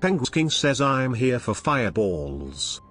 Penguin King says I'm here for fireballs.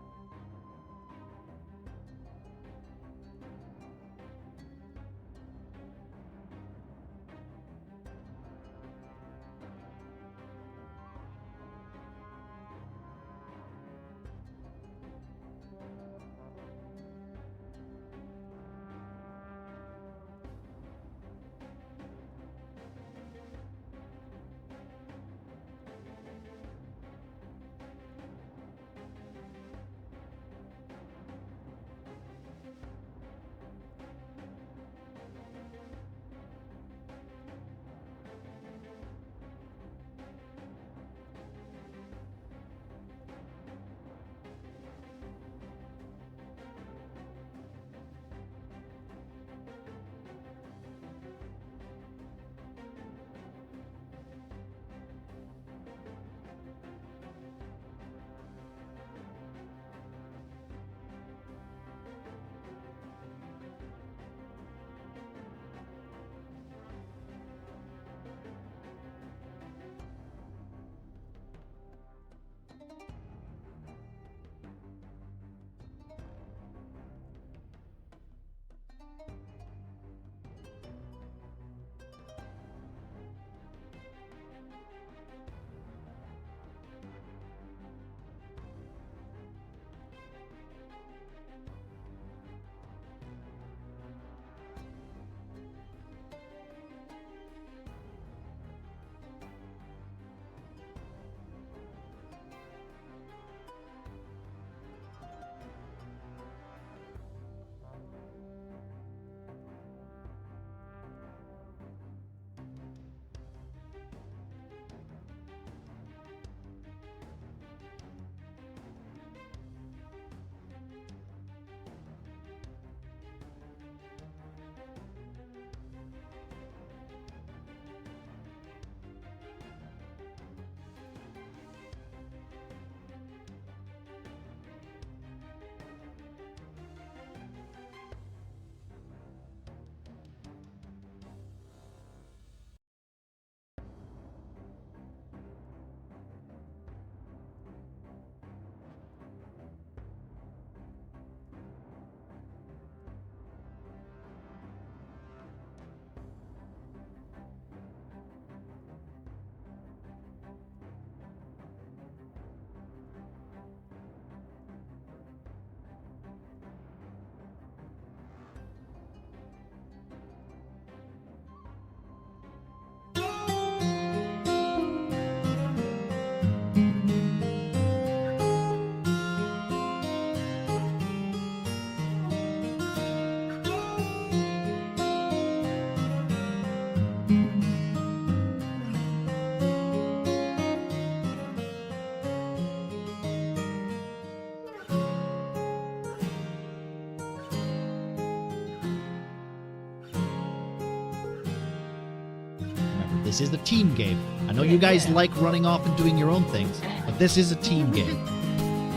This is the team game. I know you guys like running off and doing your own things, but this is a team game.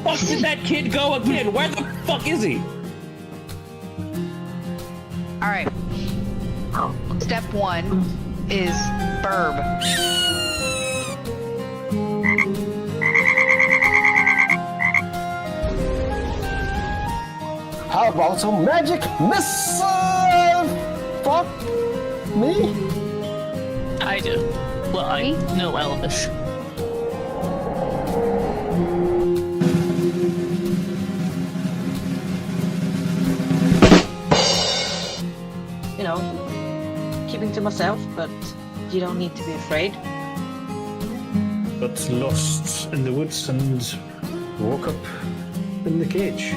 Fuck did that kid go again? Where the fuck is he? All right. Step 1 is burb. How about some magic missile? Fuck me? I do. Well, I know Elvish. You know, keeping to myself, but you don't need to be afraid. Got lost in the woods and woke up in the cage.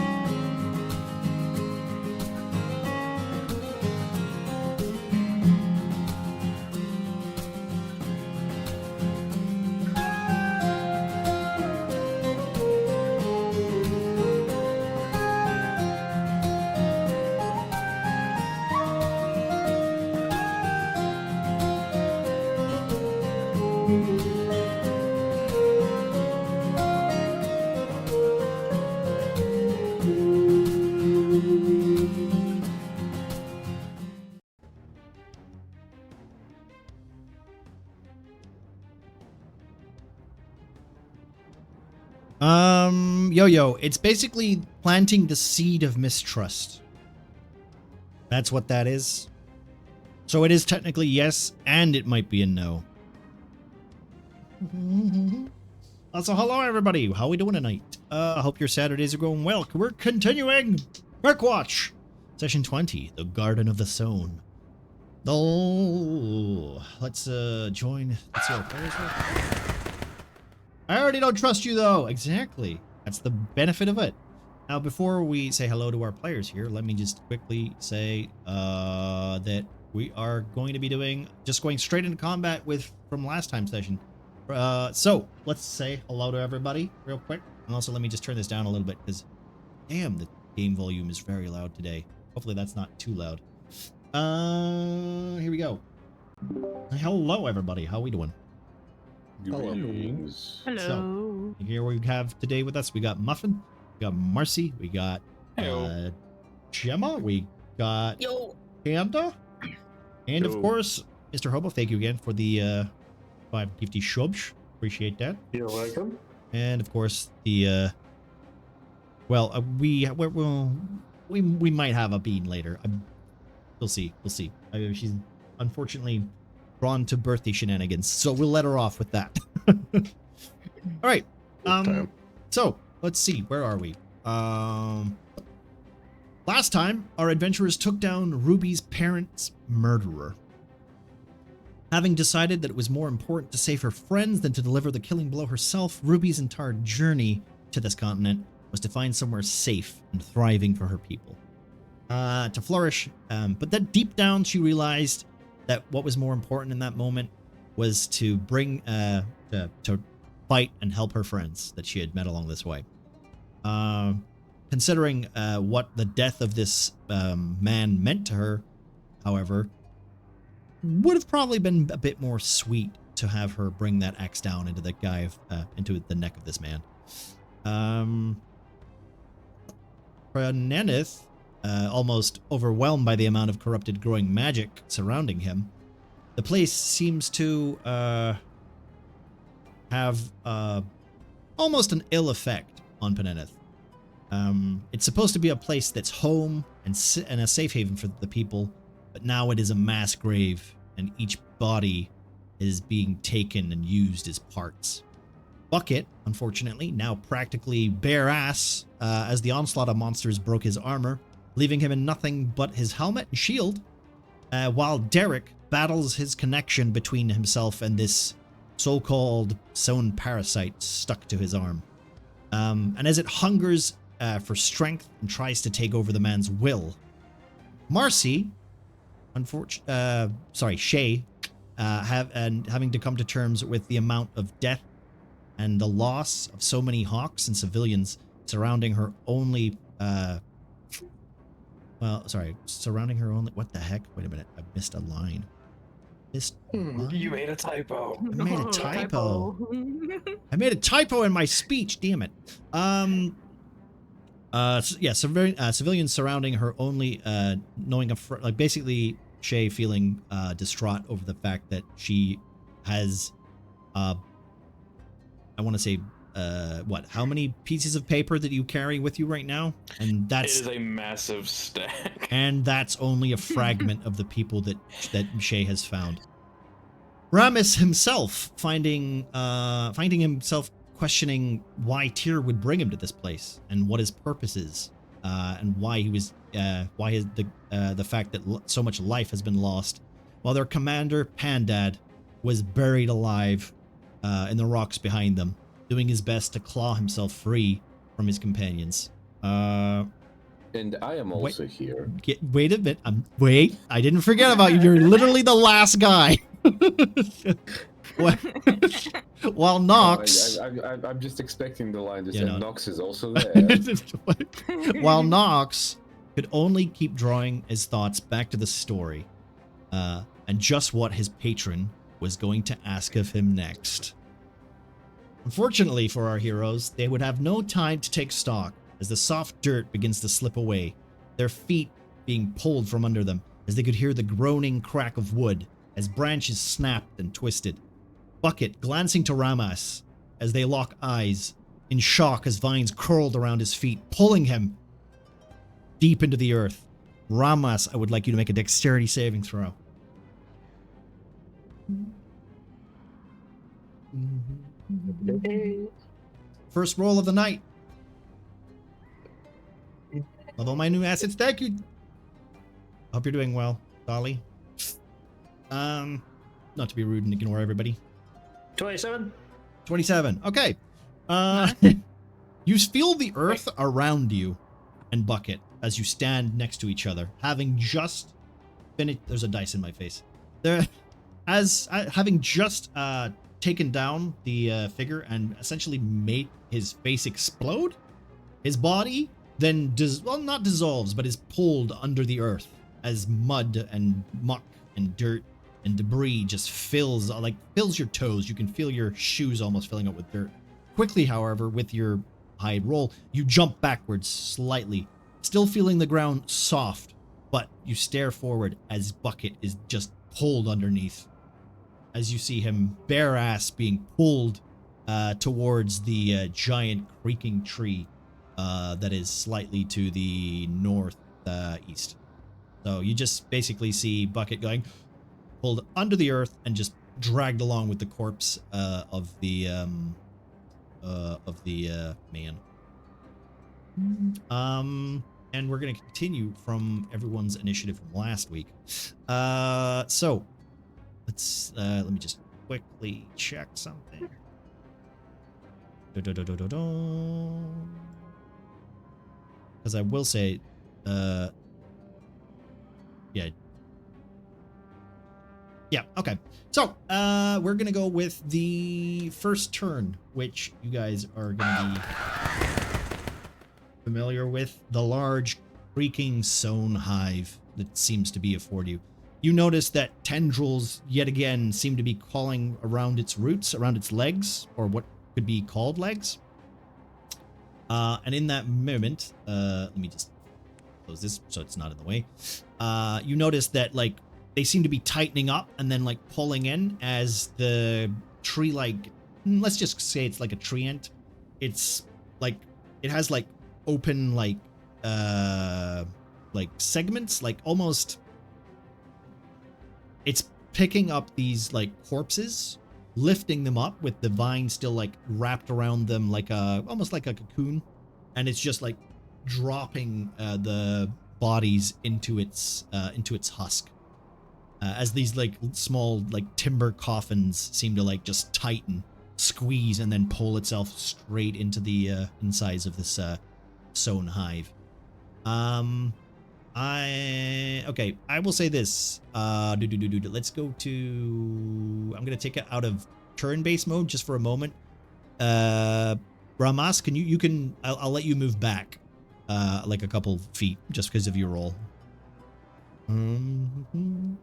Yo-yo, it's basically planting the seed of mistrust. That's what that is. So it is technically yes, and it might be a no. So hello everybody, how are we doing tonight? I hope your Saturdays are going well. We're continuing Murkwatch, session 20, the Garden of the Sown. Oh, let's join. Let's see how players work. I already don't trust you though. Exactly. That's the benefit of it. Now, before we say hello to our players here, let me just quickly say that we are going to be just going straight into combat from last time's session. So let's say hello to everybody real quick. And also let me just turn this down a little bit because damn, the game volume is very loud today. Hopefully that's not too loud. Here we go. Hello everybody, how are we doing? Hello. So, here we have today with us, we got Muffin, we got Marcy, we got Gemma, we got Panda, and of course, Mr. Hobo, thank you again for the 5 gifty shubs. Appreciate that. You're welcome. And of course, the we might have a bean later. We'll see. She's unfortunately drawn to birthday shenanigans, so we'll let her off with that. All right. So let's see. Where are we? Last time, our adventurers took down Ruby's parents' murderer. Having decided that it was more important to save her friends than to deliver the killing blow herself, Ruby's entire journey to this continent was to find somewhere safe and thriving for her people. To flourish, but then deep down she realized that what was more important in that moment was to bring to fight and help her friends that she had met along this way. Considering what the death of this man meant to her, however, would have probably been a bit more sweet to have her bring that axe down into the into the neck of this man. Nenith, almost overwhelmed by the amount of corrupted growing magic surrounding him, the place seems to have almost an ill effect on Peneneth. It's supposed to be a place that's home and a safe haven for the people, but now it is a mass grave, and each body is being taken and used as parts. Bucket, unfortunately, now practically bare ass as the onslaught of monsters broke his armor, leaving him in nothing but his helmet and shield, while Derek battles his connection between himself and this so-called Sown parasite stuck to his arm. And as it hungers for strength and tries to take over the man's will, Marcy, Shay, having to come to terms with the amount of death and the loss of so many hawks and civilians surrounding her only, surrounding her only, what the heck? Wait a minute, I missed a line. You made a typo. I made a typo. I made a typo in my speech, damn it. Civilians surrounding her only, knowing basically Shay feeling distraught over the fact that she has, I want to say, how many pieces of paper that you carry with you right now? And it is a massive stack. And that's only a fragment of the people that Shay has found. Ramis himself finding himself questioning why Tyr would bring him to this place and what his purpose is, and why he was the fact that so much life has been lost, while their commander Pandad was buried alive in the rocks behind them, doing his best to claw himself free from his companions. And I am also here. Wait a minute. Wait, I didn't forget about you. You're literally the last guy. While Nox... I'm just expecting the line to say Nox is also there. While Nox could only keep drawing his thoughts back to the story, and just what his patron was going to ask of him next. Unfortunately for our heroes, they would have no time to take stock as the soft dirt begins to slip away, their feet being pulled from under them as they could hear the groaning crack of wood as branches snapped and twisted. Bucket glancing to Ramas as they lock eyes, in shock as vines curled around his feet, pulling him deep into the earth. Ramas, I would like you to make a dexterity saving throw. First roll of the night. Love all my new assets. Thank you. Hope you're doing well, Dolly. Not to be rude and ignore everybody. 27. 27. Okay. You feel the earth around you and Bucket as you stand next to each other, having just finished. There's a dice in my face. Having just taken down the figure and essentially made his face explode. His body then not dissolves, but is pulled under the earth as mud and muck and dirt and debris just fills your toes. You can feel your shoes almost filling up with dirt. Quickly, however, with your high roll, you jump backwards slightly, still feeling the ground soft, but you stare forward as Bucket is just pulled underneath. As you see him bare ass being pulled towards the giant creaking tree that is slightly to the northeast. So you just basically see Bucket going pulled under the earth and just dragged along with the corpse of the man. And we're gonna continue from everyone's initiative from last week. So let's let me just quickly check something. Because I will say, yeah, okay. So, we're gonna go with the first turn, which you guys are gonna be familiar with. The large, creaking Sown hive that seems to be afford you. You notice that tendrils, yet again, seem to be crawling around its roots, around its legs, or what could be called legs. And in that moment, let me just close this so it's not in the way. You notice that, like, they seem to be tightening up and then, like, pulling in as the tree, like, let's just say it's like a tree ant. It's, like, it has, like, open, like segments, like, almost, it's picking up these, like, corpses, lifting them up with the vine still, like, wrapped around them like almost like a cocoon, and it's just, like, dropping the bodies into its husk. As these, like, small, like, timber coffins seem to, like, just tighten, squeeze, and then pull itself straight into the insides of this Sown hive. Okay, I will say this. Let's go to... I'm gonna take it out of turn-based mode just for a moment. Ramas, can you can... I'll let you move back, like a couple feet, just because of your roll.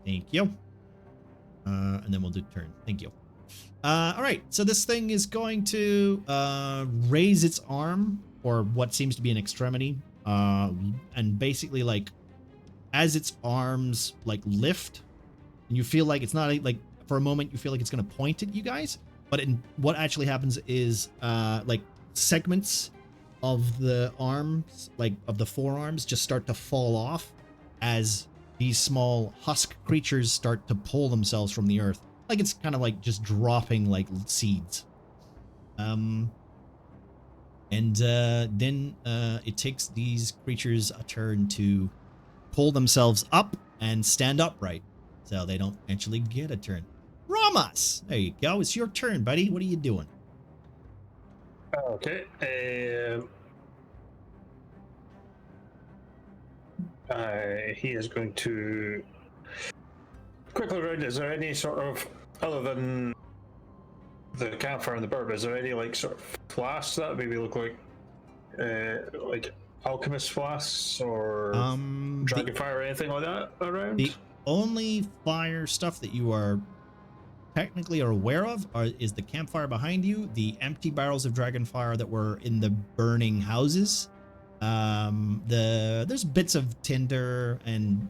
Thank you. And then we'll do turn. Thank you. All right, so this thing is going to raise its arm, or what seems to be an extremity, and basically, like, as its arms, like, lift, and you feel like it's not, like, for a moment you feel like it's going to point at you guys, but what actually happens is, like, segments of the arms, like, of the forearms, just start to fall off as these small husk creatures start to pull themselves from the earth. Like, it's kind of like just dropping, like, seeds. And then it takes these creatures a turn to pull themselves up and stand upright, so they don't actually get a turn. Ramas! There you go, it's your turn, buddy. What are you doing? Okay. He is going to quickly around. Is there any sort of, other than the campfire and the burb, is there any, like, sort of flasks that maybe look like alchemist flasks or dragon fire or anything like that around? The only fire stuff that you are technically aware of is the campfire behind you, the empty barrels of dragon fire that were in the burning houses. There's bits of tinder and,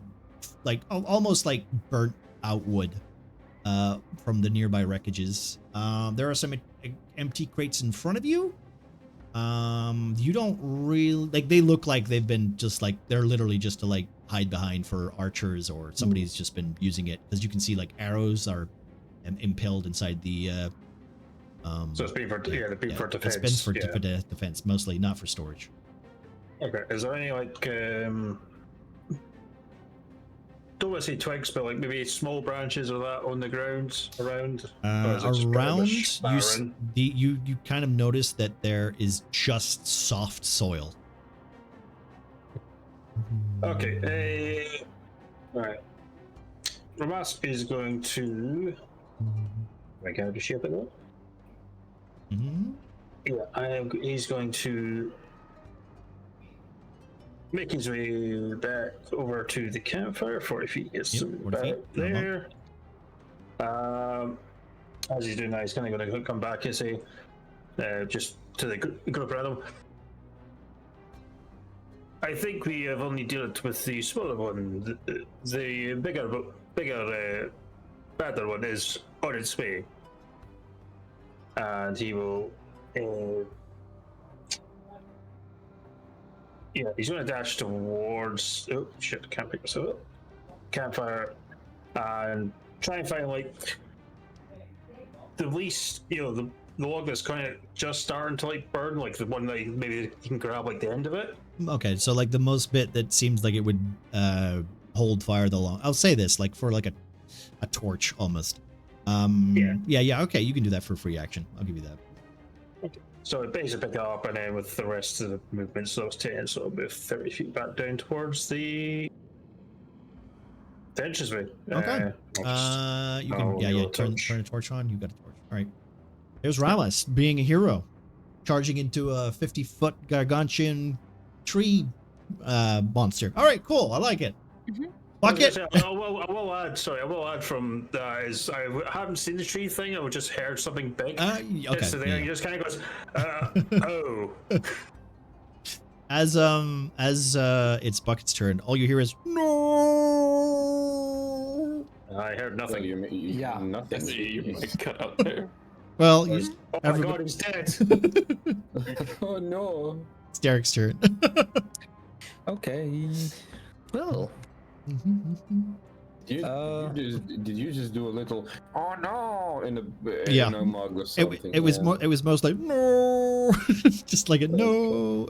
like, almost like burnt out wood from the nearby wreckages. There are some empty crates in front of you. You don't really like. They look like they've been just like they're literally just to like hide behind for archers, or somebody's just been using it because you can see like arrows are impaled inside the. So it's been for for defense. It's been for defense mostly, not for storage. Okay. Is there any like don't want to say twigs, but like maybe small branches or that on the ground around? Around you kind of notice that there is just soft soil. Okay. All right. Ramas is going to. Can I just shape it though? Yeah, he's going to make his way back over to the campfire. 40 feet is back there. As he's doing that, he's kind of going to come back and say, just to the group around him. I think we have only dealt with the smaller one. The bigger, better one is on its way. And he will, he's going to dash towards. Oh shit! Can't pick myself up. Campfire, and try and find like the least, the log that's kind of just starting to like burn, like the one that maybe you can grab like the end of it. Okay, so like the most bit that seems like it would hold fire the long. I'll say this, like for like a torch almost. Yeah. Okay, you can do that for free action. I'll give you that. Okay. So it basically pick up, and then with the rest of the movements, those 10, so I'll move 30 feet back down towards the entranceway. Okay. You can turn a torch on. You got a torch. All right. There's Ramas being a hero, charging into a 50-foot gargantuan tree monster. All right, cool. I like it. Bucket. I will add from is I haven't seen the tree thing. I just heard something big. Okay. So there, he just kind of goes, oh. As it's Bucket's turn, all you hear is no. I heard nothing. Nothing. You might cut out there. Well, oh my god, he's dead. Oh no. It's Derek's turn. Okay. Well. Did you just do a little oh no in a mug or something? It was mostly no, just like a no.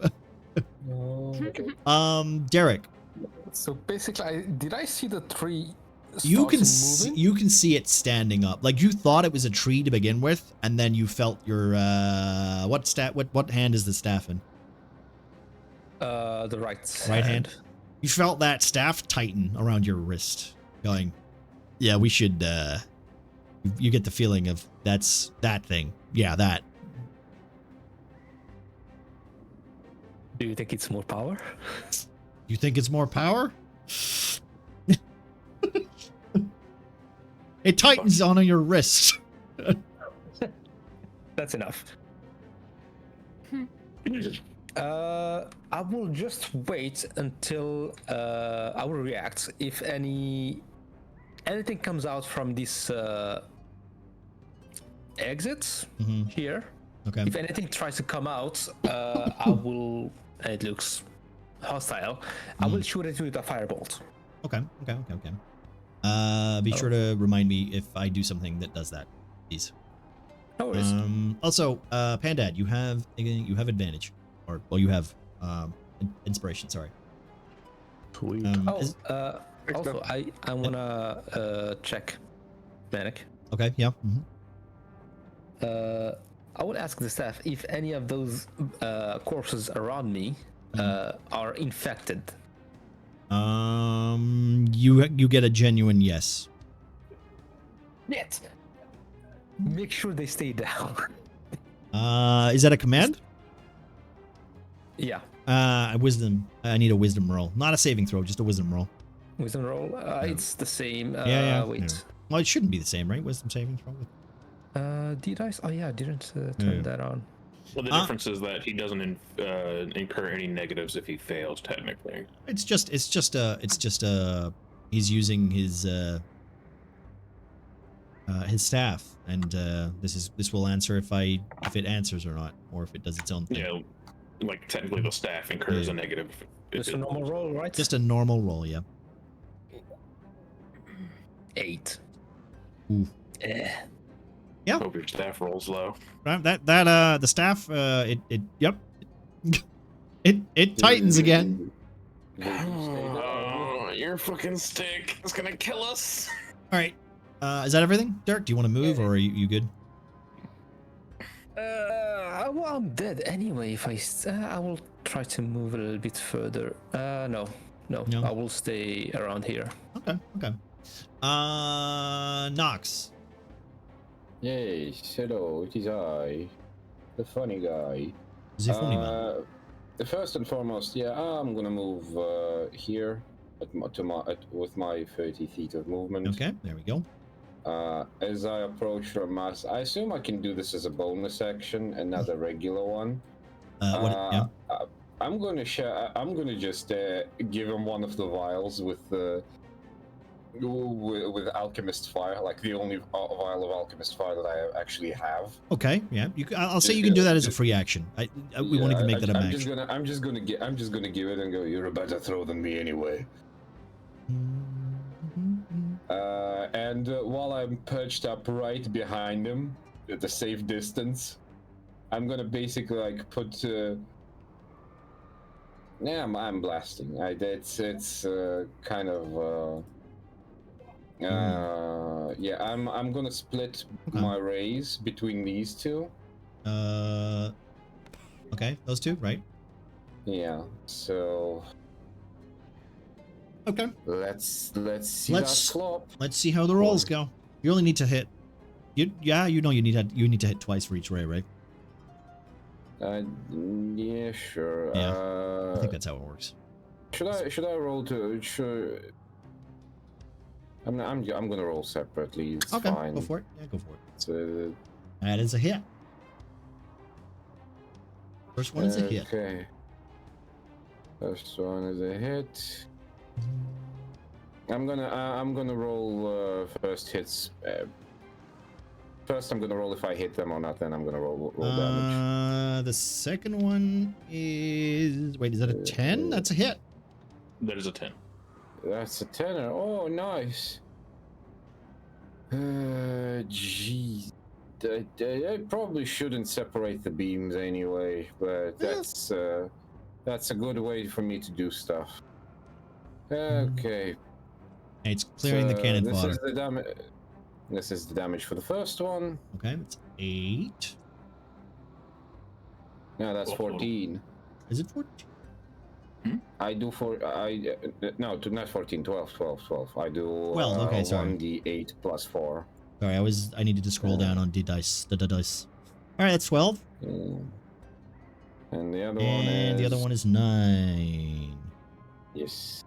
Okay. Derek. So basically, did I see the tree? You can see it standing up. Like you thought it was a tree to begin with, and then you felt your what hand is the staff in? The right hand. You felt that staff tighten around your wrist, going, yeah, we should, you get the feeling of that's that thing. Yeah, that. Do you think it's more power? You think it's more power? It tightens on your wrist. That's enough. I will just wait until I will react if anything comes out from this exit here. Okay. If anything tries to come out, I will. And it looks hostile. I will shoot it with a firebolt. Okay. Be sure to remind me if I do something that does that, please. No worries. Also, Pandad, you have advantage. Or, well, you have inspiration, sorry. Sweet. Also, I wanna check Manic. Okay, yeah. I would ask the staff if any of those corpses around me are infected. You get a genuine yes. Yet. Make sure they stay down. Is that a command? Yeah. Wisdom. I need a wisdom roll. Not a saving throw, just a wisdom roll. Wisdom roll? It's the same. Yeah. Wait. Yeah. Well, it shouldn't be the same, right? Wisdom saving throw. Did I? Oh yeah, I didn't turn that on. Well, the difference is that he doesn't incur any negatives if he fails, technically. It's just he's using his staff, and this will answer if it answers or not, or if it does its own thing. Yeah, Like technically, the staff incurs a negative. Just a normal roll, right? Just a normal roll, yeah. 8. Ooh. Yeah. Hope your staff rolls low. The staff yep. it tightens again. Oh, your fucking stick is gonna kill us. All right. Is that everything, Dirk? Do you want to move, or are you good? Well, I'm dead anyway. If I will try to move a little bit further. No, I will stay around here. Okay. Nox. Yes, hello, it is I, the funny guy. The funny man. First and foremost, yeah, I'm gonna move here with my 30 feet of movement. Okay, there we go. As I approach from mass, I assume I can do this as a bonus action and not a regular one. I'm gonna just give him one of the vials with alchemist fire, like the only vial of alchemist fire that I actually have. Okay, yeah, I'll say you can do that as a free action. We won't even make that a match. I'm just gonna give it and go. You're a better throw than me anyway. And while I'm perched up right behind him at a safe distance, I'm gonna basically like put. Yeah, I'm blasting. It's kind of. Yeah, I'm gonna split my rays between these two. Okay, those two, right? Yeah. So. Okay. Let's see that flop. Let's see how the rolls go. You only need to hit. You need to hit twice for each ray, right? Yeah, sure. Yeah, I think that's how it works. Should I roll to? Sure. I'm gonna roll separately. It's okay, fine. Go for it. Yeah, go for it. So, that is a hit. First one is a hit. Okay. First one is a hit. I'm gonna roll first hits. First, I'm gonna roll if I hit them or not. Then I'm gonna roll damage. The second one is. Wait, is that a 10? That's a hit. That is a 10. That's a 10. Oh, nice. Geez. I probably shouldn't separate the beams anyway, but that's a good way for me to do stuff. Okay. It's clearing the cannon fodder. This is the damage for the first one. Okay, it's 8. No, that's 14. Is it 14? I do no, not 14, 12. I do 12, okay, sorry. 1d8 plus 4. Sorry, I needed to scroll down on the dice. Alright, that's 12. And the other one is 9. Yes.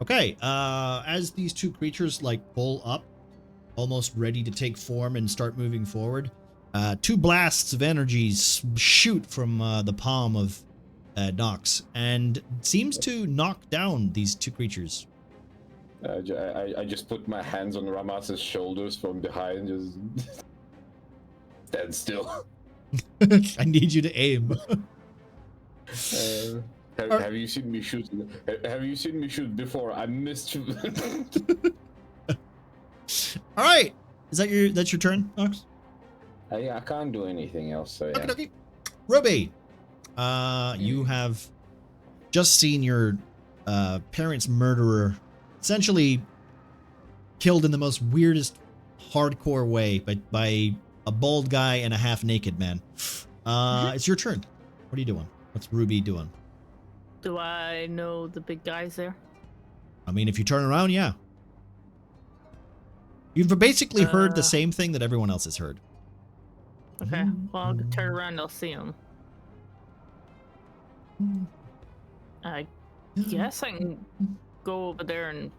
Okay, as these two creatures like pull up, almost ready to take form and start moving forward, two blasts of energies shoot from the palm of Nox and seems to knock down these two creatures. I just put my hands on Ramas's shoulders from behind, just stand still. I need you to aim. Have you seen me shoot? Have you seen me shoot before? I missed. All right, that's your turn, Nox? I can't do anything else. So yeah. Okay. Ruby, you have just seen your parents' murderer essentially killed in the most weirdest, hardcore way, by a bald guy and a half-naked man. It's your turn. What are you doing? What's Ruby doing? Do I know the big guys there? I mean, if you turn around, yeah. You've basically heard the same thing that everyone else has heard. Okay, well, I'll turn around and I'll see him. I guess I can go over there and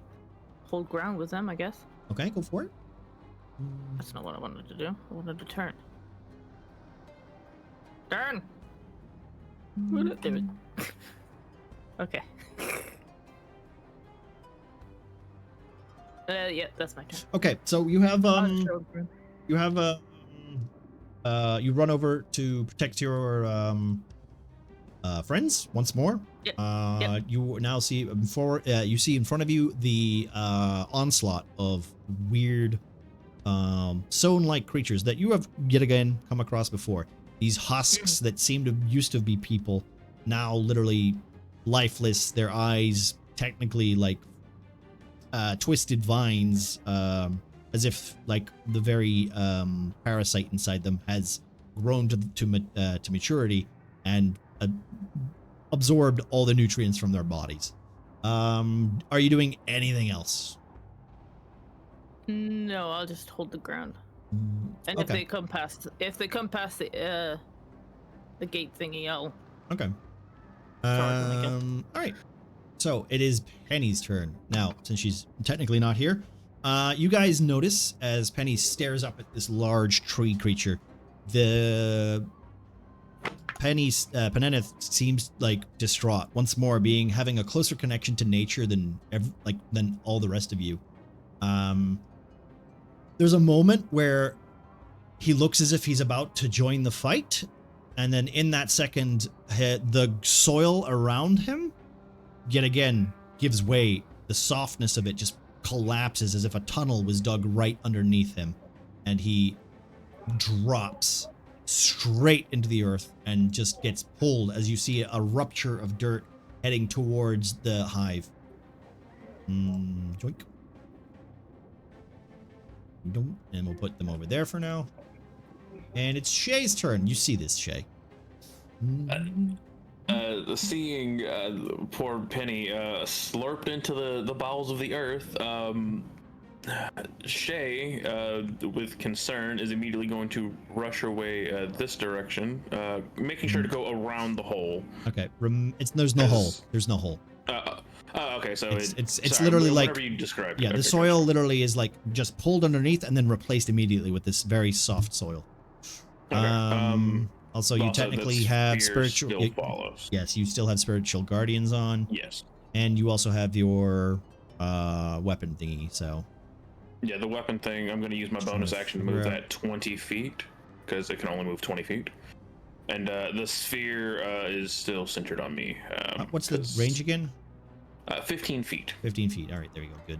hold ground with them, I guess. Okay, go for it. That's not what I wanted to do. I wanted to turn. Turn! Damn it. Okay. Yeah, that's my turn. Okay, so you have you run over to protect your friends once more. Yep. You now see you see in front of you the onslaught of weird Sown-like creatures that you have yet again come across before. These husks that seem to used to be people, now literally lifeless, their eyes technically like twisted vines, as if like the very parasite inside them has grown to maturity and absorbed all the nutrients from their bodies. Are you doing anything else? No, I'll just hold the ground. And if they come past the gate thingy, I'll. Okay. charge them again. All right. So it is Penny's turn now, since she's technically not here. You guys notice as Penny stares up at this large tree creature, the Peneneth seems like distraught once more, having a closer connection to nature than all the rest of you. There's a moment where he looks as if he's about to join the fight, and then in that second, the soil around him yet again gives way. The softness of it just collapses as if a tunnel was dug right underneath him, and he drops straight into the earth and just gets pulled as you see a rupture of dirt heading towards the hive. Joink. And we'll put them over there for now. And it's Shay's turn. You see this, Shay. Seeing poor Penny slurped into the bowels of the earth, Shay, with concern, is immediately going to rush her way this direction, making sure to go around the hole. Okay, there's no hole. There's no hole. Okay, so it's sorry, literally like whatever you described. Yeah, Okay, the soil literally is like just pulled underneath and then replaced immediately with this very soft soil. Okay. Also, you technically have spiritual. Still follows. Yes, you still have spiritual guardians on. Yes. And you also have your weapon thingy. So. Yeah, the weapon thing. I'm going to use my bonus action to move that 20 feet because it can only move 20 feet. And the sphere is still centered on me. What's the range again? 15 feet. 15 feet. All right, there you go. Good.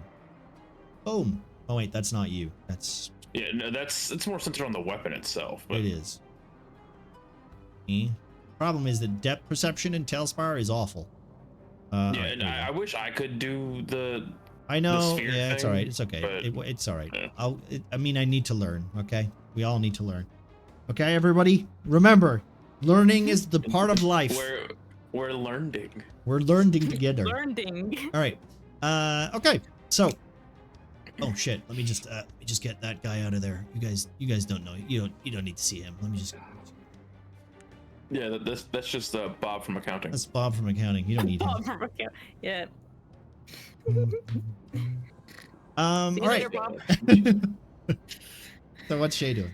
Boom. Oh wait, that's not you. That's. Yeah, no, it's more centered on the weapon itself. But... It is. Problem is that depth perception in Tailspire is awful. Yeah, and I wish I could do the. I know. The sphere yeah, it's thing, all right. It's okay. It's all right. Yeah. I mean, I need to learn. Okay, we all need to learn. Okay, everybody, remember, learning is the part of life. We're learning. We're learning together. Learning. All right. Okay. So. Oh shit! Let me just get that guy out of there. You guys don't know. You don't need to see him. Let me just. Yeah, that's just Bob from accounting. That's Bob from accounting. You don't need him. Bob from accounting. Yeah. All right. Bob. So what's Shay doing?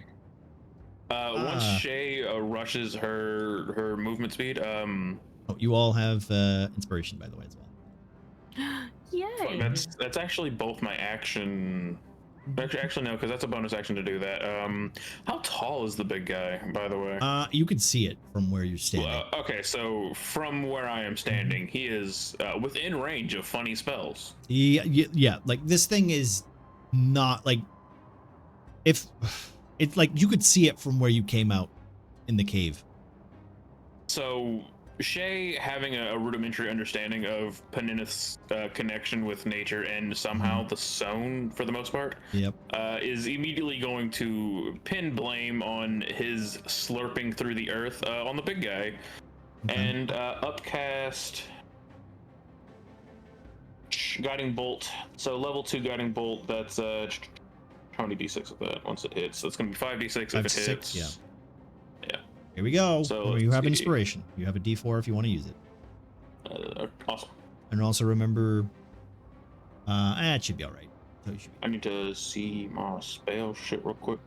Once Shay rushes her movement speed, Oh, you all have inspiration, by the way, as well. Yay! That's actually both my action. Actually, no, because that's a bonus action to do that. How tall is the big guy, by the way? You can see it from where you're standing. Okay, so from where I am standing, he is within range of funny spells. Yeah. Like this thing is not like if it's like you could see it from where you came out in the cave. So Shay, having a rudimentary understanding of Peneneth's connection with nature and somehow the Sown for the most part, yep, is immediately going to pin blame on his slurping through the earth on the big guy, and upcast Guiding Bolt. So level 2 Guiding Bolt. That's how many d6 of that once it hits? So it's going to be 5d6 if it hits. Yeah. Yeah. Here we go. So you have inspiration. You have a D4 if you want to use it. Awesome. And also remember, it should be all right. So I need to see my spell shit real quick.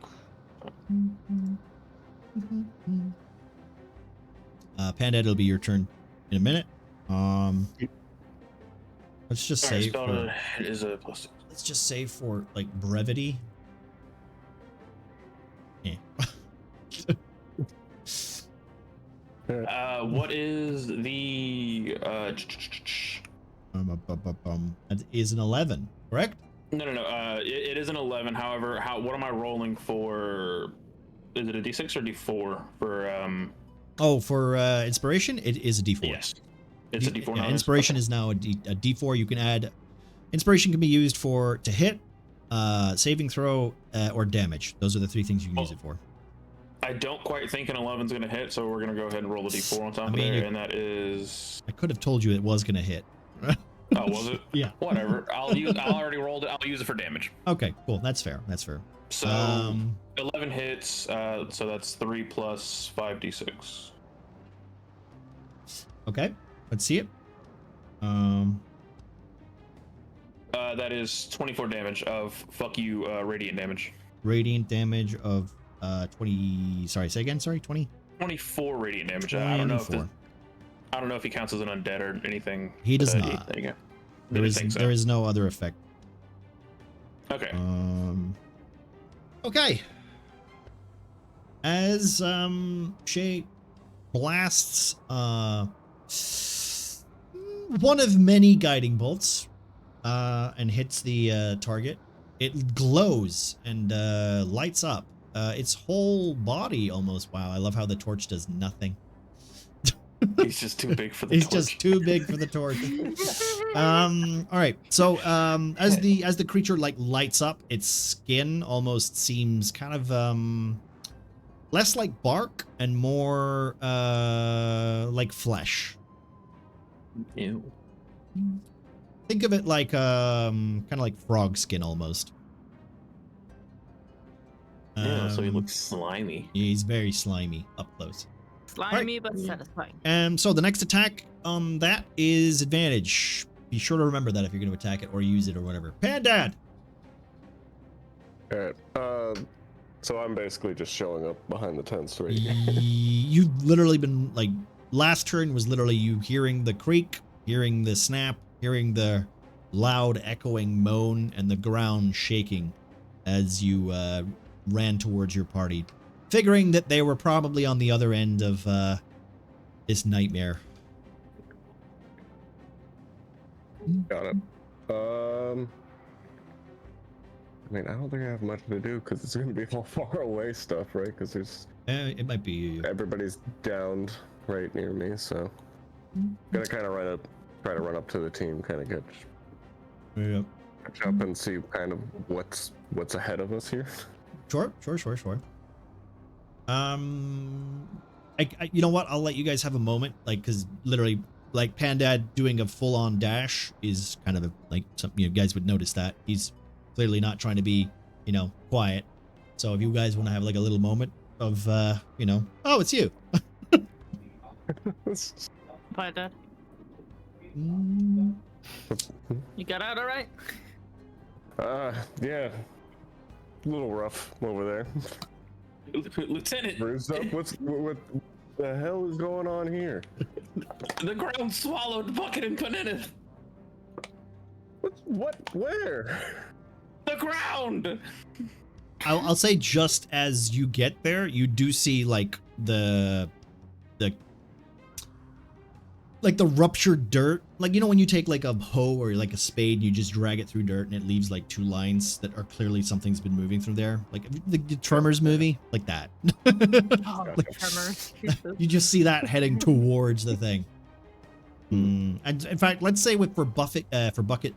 Panda, it'll be your turn in a minute. Let's just say for, it is a +6. Let's just say for like brevity. Yeah. What is the That is an 11, correct? No. It is an 11. However, what am I rolling for? Is it a D6 or D4 for Oh, for inspiration, it is a D4. Yes, it's a D4. Yeah, inspiration is now a D4. You can add. Inspiration can be used to hit, saving throw, or damage. Those are the three things you can use it for. I don't quite think an 11's going to hit, so we're going to go ahead and roll a D4 on top of there, and that is. I could have told you it was going to hit. Oh, was it? Yeah. Whatever. I already rolled it. I'll use it for damage. Okay, cool. That's fair. So 11 hits. So that's 3 plus 5d6. Okay, let's see it. That is 24 damage of fuck you radiant damage. Radiant damage of 20. Sorry, say again. Sorry, 20. 24 radiant damage. I don't know if he counts as an undead or anything. He does not. There you go. There is no other effect. Okay. Okay. As Shay blasts one of many guiding bolts and hits the target, it glows and lights up its whole body almost. Wow, I love how the torch does nothing. He's just too big for the torch. He's just too big for the torch. All right. So as the creature like lights up, its skin almost seems kind of less like bark and more like flesh. Ew. Think of it like kind of like frog skin almost. Yeah, so he looks slimy. He's very slimy up close. Slimy but satisfying. So the next attack on that is advantage. Be sure to remember that if you're going to attack it or use it or whatever. Pandad! Alright, so I'm basically just showing up behind the tents, right? You've literally been, like, last turn was literally you hearing the creak, hearing the snap, hearing the loud echoing moan, and the ground shaking as you ran towards your party, figuring that they were probably on the other end of this nightmare. Got it. I mean, I don't think I have much to do because it's going to be all far away stuff, right? Because there's it might be everybody's downed right near me, so gonna kind of try to run up to the team, kind of catch up and see kind of what's ahead of us here. Sure. You know what? I'll let you guys have a moment, like, because literally, like, Pandad doing a full-on dash is kind of like something you guys would notice that he's clearly not trying to be, quiet. So if you guys want to have like a little moment of, oh, it's you. Bye, Dad. You got out all right? Yeah. A little rough over there. Lieutenant! Bruised up? What the hell is going on here? The ground swallowed Bucket and Panetta. What? Where? The ground! I'll say just as you get there, you do see like the ruptured dirt. Like, when you take like a hoe or like a spade and you just drag it through dirt and it leaves like two lines that are clearly something's been moving through there. Like the Tremors movie, like that. Tremors. You just see that heading towards the thing. And in fact, let's say for Bucket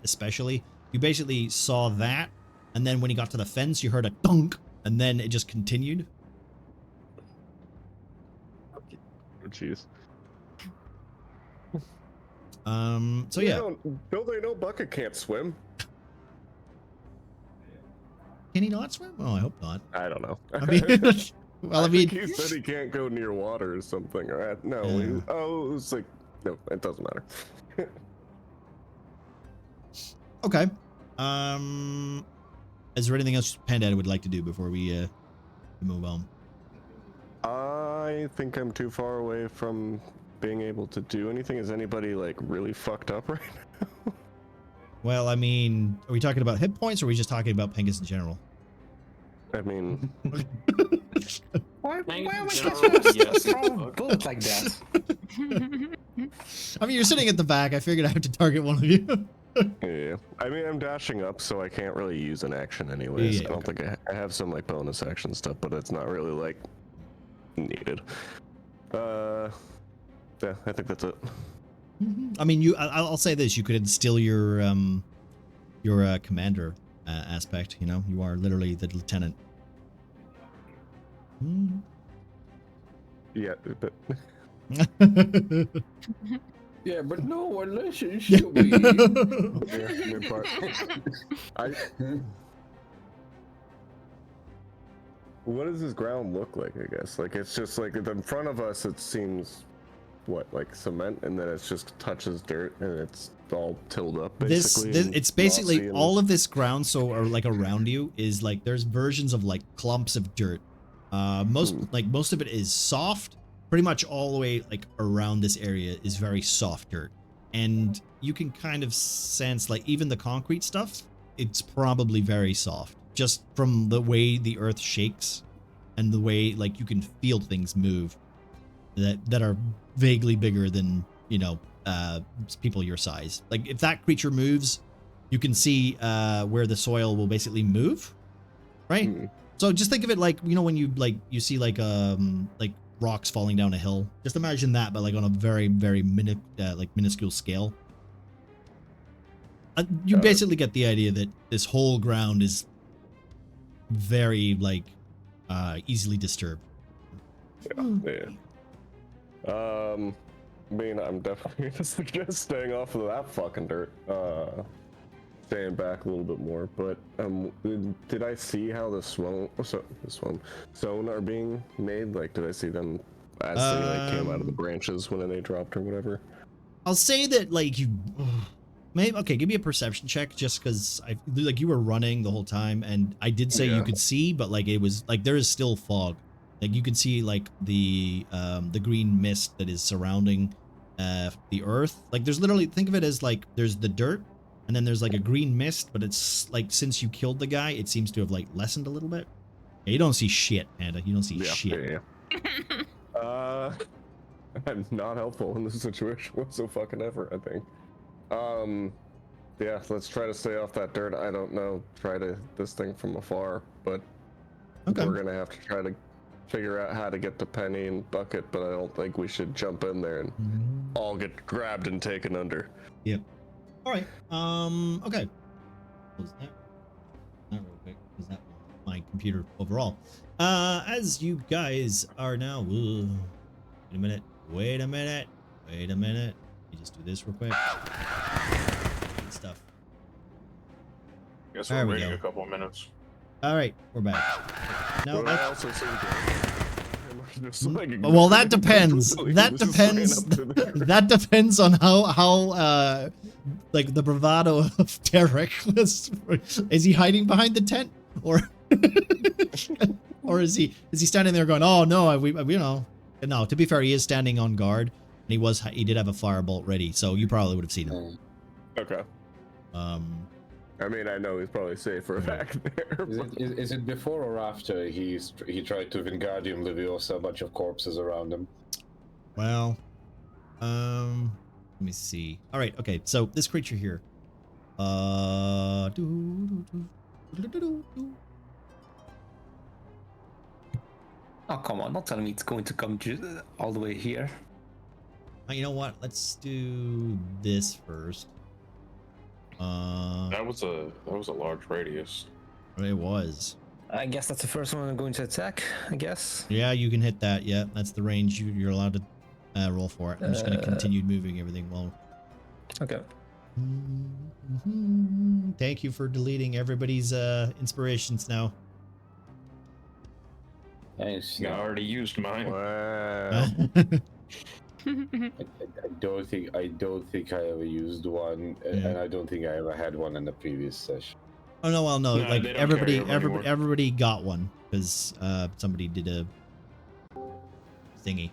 especially, you basically saw that, and then when he got to the fence, you heard a dunk, and then it just continued. Oh, jeez. So yeah. Don't they know Bucket can't swim? Can he not swim? Oh, I hope not. I don't know. I mean, I think he said he can't go near water or something. Or no, it was like, no, it doesn't matter. Okay. Is there anything else Pandad would like to do before we move on? I think I'm too far away from being able to do anything. Is anybody like really fucked up right now? Well, I mean, are we talking about hit points or are we just talking about Pengus in general? I mean, Why Thank we you, catch General. a Yes. strong bullet like that? I mean, you're sitting at the back. I figured I have to target one of you. yeah. I mean, I'm dashing up, so I can't really use an action anyways. Yeah, I don't think I have some like bonus action stuff, but it's not really like needed. Yeah, I think that's it. I mean, I'll say this: you could instill your commander aspect. You know, you are literally the lieutenant. Yeah, but Yeah, but no one listens to me. yeah, good part. What does this ground look like? I guess like it's just like in front of us. It seems like cement, and then it just touches dirt, and it's all tilled up. Basically, It's basically all of this ground. So, or like around you is like there's versions of like clumps of dirt. Most of it is soft. Pretty much all the way like around this area is very soft dirt, and you can kind of sense like even the concrete stuff. It's probably very soft, just from the way the earth shakes, and the way like you can feel things move. That are vaguely bigger than people your size. Like if that creature moves, you can see where the soil will basically move, right? So just think of it like when you see like rocks falling down a hill. Just imagine that, but like on a very very minuscule scale. You basically get the idea that this whole ground is very like easily disturbed. Yeah. I mean, I'm definitely gonna suggest staying off of that fucking dirt. Staying back a little bit more. But did I see how the Sown are being made? Like, did I see them as they like came out of the branches when they dropped or whatever? I'll say that like you. Maybe okay. Give me a perception check, just because you were running the whole time, and I did say you could see, but like it was like there is still fog. Like you can see like the green mist that is surrounding the earth. Like there's literally, think of it as like there's the dirt, and then there's like a green mist, but it's like since you killed the guy, it seems to have like lessened a little bit. Yeah, you don't see shit, Panda. You don't see shit. Yeah. Not helpful in this situation whatsoever, I think. Yeah, let's try to stay off that dirt. I don't know, try to this thing from afar, but we're gonna have to try to figure out how to get to Penny and Bucket, but I don't think we should jump in there and all get grabbed and taken under. Yep. All right. Okay. Close that. Not real quick, because that my computer overall. As you guys are now. Wait a minute. Wait a minute. Wait a minute. Let me just do this real quick. Good stuff. Guess we're waiting a couple of minutes. All right, we're back. No, I also well, that depends. That depends. That depends on how like the bravado of Derek was. Is he hiding behind the tent, or or is he standing there going, "Oh no, no." To be fair, he is standing on guard, and he did have a firebolt ready, so you probably would have seen him. Okay. I mean, I know he's probably safer back there. Is it before or after he tried to Wingardium Leviosa a bunch of corpses around him? Well, let me see. All right, okay. So this creature here. Oh, come on! Not telling me it's going to come all the way here. You know what? Let's do this first. That was a large radius. It was. I guess that's the first one I'm going to attack. I guess. Yeah, you can hit that. Yeah, that's the range you're allowed to roll for it. I'm just gonna continue moving everything well. Okay. Thank you for deleting everybody's inspirations now. Nice. I already used mine. Wow. I don't think I ever used one, and I don't think I ever had one in the previous session. Oh no, well no, No, like they don't everybody got one because somebody did a thingy.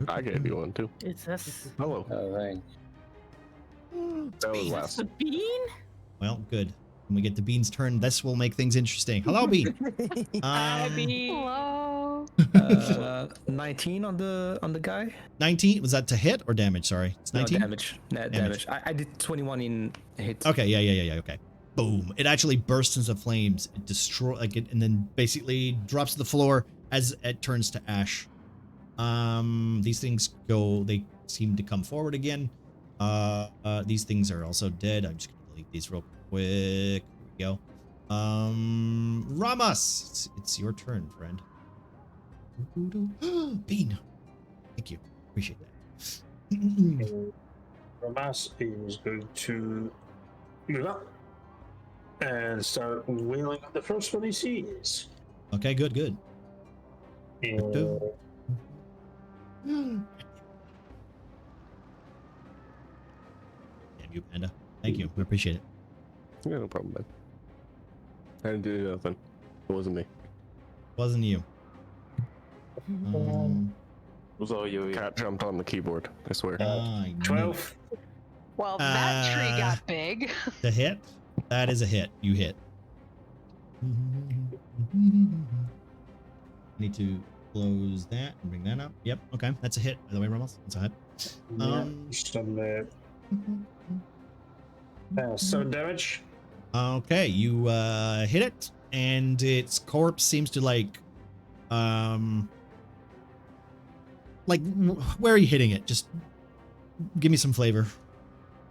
I gave you one too. Is this Hello. Oh, thanks. That was last. a bean? Well, good. When we get to Bean's turn, this will make things interesting. Hello, Bean. Hello. 19 on the guy. 19. Was that to hit or damage? Sorry, it's 19. No, damage. Damage. I did 21 in hit. Okay, yeah. Okay. Boom! It actually bursts into flames. It and then basically drops to the floor as it turns to ash. These things go. They seem to come forward again. These things are also dead. I'm just gonna delete these real quick. Here we go. Ramos, it's your turn, friend. Bean. Thank you. Appreciate that. Ramas is going to move up and start wailing at the first one he sees. Okay, good. And Damn you, Panda. Thank you. We appreciate it. Yeah, no problem, man. I didn't do nothing. It wasn't me. Wasn't you. Was all you. Cat jumped on the keyboard, I swear. 12. Well, that tree got big. The hit? That is a hit. You hit. Need to close that and bring that up. Yep. Okay. That's a hit. By the way, Ramos. That's a hit. Some 7 damage. Okay. You hit it, and its corpse seems to where are you hitting it? Just give me some flavor.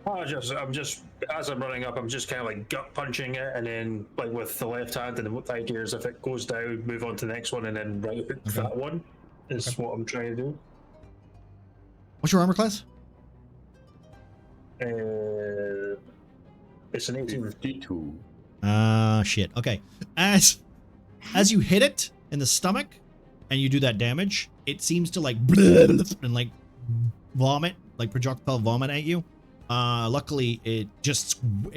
I'm just as I'm running up, I'm just kind of like gut punching it, and then like with the left hand, and the idea is if it goes down, move on to the next one, and then right up that one is what I'm trying to do. What's your armor class? It's an 18. 52. Shit. Okay. As you hit it in the stomach, and you do that damage, it seems to and vomit, like projectile vomit at you. Luckily, it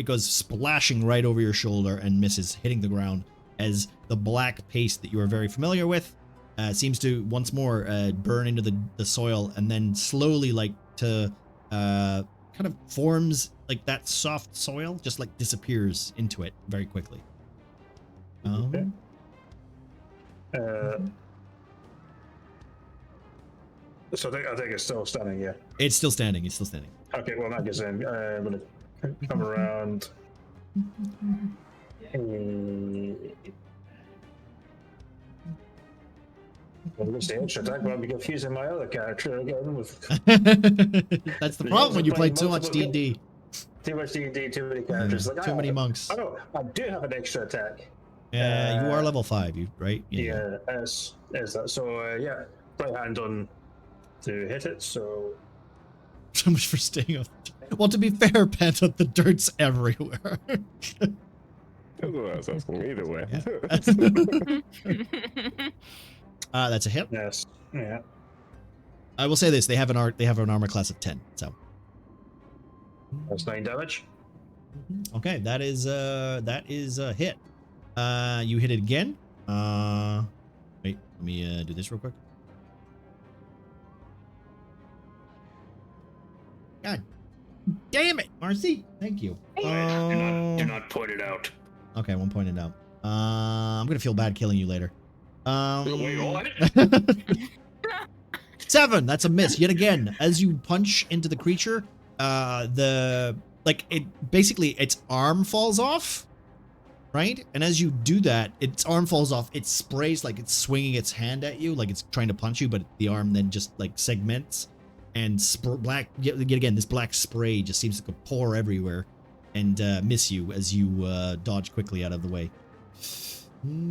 goes splashing right over your shoulder and misses, hitting the ground as the black paste that you are very familiar with seems to once more burn into the soil, and then slowly kind of forms like that soft soil, just like disappears into it very quickly. Okay. So I think it's still standing, yeah. It's still standing. Okay, well, in that case, I'm going to come around. I'm going to say extra attack, but I'll be confusing my other character again with... That's the problem when you play too much D&D. Too much D&D, too many characters. Too many monks. I do have an extra attack. Yeah, you are level 5, right? Yeah, as that. So, yeah, right hand on to hit it, so... So much for staying off. Well, to be fair, Panta, the dirt's everywhere. That's what I was asking. Either way. Yeah. That's a hit. Yes. Yeah. I will say this: they have an armor class of 10. So that's 9 damage. Okay, that is a hit. You hit it again. Wait, let me do this real quick. God damn it, Marcy. Thank you. Do not point it out. Okay, I won't point it out. I'm gonna feel bad killing you later. Wait, what? 7. That's a miss yet again. As you punch into the creature, its arm falls off, right? And as you do that, its arm falls off. It sprays like it's swinging its hand at you, like it's trying to punch you, but the arm then just like segments. And yet again, this black spray just seems to pour everywhere and miss you as you dodge quickly out of the way.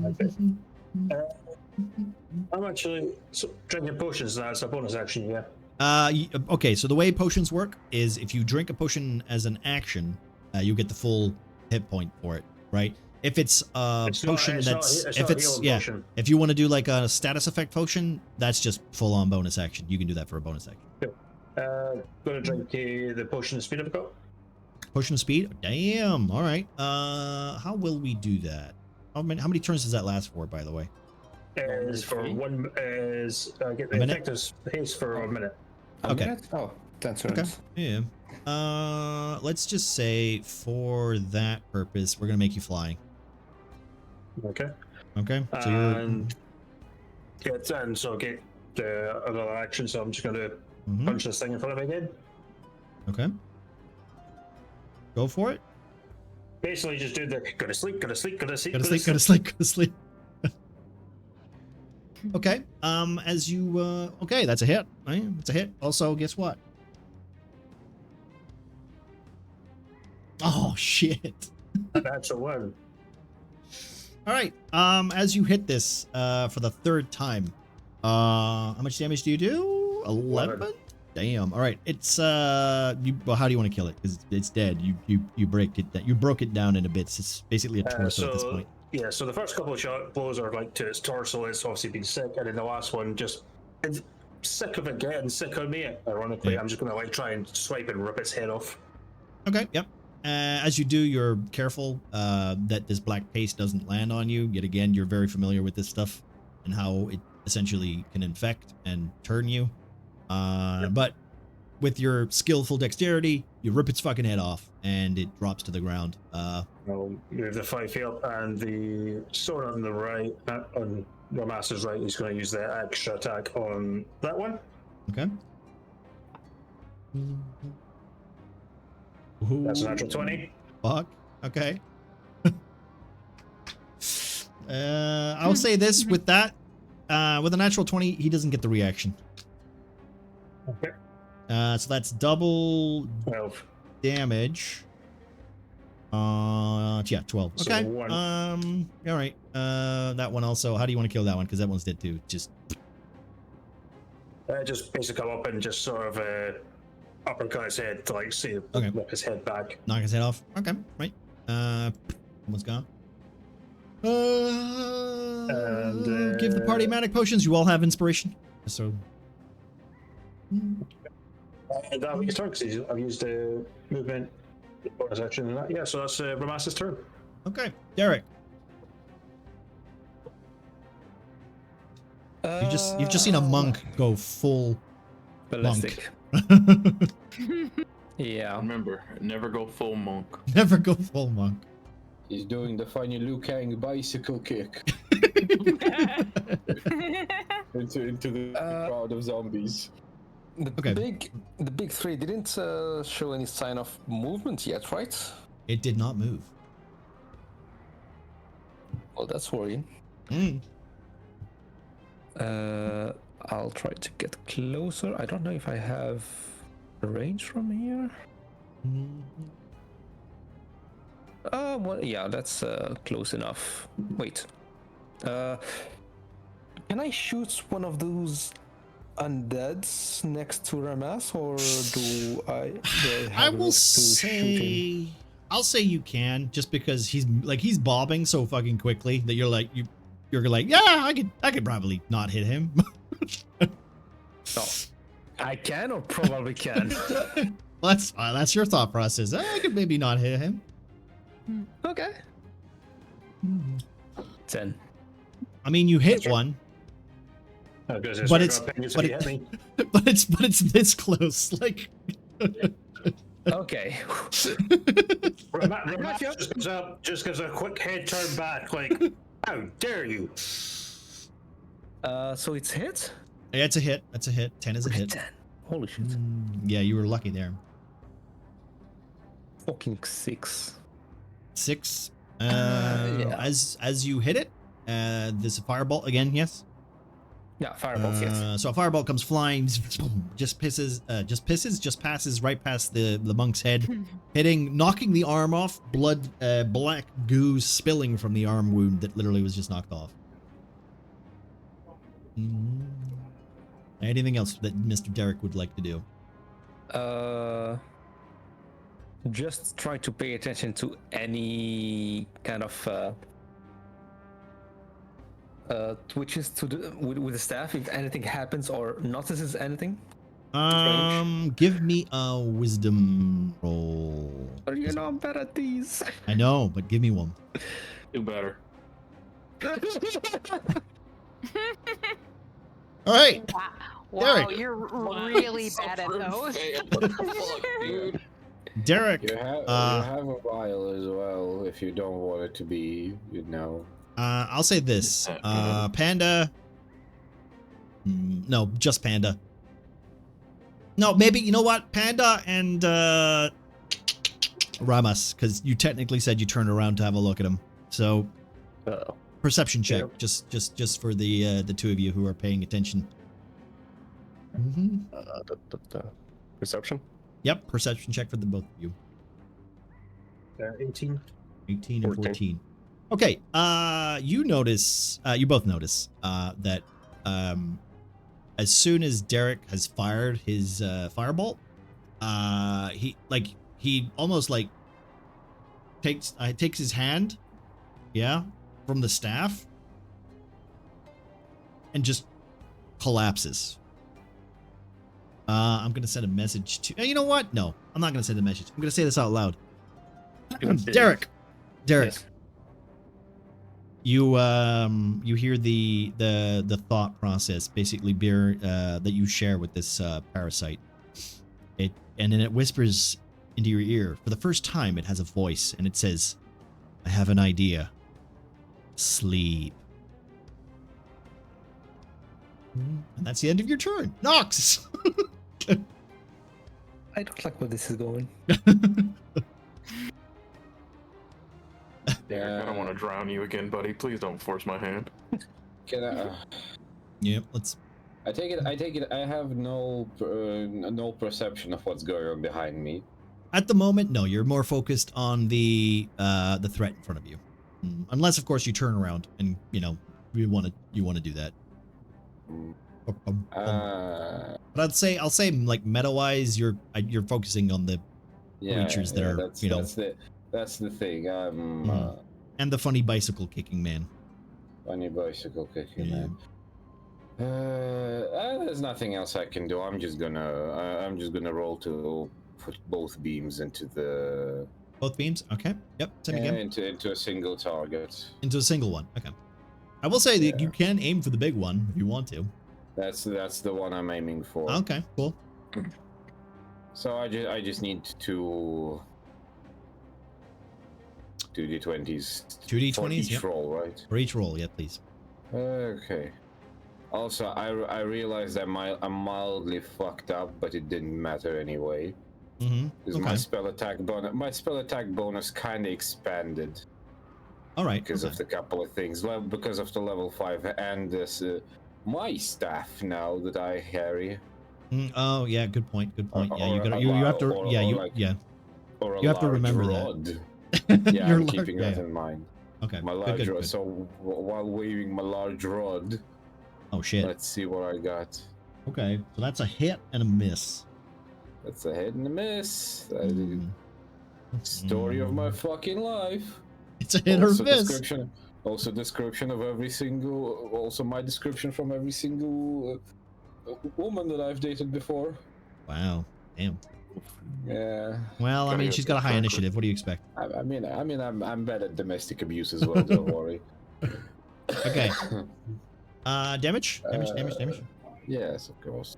Okay. I'm actually drinking potions. That's a bonus action, yeah. Okay, so the way potions work is if you drink a potion as an action, you get the full hit point for it, right? If it's a potion if you want to do like a status effect potion, that's just full on bonus action. You can do that for a bonus action. Gonna drink the potion of speed I've got. Potion of speed? Damn. All right. How will we do that? How many turns does that last for, by the way? Is for one. Is get the effective haste for a minute. Okay. Oh. 10 turns. Yeah. Let's just say for that purpose, we're gonna make you fly. Okay. Okay. So And yeah, and so get the another action. So I'm just going to punch this thing in front of me again. Okay. Go for it. Basically, just do the go to sleep, go to sleep, go to sleep, Go to sleep. Go to sleep. Go to sleep. Okay. As you okay, that's a hit. Right? It's a hit. Also, guess what? Oh shit. That's a one. All right. As you hit this for the third time, how much damage do you do? 11. Damn. All right. It's well, how do you want to kill it? Because it's dead. You break it. You broke it down into bits. It's basically a torso at this point. Yeah. So the first couple of shot blows are like to its torso. It's obviously been sick, and then the last one just it's sick of it getting sick on me. Ironically, I'm just gonna like try and swipe and rip its head off. Okay. Yep. As you do, you're careful that this black paste doesn't land on you. Yet again, you're very familiar with this stuff and how it essentially can infect and turn you. But with your skillful dexterity, you rip its fucking head off and it drops to the ground. I'll move the 5 feet up, and the sword on the right, on the master's right, he's going to use the extra attack on that one. Okay. That's a natural 20. Fuck. Okay. I'll say this with that. With a natural 20, he doesn't get the reaction. Okay. So that's double 12 damage. Yeah, 12. So Okay. one. All right. That one also. How do you want to kill that one? Because that one's dead too. Just basically come up and just sort of uppercut his head to like see knock his head back. knock his head off. Okay. Right. Almost gone. And give the party manic potions. You all have inspiration. So. That'll be his turn because I've used movement bonus action and that. Yeah, so that's Ramas's turn. Okay, Derek. You've just seen a monk go full ballistic. monk. Yeah. Remember, never go full monk. Never go full monk. He's doing the funny Liu Kang bicycle kick into the crowd of zombies. The big three didn't show any sign of movement yet, right? It did not move. Well, that's worrying. I'll try to get closer. I don't know if I have a range from here. Well, yeah, that's close enough. Wait. Can I shoot one of those undeads next to Ramas, or do I have will say, I'll say you can, just because he's bobbing so fucking quickly that you're like, yeah, I could probably not hit him. No, I can or probably can. Well, that's fine. That's your thought process. I could maybe not hit him. Okay. 10. I mean, you hit one. But it's this close. Like. Okay. Ramas just gives a quick head turn back, like, how dare you? So it's hit? Yeah, it's a hit. That's a hit. 10 is a hit. 10. Holy shit. Yeah, you were lucky there. Fucking 6. 6. Yeah. As you hit it, there's a firebolt again. Yes. Yeah, firebolt. Yes. So a firebolt comes flying, just passes right past the monk's head, knocking the arm off. Blood, black goo spilling from the arm wound that literally was just knocked off. Anything else that Mr. Derek would like to do? Just try to pay attention to any kind of twitches to with the staff if anything happens or notices anything. Give me a wisdom roll. You know I'm bad at these. I know, but give me one. Do better. All right. Wow. Wow, Derek. you're really bad at those. What the fuck, dude? Derek. You have a vial as well if you don't want it to be, you know. I'll say this. Panda. No, just Panda. No, maybe, you know what? Panda and Ramas, because you technically said you turned around to have a look at him. So, perception check, just for the two of you who are paying attention. Perception? Yep, perception check for the both of you. 18. 18 and 14. Okay, you both notice that as soon as Derek has fired his firebolt, he almost like takes his hand, from the staff and just collapses. I'm gonna send a message to. You know what? No, I'm not gonna send a message. I'm gonna say this out loud. Derek. Yes. You hear the thought process basically that you share with this parasite. And then it whispers into your ear. For the first time, it has a voice, and it says, "I have an idea. Sleep." And that's the end of your turn. Nox! I don't like where this is going. Derek, I don't want to drown you again, buddy. Please don't force my hand. Can I? Yep. Let's. I take it. I have no perception of what's going on behind me. At the moment, no. You're more focused on the threat in front of you, unless, of course, you turn around and you want to do that. But I'll say like meta-wise, you're focusing on the creatures that are that's the thing. And the funny bicycle kicking man. Funny bicycle kicking man. There's nothing else I can do. I'm just gonna roll to put both beams into the. Both beams? Okay. Yep. Same again. Into a single target. Into a single one. Okay. I will say that you can aim for the big one if you want to. That's the one I'm aiming for. Okay. Cool. So I just need to. 2d20s. 2d20s for each yep. roll, right? For each roll, yeah, please. Okay. Also, I realized I'm mildly fucked up, but it didn't matter anyway. Because my spell attack bonus kind of expanded. All right. Because of the couple of things. Well, because of the level 5 and this my staff now that I carry. Oh yeah, good point. Good point. Yeah, you have to. You have to remember that. Yeah, I'm keeping that in mind. Okay. My large rod. So while waving my large rod. Oh shit. Let's see what I got. Okay, so that's a hit and a miss. That's a hit and a miss. That is the story of my fucking life. It's a hit or miss. Description of every single. Also, my description from every single woman that I've dated before. Wow. Damn. Yeah. Well, I mean, she's got a high initiative. What do you expect? I mean, I'm bad at domestic abuse as well. Don't worry. Okay. Damage. Yes, of course.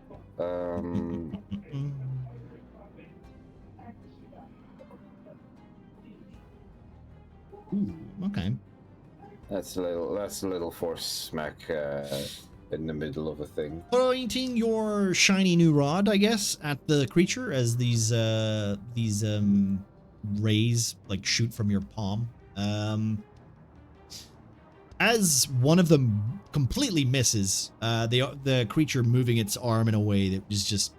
Ooh, okay. That's a little force smack in the middle of a thing. Pointing your shiny new rod, I guess, at the creature as these rays like shoot from your palm. As one of them completely misses, the creature moving its arm in a way that was just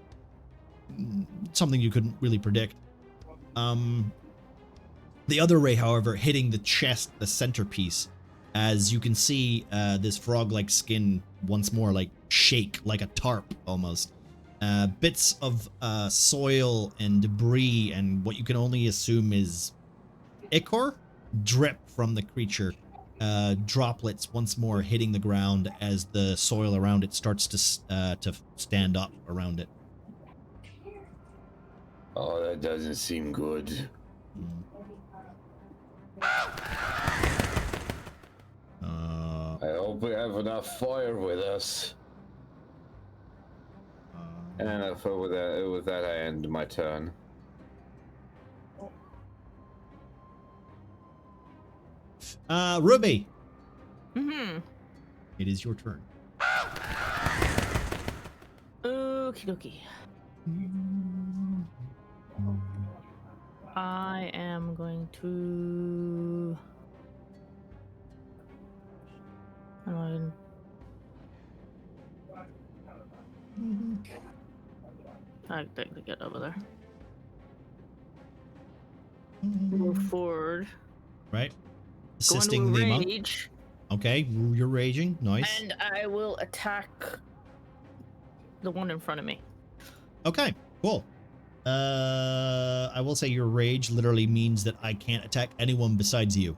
something you couldn't really predict. The other ray, however, hitting the chest, the centerpiece, as you can see this frog-like skin once more like shake like a tarp almost. Bits of soil and debris and what you can only assume is ichor drip from the creature. Droplets once more hitting the ground as the soil around it starts to stand up around it. Oh, that doesn't seem good. I hope we have enough fire with us. And with that, I end my turn. Ruby, Mm-hmm. it is your turn. Okie dokie. I am going to. I think to get over there. Move forward. Right. Go Assisting into the monk. rage, Okay, you're raging. Nice. and I will attack the one in front of me. Okay, cool. I will say your rage literally means that I can't attack anyone besides you.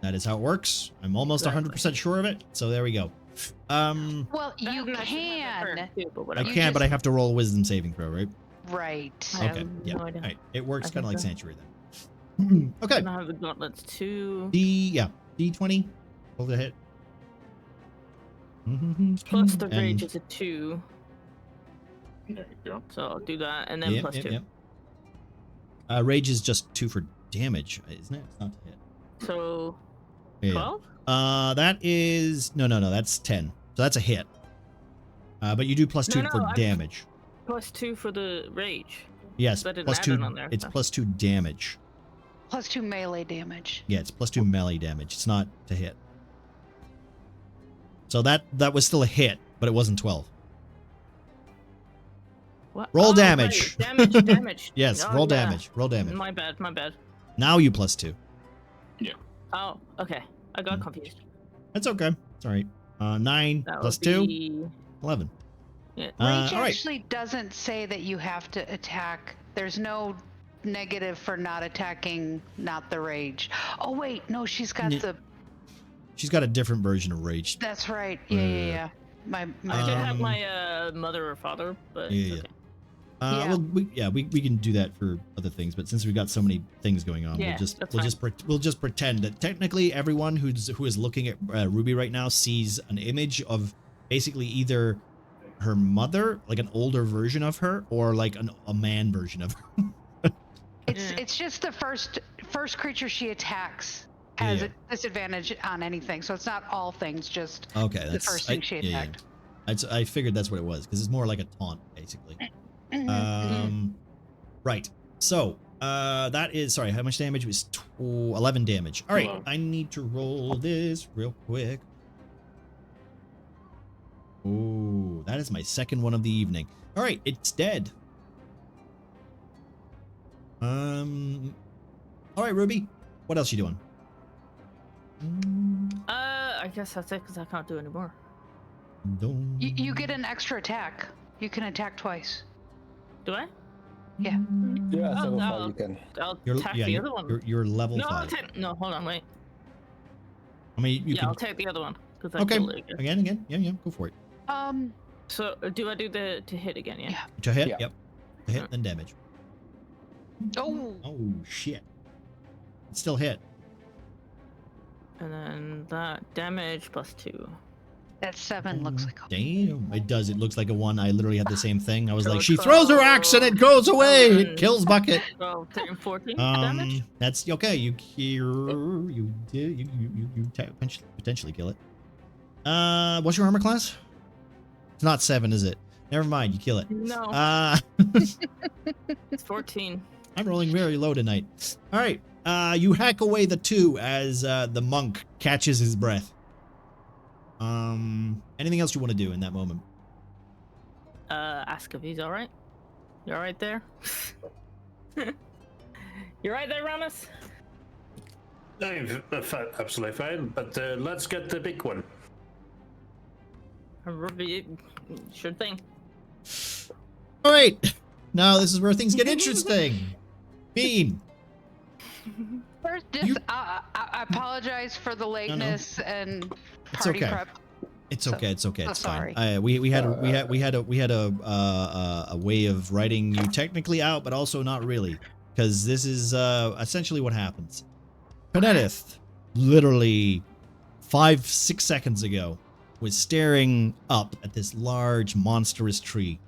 That is how it works. I'm almost 100% sure of it. So there we go. Well, you That should have can. occurred too, but I whatever. can, but I have to roll a wisdom saving throw, right? Right. I have Okay. Yeah. no idea. All right. It works I kind of think like so. Sanctuary then. Okay. And I have the gauntlets too. D20. Roll the hit. Plus the And- rage is a 2. There you go. So I'll do that, and then Yep, plus yep, 2. yep. Rage is just 2 for damage, isn't it? It's not to hit. So Yeah. 12? That is no. That's 10. So that's a hit. But you do plus 2 No, for I- damage. Plus 2 for the rage. Yes, I didn't plus add 2. it on there, It's so. plus 2 damage. Plus 2 melee damage. Yeah, it's plus 2 melee damage. It's not to hit. So that was still a hit, but it wasn't 12. What? Roll Oh, damage. right. Damage. Yes, Oh, roll yeah. damage. Roll damage. My bad. Now you plus 2. Oh, okay. I got confused. That's okay. It's all right. 9 That plus would 2, be... 11. Yeah. Rage all right. actually doesn't say that you have to attack. There's no negative for not attacking, not the rage. Oh wait, no, she's got N- the. She's got a different version of rage. That's right. Yeah. My I did have Um, my mother or father, but Yeah, it's yeah. okay. Yeah. Well, we can do that for other things, but since we've got so many things going on, Yeah, that's we'll just pretend that technically everyone who is looking at Ruby right now sees an image of basically either her mother, like an older version of her, or like a man version of her. It's just the first creature she attacks has Yeah. a disadvantage on anything, so it's not all things. Just Okay, the that's first thing she attacked. I figured that's what it was because it's more like a taunt basically. Right. So that is sorry. How much damage? It was 11 damage. All right, 11. I need to roll this real quick. Oh, that is my second one of the evening. All right, it's dead. All right, Ruby. What else you doing? I guess that's it because I can't do any more. You get an extra attack. You can attack twice. Do I? Yeah. Yeah, Oh, so far no. you can. I'll You're, attack yeah, the you're, other one. you're level No, 5. no, hold on, wait. I mean, you Yeah, I'll can. take the other one because I Okay. killed it again. Again. Yeah, go for it. So do I do the to hit again? Yeah. Yeah. To hit. Yeah. Yep. To hit, then damage. Oh. Oh shit. It still hit. And then that damage plus 2. That 7 looks like. Damn, it does. It looks like a 1. I literally had the same thing. I was So like, she throws her axe and it goes away. It kills Bucket. 12, 13, 14 damage. That's okay. You potentially kill it. What's your armor class? It's not 7, is it? Never mind. You kill it. No, it's 14. I'm rolling very low tonight. All right. You hack away the 2 as the monk catches his breath. Anything else you want to do in that moment? Ask if he's all right. You all right there? You right there, Ramus? I'm absolutely fine, but let's get the big one. Sure thing. All right. Now this is where things get interesting. Bean. First, I apologize for the lateness and It's party okay. prep. It's okay. It's okay. so It's sorry. fine. We had a way of writing you technically out, but also not really, because this is essentially what happens. Penedith, literally 5-6 seconds ago, was staring up at this large, monstrous tree.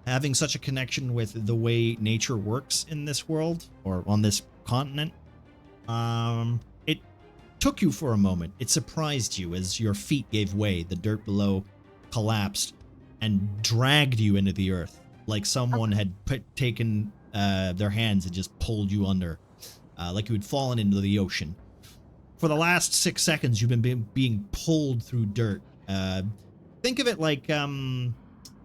Having such a connection with the way nature works in this world, or on this continent, it took you for a moment. It surprised you as your feet gave way, the dirt below collapsed, and dragged you into the earth, like someone had taken their hands and just pulled you under, like you had fallen into the ocean. For the last 6 seconds, you've been being pulled through dirt. Think of it like, I'm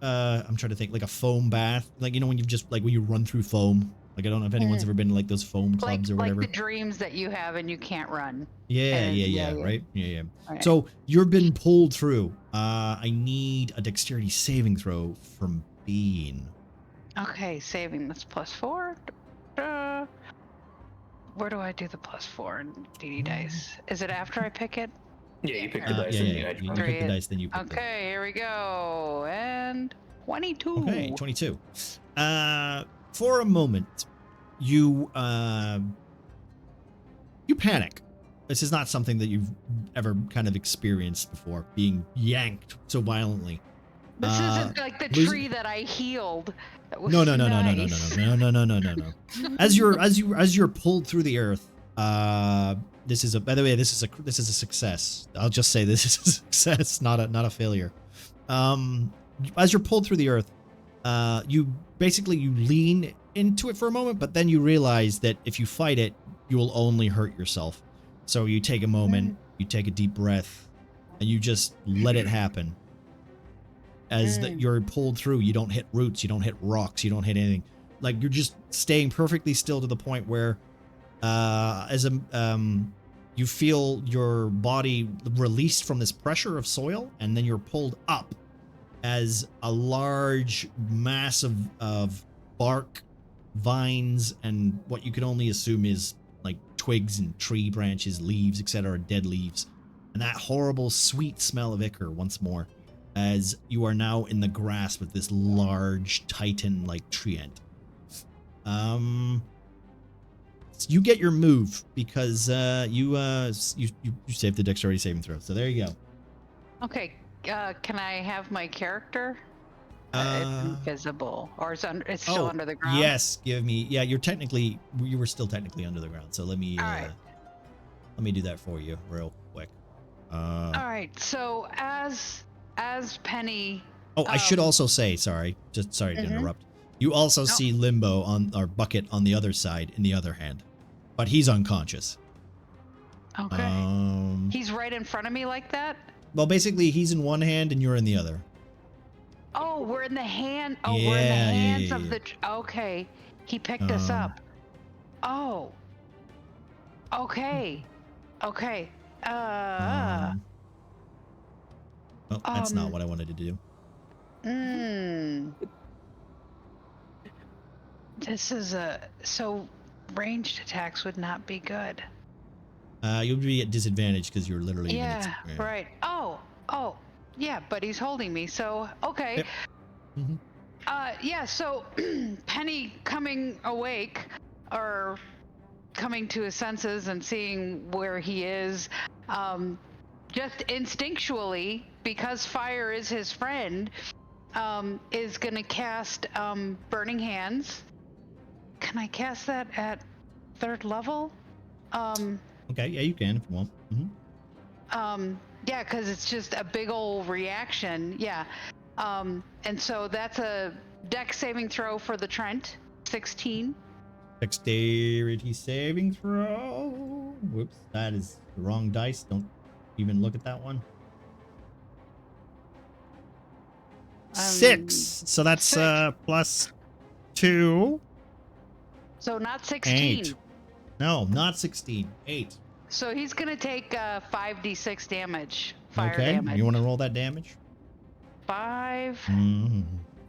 trying to think, like a foam bath. Like, you know, when you just, like when you run through foam. Like, I don't know if anyone's ever been to like those foam clubs or whatever. Like the dreams that you have and you can't run. Yeah, right? Yeah. Right. So you've been pulled through. I need a dexterity saving throw from Bean. Okay, saving this +4. Where do I do the +4 in DD dice? Is it after I pick it? Yeah, you pick the dice. Yeah, and you you pick the dice, then you pick Okay, here we go. And 22. Okay, 22. For a moment, you panic. This is not something that you've ever kind of experienced before, being yanked so violently. This isn't like the tree that I healed. That was No. As you're pulled through the earth, this is a, by the way, this is a success. I'll just say this is a success, not a failure. As you're pulled through the earth, you lean into it for a moment, but then you realize that if you fight it, you will only hurt yourself. So you take a moment, you take a deep breath, and you just let it happen. As that you're pulled through, you don't hit roots, you don't hit rocks, you don't hit anything. Like, you're just staying perfectly still to the point where, you feel your body released from this pressure of soil, and then you're pulled up as a large mass of bark, vines, and what you can only assume is like twigs and tree branches, leaves, etc., dead leaves, and that horrible sweet smell of ichor once more, as you are now in the grasp of this large titan-like treant. You get your move because you saved the dexterity saving throw. So there you go. Okay, can I have my character? It's invisible, or it's still under the ground. Yes, give me. Yeah, you were still technically under the ground. So let me do that for you real quick. All right. So as Penny. Oh, I should also say, sorry to interrupt. You also see Limbo or Bucket on the other side in the other hand, but he's unconscious. Okay. He's right in front of me like that? Well, basically, he's in one hand and you're in the other. Oh, we're in the hand. Oh, we're in the hands of the. Okay, he picked us up. Oh. Okay. Okay. Well, that's not what I wanted to do. This is so ranged attacks would not be good. You'll be at disadvantage because you're literally. Yeah. Right. Oh. Yeah, but he's holding me, so okay. Yep. Mm-hmm. Yeah. So Penny coming awake, or coming to his senses and seeing where he is, just instinctually, because fire is his friend, is gonna cast Burning Hands. Can I cast that at 3rd level? Okay, yeah, you can if you want. Mm-hmm. Yeah, because it's just a big old reaction. Yeah. And so that's a dex saving throw for the Trent. 16. Dexterity saving throw. Whoops, that is the wrong dice. Don't even look at that one. 6. So that's +2. So not 16. 8. No, not 16. 8. So he's gonna take 5d6 damage. Fire okay, damage. You want to roll that damage? 5. Mm-hmm.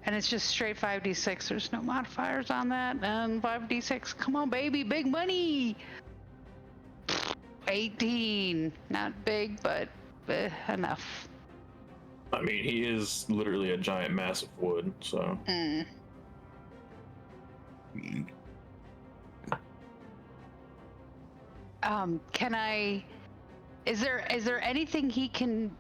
And it's just straight 5d6. There's no modifiers on that. And 5d6. Come on, baby, big money. 18. Not big, but enough. I mean, he is literally a giant mass of wood, so. Can I? Is there anything he can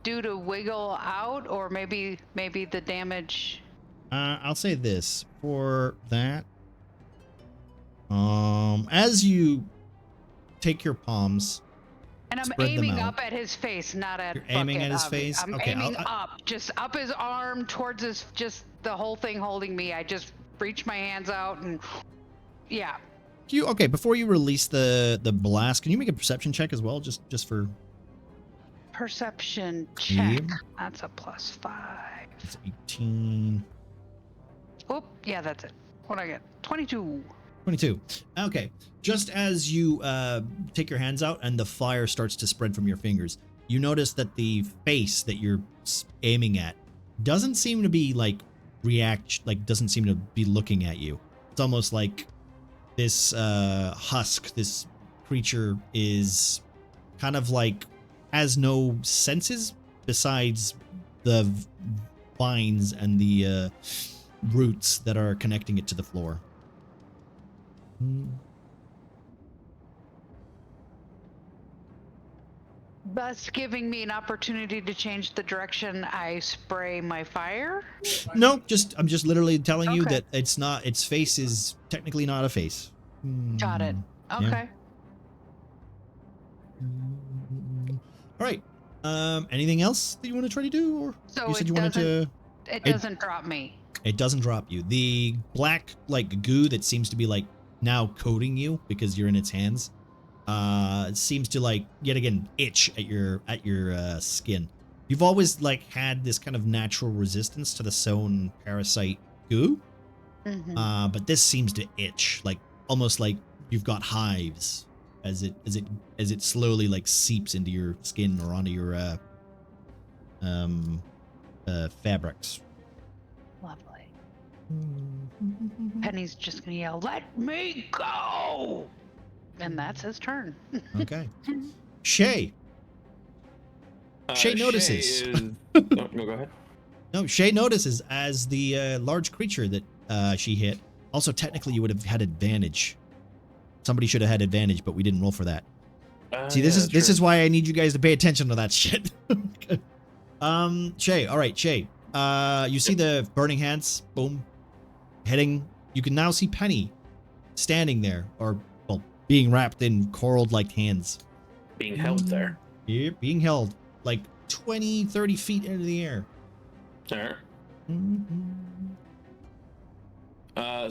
do to wiggle out, or maybe the damage? I'll say this for that. As you take your palms, And I'm spread them aiming out. up at his face, not at. You're aiming Bucket, at his obvi- face? I'm Okay, aiming up, just up his arm towards his, just the whole thing holding me. I just reach my hands out and, yeah. Okay, before you release the blast, can you make a perception check as well, just for Perception check. Yep. That's a +5. it's 18, Oop, yeah, that's it. What'd I get? 22. 22. Okay, just as you take your hands out and the fire starts to spread from your fingers, you notice that the face that you're aiming at doesn't seem to be doesn't seem to be looking at you. It's almost like this husk, this creature is kind of like has no senses besides the vines and the roots that are connecting it to the floor. Thus giving me an opportunity to change the direction I spray my fire. No, I'm just literally telling you Okay. that its face is technically not a face. Got it. Yeah. Okay. All right. Anything else that you want to try to do, or So you said it you wanted to? It doesn't drop me. It doesn't drop you. The black goo that seems to be now coating you because you're in its hands. It seems to yet again itch at your skin. You've always had this kind of natural resistance to the Sown parasite goo, but this seems to itch almost like you've got hives as it slowly seeps into your skin or onto your fabrics. Lovely. Penny's just gonna yell, "Let me go!" And that's his turn. Okay. Shay. Shay notices. No, go ahead. No, Shay notices as the large creature that she hit. Also, technically, you would have had advantage. Somebody should have had advantage, but we didn't roll for that. See, this is why I need you guys to pay attention to that shit. Shay. All right, Shay. You see the burning hands? Boom. Heading. You can now see Penny standing there, or being wrapped in coral-like hands. Being held there. Yep, being held 20, 30 feet into the air. Alright.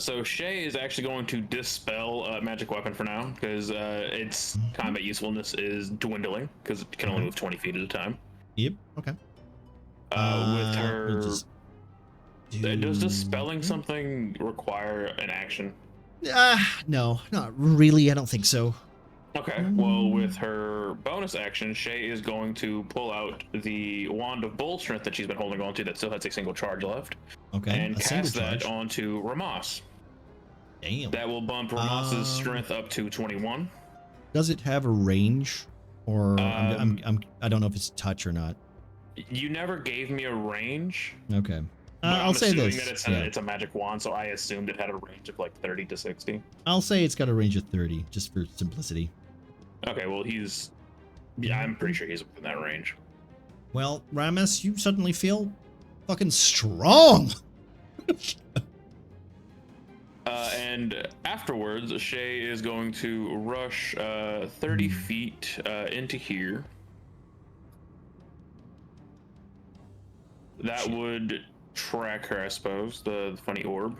So Shay is actually going to dispel a magic weapon for now, because its combat usefulness is dwindling, because it can only move 20 feet at a time. Yep, okay. With her... Does dispelling something require an action? No, not really. I don't think so. Okay, well, with her bonus action, Shay is going to pull out the Wand of Bull Strength that she's been holding on to that still has a single charge left. Okay, and cast that onto Ramos. Damn. That will bump Ramos's strength up to 21. Does it have a range? Or I don't know if it's touch or not. You never gave me a range. Okay. I'll say this. That it's a magic wand, so I assumed it had a range of 30 to 60. I'll say it's got a range of 30, just for simplicity. Okay, well, I'm pretty sure he's within that range. Well, Ramus, you suddenly feel fucking strong. And afterwards, Shay is going to rush 30 feet into here. That would track her, I suppose, the funny orb.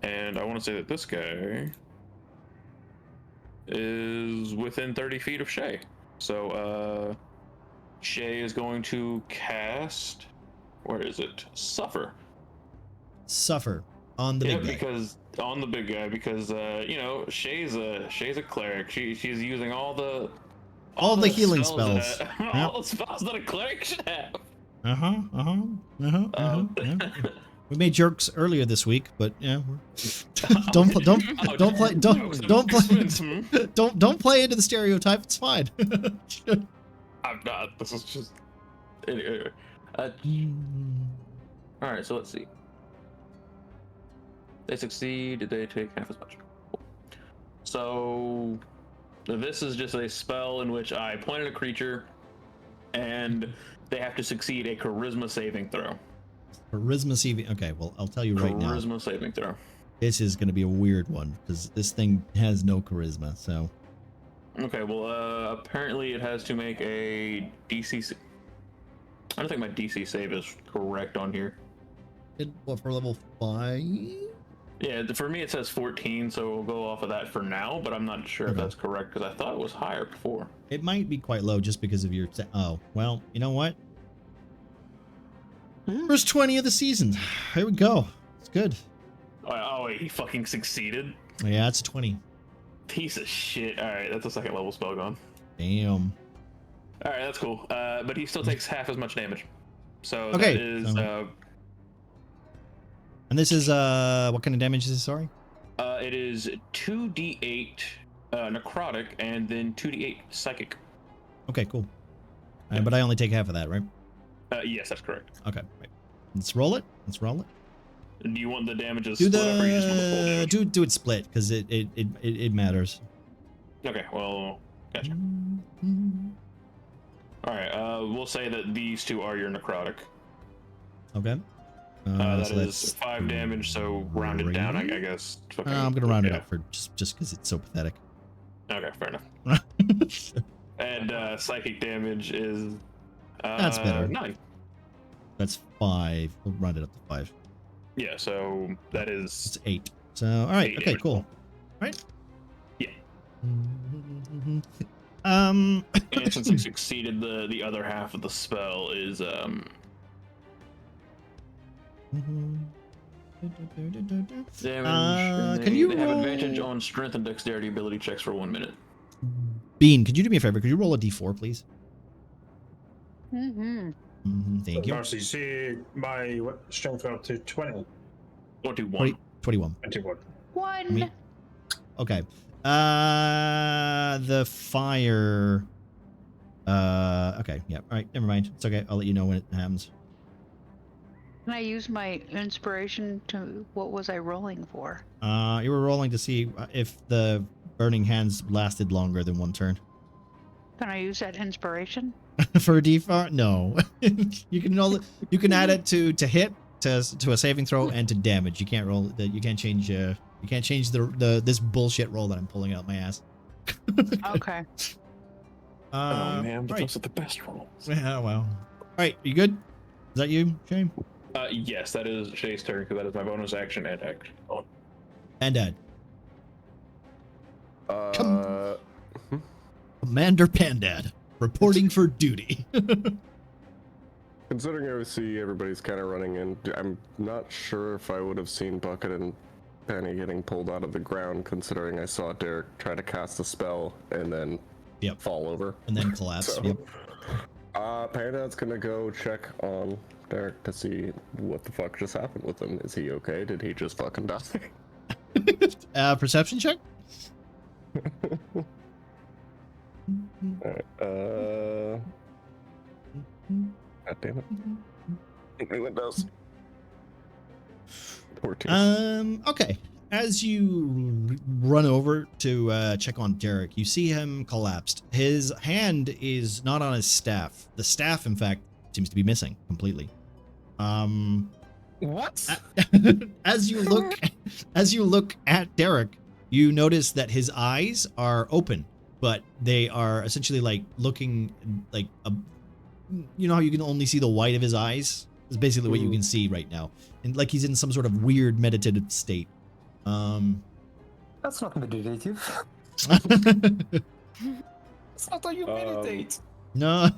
And I want to say that this guy is within 30 feet of Shay. So Shay is going to cast, where is it? Suffer on the big guy. Because on the big guy, because Shay's a cleric. She's using all the healing spells. All the spells that a cleric should have. We made jokes earlier this week, but yeah, don't play into the stereotype. It's fine. I'm not. This is just anyway. All right, so let's see. They succeed. Did they take half as much? So this is just a spell in which I point at a creature, and they have to succeed a charisma saving throw. Charisma saving. Okay, well, I'll tell you right now. Charisma saving throw. This is going to be a weird one because this thing has no charisma. So. Okay, well, apparently it has to make a DC. I don't think my DC save is correct on here. What, for level 5? Yeah, for me it says 14, so we'll go off of that for now, but I'm not sure if that's correct because I thought it was higher before. It might be quite low just because of your... Oh, well, you know what? First 20 of the season. Here we go. It's good. Oh, wait, he fucking succeeded? Yeah, it's a 20. Piece of shit. Alright, that's a second level spell gone. Damn. Alright, that's cool. But he still takes half as much damage. So okay. That is... and this is, what kind of damage is this, sorry? It is 2d8 necrotic and then 2d8 psychic. Okay, cool. But I only take half of that, right? Yes, that's correct. Okay, right. Let's roll it. Let's roll it. Do you want the damages Do split up or you just want the full damage? do it split because it matters. Okay, well, gotcha. All right, we'll say that these two are your necrotic. Okay. That so is 5 damage, so round it down, I guess. I'm gonna round it up for just because it's so pathetic. Okay, fair enough. And psychic damage is that's better. 9. That's 5. We'll round it up to 5. Yeah, so that is... It's 8. So, all right. 8 Okay, cool. All right. Yeah. And since he succeeded, the other half of the spell is damage. Can you have roll... advantage on strength and dexterity ability checks for 1 minute. Bean, could you do me a favor? Could you roll a d4, please? Thank you. Marcy, see my strength went up to 20. 21. 21. 21. 1. Okay. The fire. Okay. Yeah. All right. Never mind. It's okay. I'll let you know when it happens. Can I use my inspiration to... What was I rolling for? You were rolling to see if the burning hands lasted longer than 1 turn. Can I use that inspiration? For a d4? No. You can add it to hit, to a saving throw, and to damage. You can't roll. You can't change. You can't change this bullshit roll that I'm pulling out my ass. Okay. Oh man, but right. those are the best rolls. Yeah. Well. All right. You good? Is that you, Shane? Yes, that is Shay's turn because that is my bonus action and action. Oh. And Dad. Commander Pandad, reporting for duty. Considering I see everybody's kind of running in, I'm not sure if I would have seen Bucket and Penny getting pulled out of the ground, considering I saw Derek try to cast a spell and then fall over. And then collapse. So, Pandad's gonna go check on Derek to see what the fuck just happened with him. Is he okay? Did he just fucking die? Perception check? Alright, God damn it. How many windows? 14. Okay. As you run over to check on Derek, you see him collapsed. His hand is not on his staff. The staff, in fact, seems to be missing completely. What? As you look at Derek, you notice that his eyes are open, but they are essentially like looking like you know how you can only see the white of his eyes? It's basically what you can see right now. And like he's in some sort of weird meditative state. That's not meditative. That's not how you meditate. No.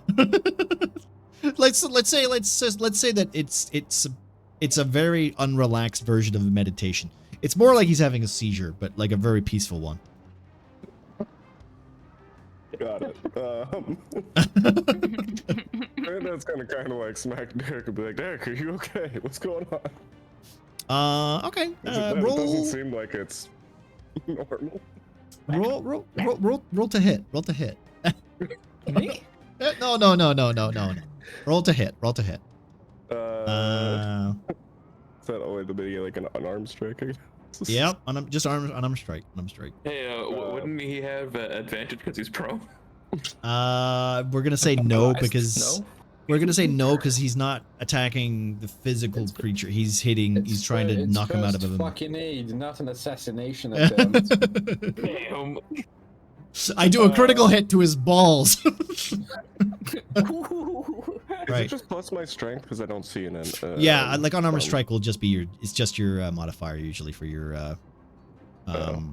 let's say that it's a very unrelaxed version of meditation. It's more like he's having a seizure, but like a very peaceful one. Got it. That's kind of like smack Derek and be like, Derek, are you okay? What's going on? Okay. It Roll. doesn't seem like it's normal. Roll to hit. Roll to hit. Me? No. Roll to hit. Roll to hit. Is that only the beginning, like an unarmed strike? I guess? Yep. Just unarmed strike. Unarmed strike. Hey, wouldn't he have advantage because he's pro? We're gonna say no because No? we're gonna say no because he's not attacking the physical creature. He's hitting. He's trying to knock him out of him. Fucking aid, not an assassination attempt. Damn. I do a critical hit to his balls. Is Right. it just plus my strength because I don't see an? Yeah, like unarmored strike will just be your. It's just your modifier usually for your. So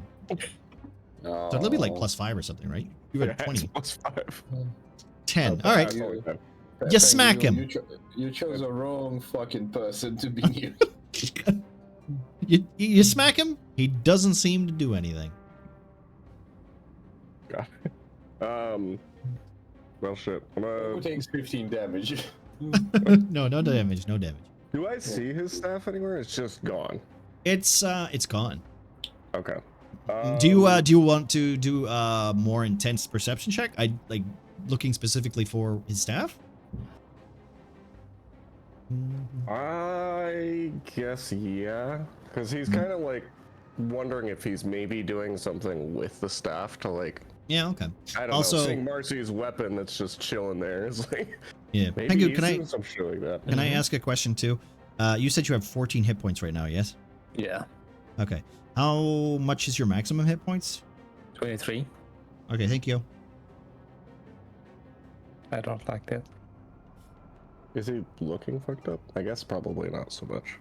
it'll be like +5 or something, right? You had 20. +5. 10. All right. Okay. You smack him. You chose a wrong fucking person to be here. You smack him. He doesn't seem to do anything. Got it. Well, shit. Who takes 15 damage? No damage. No damage. Do I see his staff anywhere? It's just gone. It's gone. Okay. Do you want to do a more intense perception check? I like looking specifically for his staff. I guess yeah, because he's kind of like wondering if he's maybe doing something with the staff to like. Yeah. Okay. I don't Also, know. Seeing Marcy's weapon that's just chilling there is like. Yeah. Maybe Pengu, he's doing some shit like that. Can I ask a question too? You said you have 14 hit points right now. Yes. Yeah. Okay. How much is your maximum hit points? 23. Okay. Thank you. I don't like that. Is he looking fucked up? I guess probably not so much.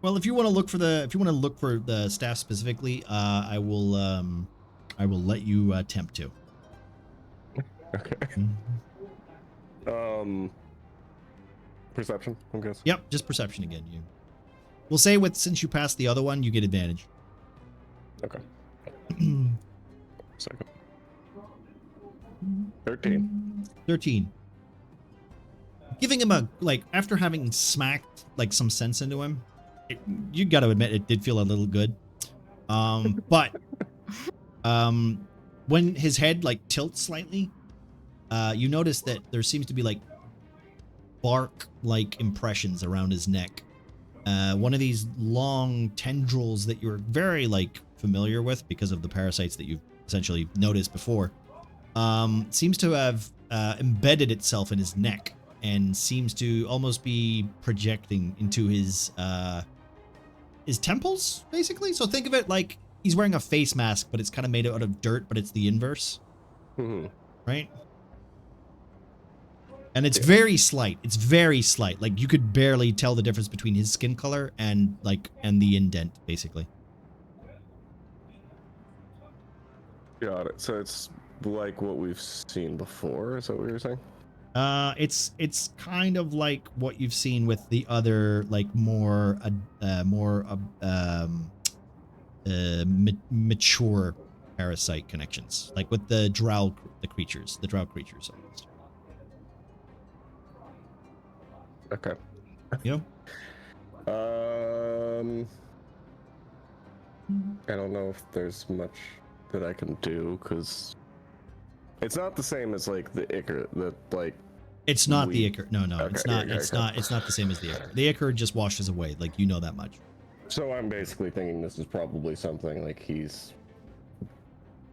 Well, if you want to look for the staff specifically, I will let you attempt to. Okay. Perception, I guess. Yep, just perception again. We'll say since you passed the other one, you get advantage. Okay. Second. 13. 13. Giving him after having smacked some sense into him, you got to admit it did feel a little good. But when his head tilts slightly, you notice that there seems to be bark-like impressions around his neck. One of these long tendrils that you're very familiar with because of the parasites that you've essentially noticed before, seems to have embedded itself in his neck and seems to almost be projecting into his temples, basically. So think of it like he's wearing a face mask, but it's kind of made out of dirt, but it's the inverse. Mm-hmm. Right? And it's very slight. It's very slight. Like you could barely tell the difference between his skin color and the indent, basically. Got it. So it's like what we've seen before. Is that what you're saying? It's kind of like what you've seen with the other more mature parasite connections, like with the drow creatures almost. Okay. Yep. I don't know if there's much that I can do because it's not the same as the ichor It's not the ichor. No, Okay, it's not. okay, It's okay. not. It's not the same as the ichor. The ichor just washes away. You know that much. So I'm basically thinking this is probably something he's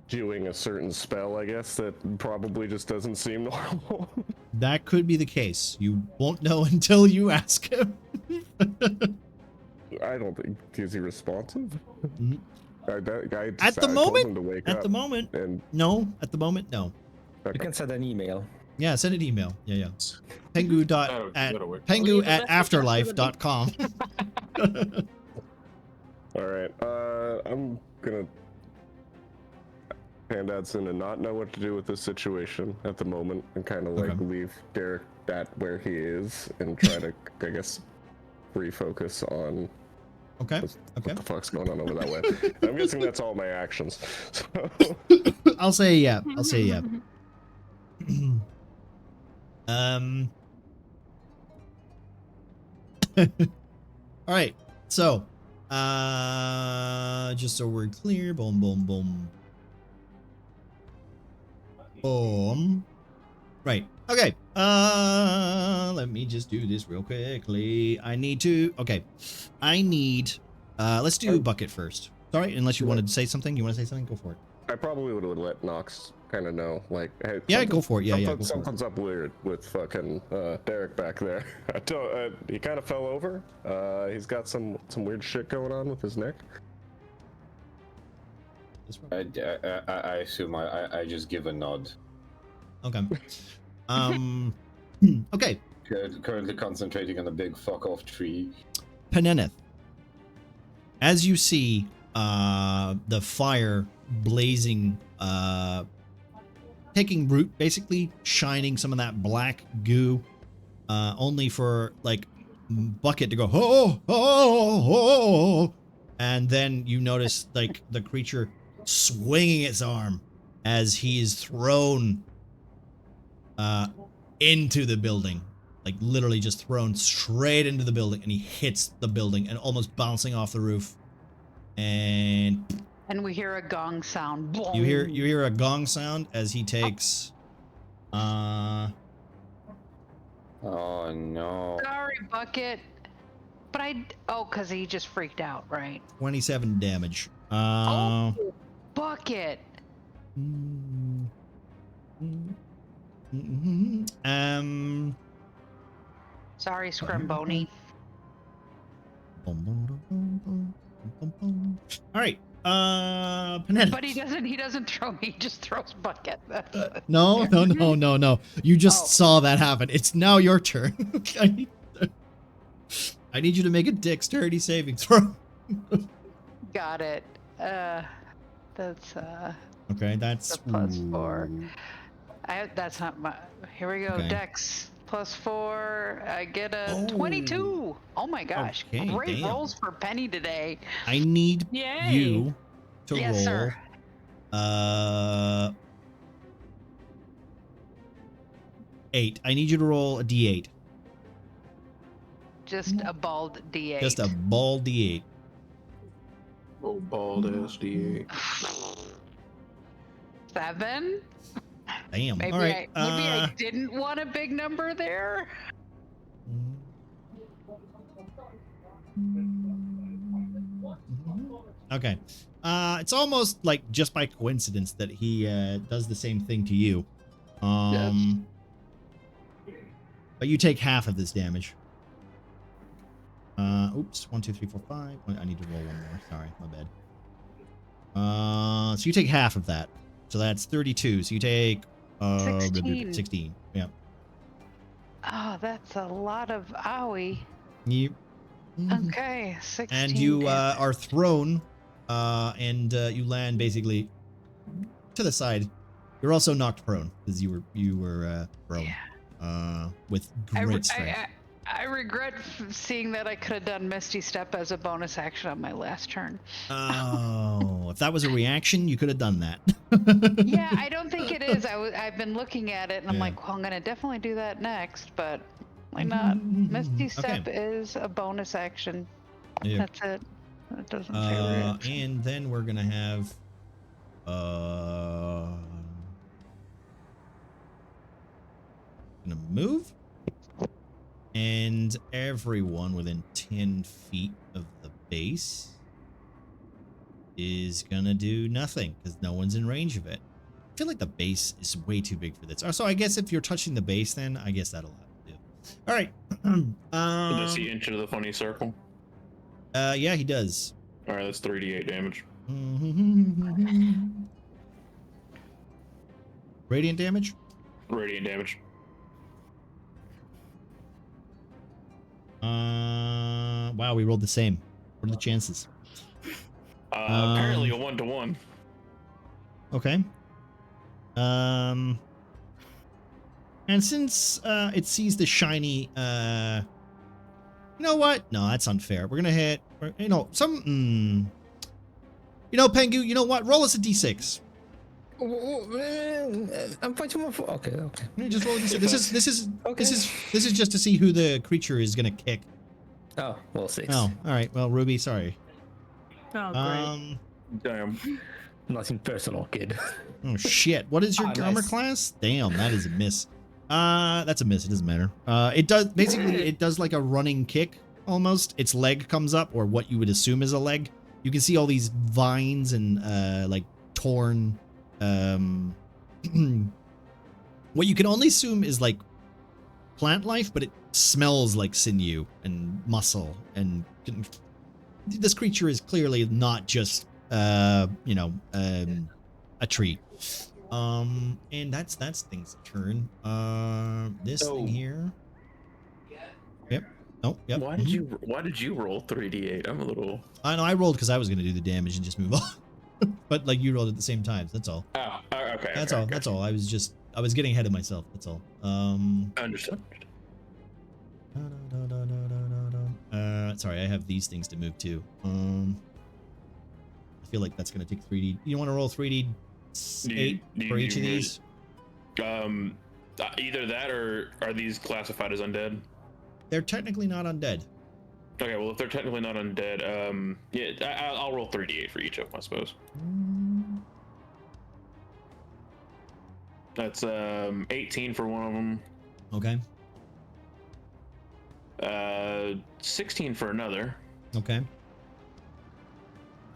doing a certain spell, I guess, that probably just doesn't seem normal. That could be the case. You won't know until you ask him. I don't think is he responsive. Mm. At the moment, no. At the moment, no. You can send an email. Yeah, send an email. Yeah. Pengu@afterlife.com. All right. I'm gonna hand Adson and not know what to do with this situation at the moment, and kind of leave Derek at where he is and try to, I guess, refocus on. Okay. What the fuck's going on over that way? I'm guessing that's all my actions. So. I'll say yeah. All right. So, just so we're clear, boom. Right. Okay. Let me just do this real quickly. Let's do bucket first. Sorry, unless you wanted to say something. You want to say something? Go for it. I probably would have let Nox kind of know, like, hey, Yeah, go for it. Yeah, go for it. something's up weird with fucking Derek back there. He kind of fell over. He's got some weird shit going on with his neck. I assume I just give a nod. Okay. Okay. Currently concentrating on a big fuck off tree. Peneneth, as you see the fire blazing, taking root, basically shining some of that black goo, only for like Bucket to go oh, and then you notice like the creature swinging its arm as he is thrown into the building, like literally just thrown straight into the building, and he hits the building and almost bouncing off the roof. And we hear a gong sound. You hear a gong sound as he takes Oh no. Sorry, Bucket. But because he just freaked out, right? 27 damage. Bucket. Sorry, Scrumbony. All right. Panetta. But he doesn't throw me, he just throws Bucket. No. You just saw that happen. It's now your turn. I need you to make a dexterity saving throw. Got it. That's okay, that's a +4. That's not my. Here we go. Okay. Dex +4. I get a 22. Oh my gosh! Okay, Great damn. rolls for Penny today. I need Yay. you to Yes, roll. sir. 8. I need you to roll a d8. Just a bald D8. Just a bald d8. Oh, bald ass D8. 7. Damn. Maybe All right. I didn't want a big number there. Okay. It's almost like just by coincidence that he does the same thing to you. But you take half of this damage. Oops. 1, 2, 3, 4, 5. I need to roll one more. Sorry, my bad. So you take half of that. So that's 32. So you take 16. 16. Yeah. Oh, that's a lot of owie. Yep. Okay, 16. And you damage. are thrown, and you land basically to the side. You're also knocked prone because you were prone. With great strength. I regret seeing that I could have done Misty Step as a bonus action on my last turn. Oh, if that was a reaction, you could have done that. Yeah, I don't think it is. I've been looking at it, and I'm Yeah. like, well, I'm going to definitely do that next, but why not? Misty Step Okay. is a bonus action. Yeah. That's it. It doesn't say reaction. And then we're gonna have gonna move, and everyone within 10 feet of the base is gonna do nothing because no one's in range of it. I feel like the base is way too big for this. So I guess if you're touching the base, then I guess that'll have to do. All right. Does he enter the funny circle? Yeah, he does. All right, that's 3d8 damage. Radiant damage? Radiant damage. Wow, we rolled the same. What are the chances? Apparently a 1-to-1. Okay. And since it sees the shiny, you know what? No, that's unfair. We're gonna hit. You know, Pengu. You know what? Roll us a d6. I'm fighting my. Okay. You just roll a d6. This is just to see who the creature is gonna kick. Oh, well, 6. Oh, all right. Well, Ruby, sorry. Oh, great. Damn. Nothing personal, kid. Oh shit! What is your armor nice. class? Damn, that is a miss. That's a miss. It doesn't matter. It does basically. It does like a running kick almost. Its leg comes up, or what you would assume is a leg. You can see all these vines and like torn what you can only assume is like plant life, but it smells like sinew and muscle, and this creature is clearly not just a tree. And that's thing's turn. This thing here. Yep. Oh, yep. Why did you roll 3d8? I'm a little. I know I rolled because I was gonna do the damage and just move on, but like you rolled at the same time. That's all. Oh, okay. That's all. That's all. I was getting ahead of myself. That's all. Understood. Sorry, I have these things to move too. I feel like that's gonna take 3D. You want to roll 3D 8 for each of these? Either that, or are these classified as undead? They're technically not undead. Okay, well, if they're technically not undead, yeah, I'll roll 3d8 for each of them, I suppose. That's 18 for one of them. Okay. 16 for another. Okay.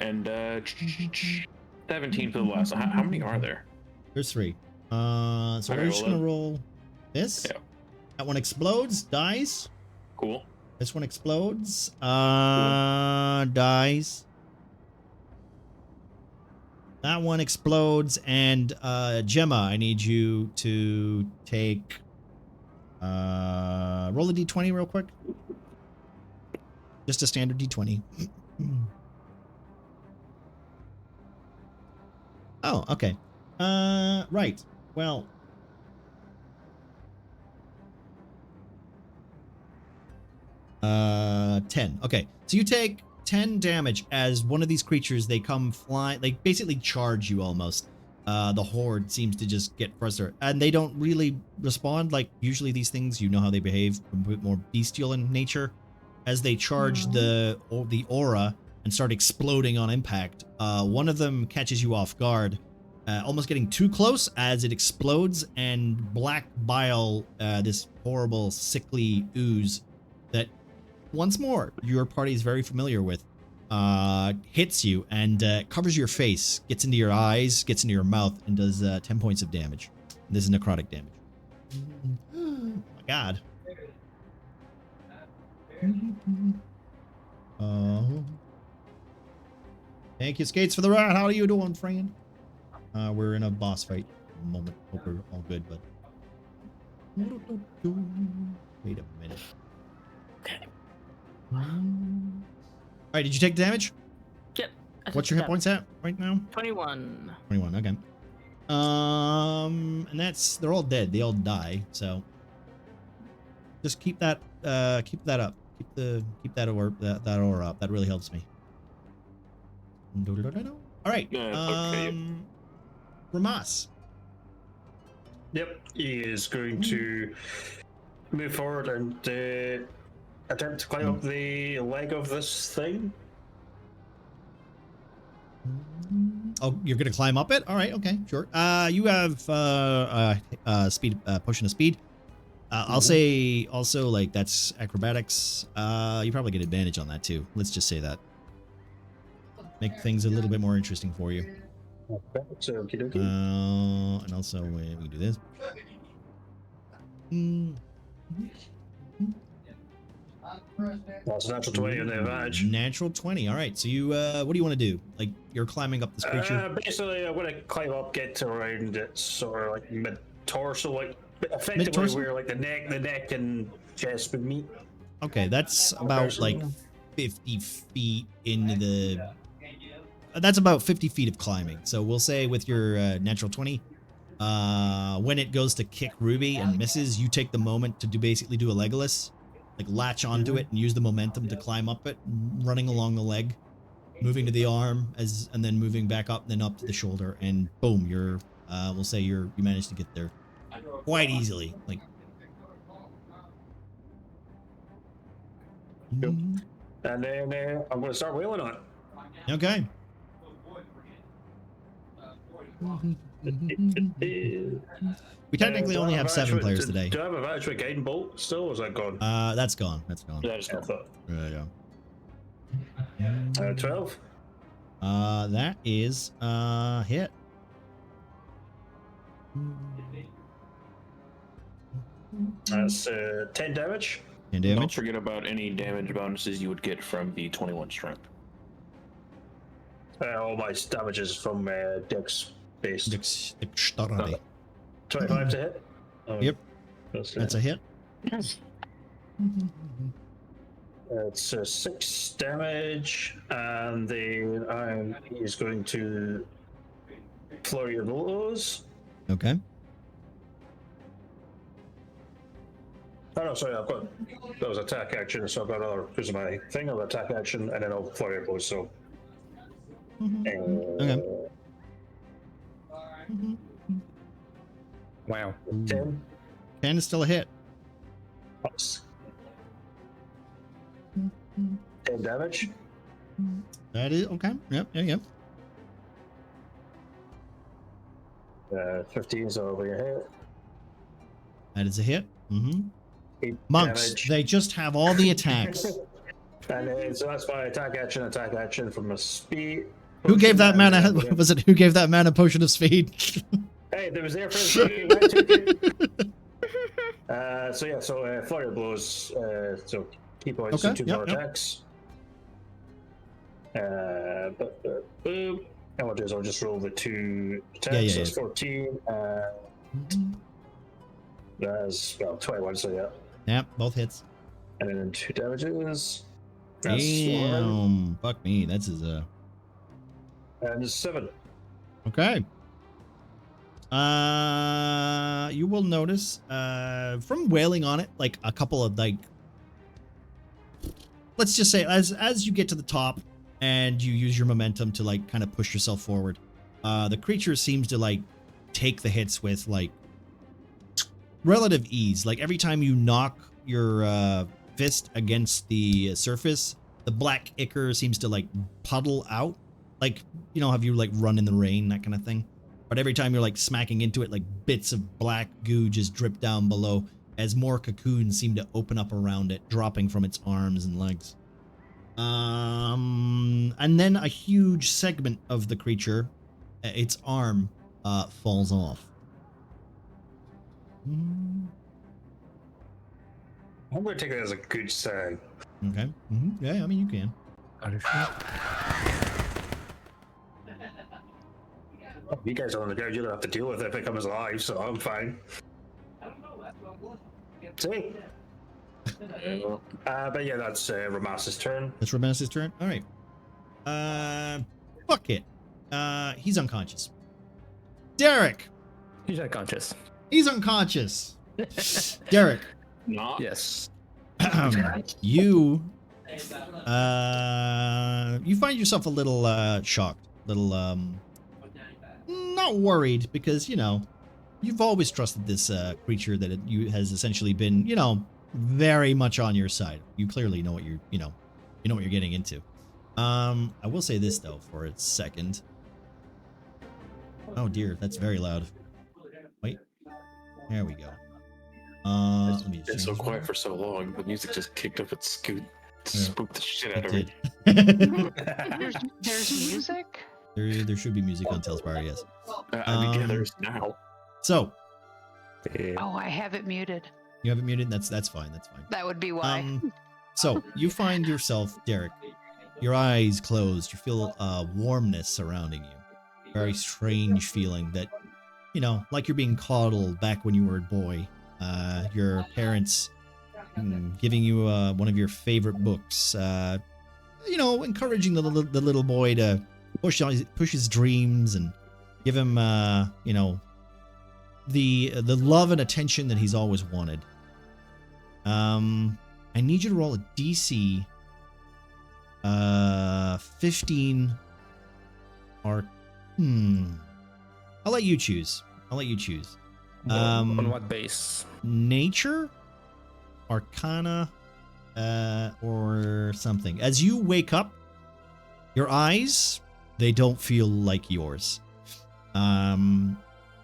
And 17 for the last. How many are there? There's 3. So Okay, we're just well, gonna roll this. Yeah. That one explodes, dies. Cool. This one explodes, dies. That one explodes, and Gemma, I need you to take roll a d20 real quick. Just a standard d20. Oh, okay. Right. Well, uh, 10. Okay, so you take 10 damage as one of these creatures, they come fly, they basically charge you almost. The horde seems to just get frustrated, and they don't really respond like usually these things. You know how they behave, a bit more bestial in nature. As they charge the aura and start exploding on impact, one of them catches you off guard, almost getting too close as it explodes, and black bile, this horrible sickly ooze that once more your party is very familiar with, hits you and covers your face, gets into your eyes, gets into your mouth, and does 10 points of damage. This is necrotic damage. Oh my god. Oh. Thank you, Skates, for the ride. How are you doing, friend? We're in a boss fight moment. Hope we're all good, but wait a minute. Okay. All right, did you take damage? Yep. What's your hit points at right now? 21. 21. Okay. And they're all dead. They all die. So just keep that up. Keep that aura up. That really helps me. All right. Ramas. Yep, he is going to move forward and attempt to climb up the leg of this thing. Oh, you're gonna climb up it? All right, okay, sure. You have speed, potion of speed. I'll say also like that's acrobatics. You probably get advantage on that too. Let's just say that. Make things a little bit more interesting for you. So, okie dokie. And also we can do this. That's a natural 20 on the advantage. Natural 20. All right. So you, what do you want to do? Like you're climbing up this creature. Basically, I'm going to climb up, get to around its sort of like mid torso, like effectively Mid-torso? where like the neck and chest would meet. Okay, that's about like 50 feet into the. That's about 50 feet of climbing. So we'll say with your natural 20, when it goes to kick Ruby and misses, you take the moment to basically do a Legolas, like latch onto it and use the momentum to climb up it, running along the leg, moving to the arm and then moving back up, then up to the shoulder, and boom, you're. We'll say you managed to get there quite easily, like. And then I'm going to start wheeling on it. Okay. We technically only have 7 players today. Do I have a advantage with Guiding Bolt still, or is that gone? That's gone. That's gone. That is cool. There you go. 12. That is hit. That's 10 damage. 10 Don't damage. forget about any damage bonuses you would get from the 21 strength. All my damage is from Dex based. Dexterity. 25 to hit. Yep. That's a hit. It's 6 damage, and then he's going to flurry of blows. Okay. Oh no, sorry, that was attack action, so I've got another, because of my thing of attack action, and then I'll flurry of blows, so. Okay. Wow. 10. 10 is still a hit. 10 damage. That is okay. Yep. 15, so over your hit. That is a hit. 8 Monks, damage. they just have all the attacks. And then, so that's my attack action from a speed. Who gave that man potion, a was it who gave that man a potion of speed? Hey, there was there for a second. I took it. So flurry of blows. So key points Okay, and 2 yep, more yep. attacks. Boom. And what I'll do is I'll just roll the 2 attacks. Yeah. So it's 14. That's 21. So yeah. Yep, both hits. And then 2 damages. That's 1. Damn. Fuck me. That's his And 7. Okay. You will notice from wailing on it, like a couple of like, let's just say as you get to the top and you use your momentum to like kind of push yourself forward, the creature seems to like take the hits with like relative ease. Like every time you knock your fist against the surface, the black ichor seems to like puddle out. Like, you know, have you like run in the rain, that kind of thing? But every time you're like smacking into it, like bits of black goo just drip down below as more cocoons seem to open up around it, dropping from its arms and legs. And then a huge segment of the creature, its arm, falls off. I'm going to take it as a good sign. Okay. Yeah, I mean, you can. Are you sure? You guys are on the ground, you don't have to deal with it if it comes alive, so I'm fine. See? But yeah, that's Ramas's turn. That's Ramas's turn? Alright. Fuck it. He's unconscious. Derek! He's unconscious. He's unconscious. Derek. Not. Yes. You find yourself a little shocked, little not worried, because you know you've always trusted this creature that has essentially been, you know, very much on your side. You clearly know what you're, you know what you're getting into. I will say this though for a second. Oh dear, that's very loud. Wait, there we go. Let me It's so change quiet that. for so long. The music just kicked up and spooked the shit out of It me. did. There's music? There should be music on Tellspire, yes. I mean, yeah, there's now. So Oh, I have it muted. you have it muted. That's fine. That's fine. That would be why. So you find yourself, Derek, your eyes closed. You feel a warmness surrounding you. Very strange feeling that, you know, like you're being coddled back when you were a boy. Your parents giving you one of your favorite books. You know, encouraging the little boy to push his dreams and give him, you know, the love and attention that he's always wanted. I need you to roll a DC 15 or I'll let you choose. On what base? Nature, Arcana, or something. As you wake up, your eyes, they don't feel like yours.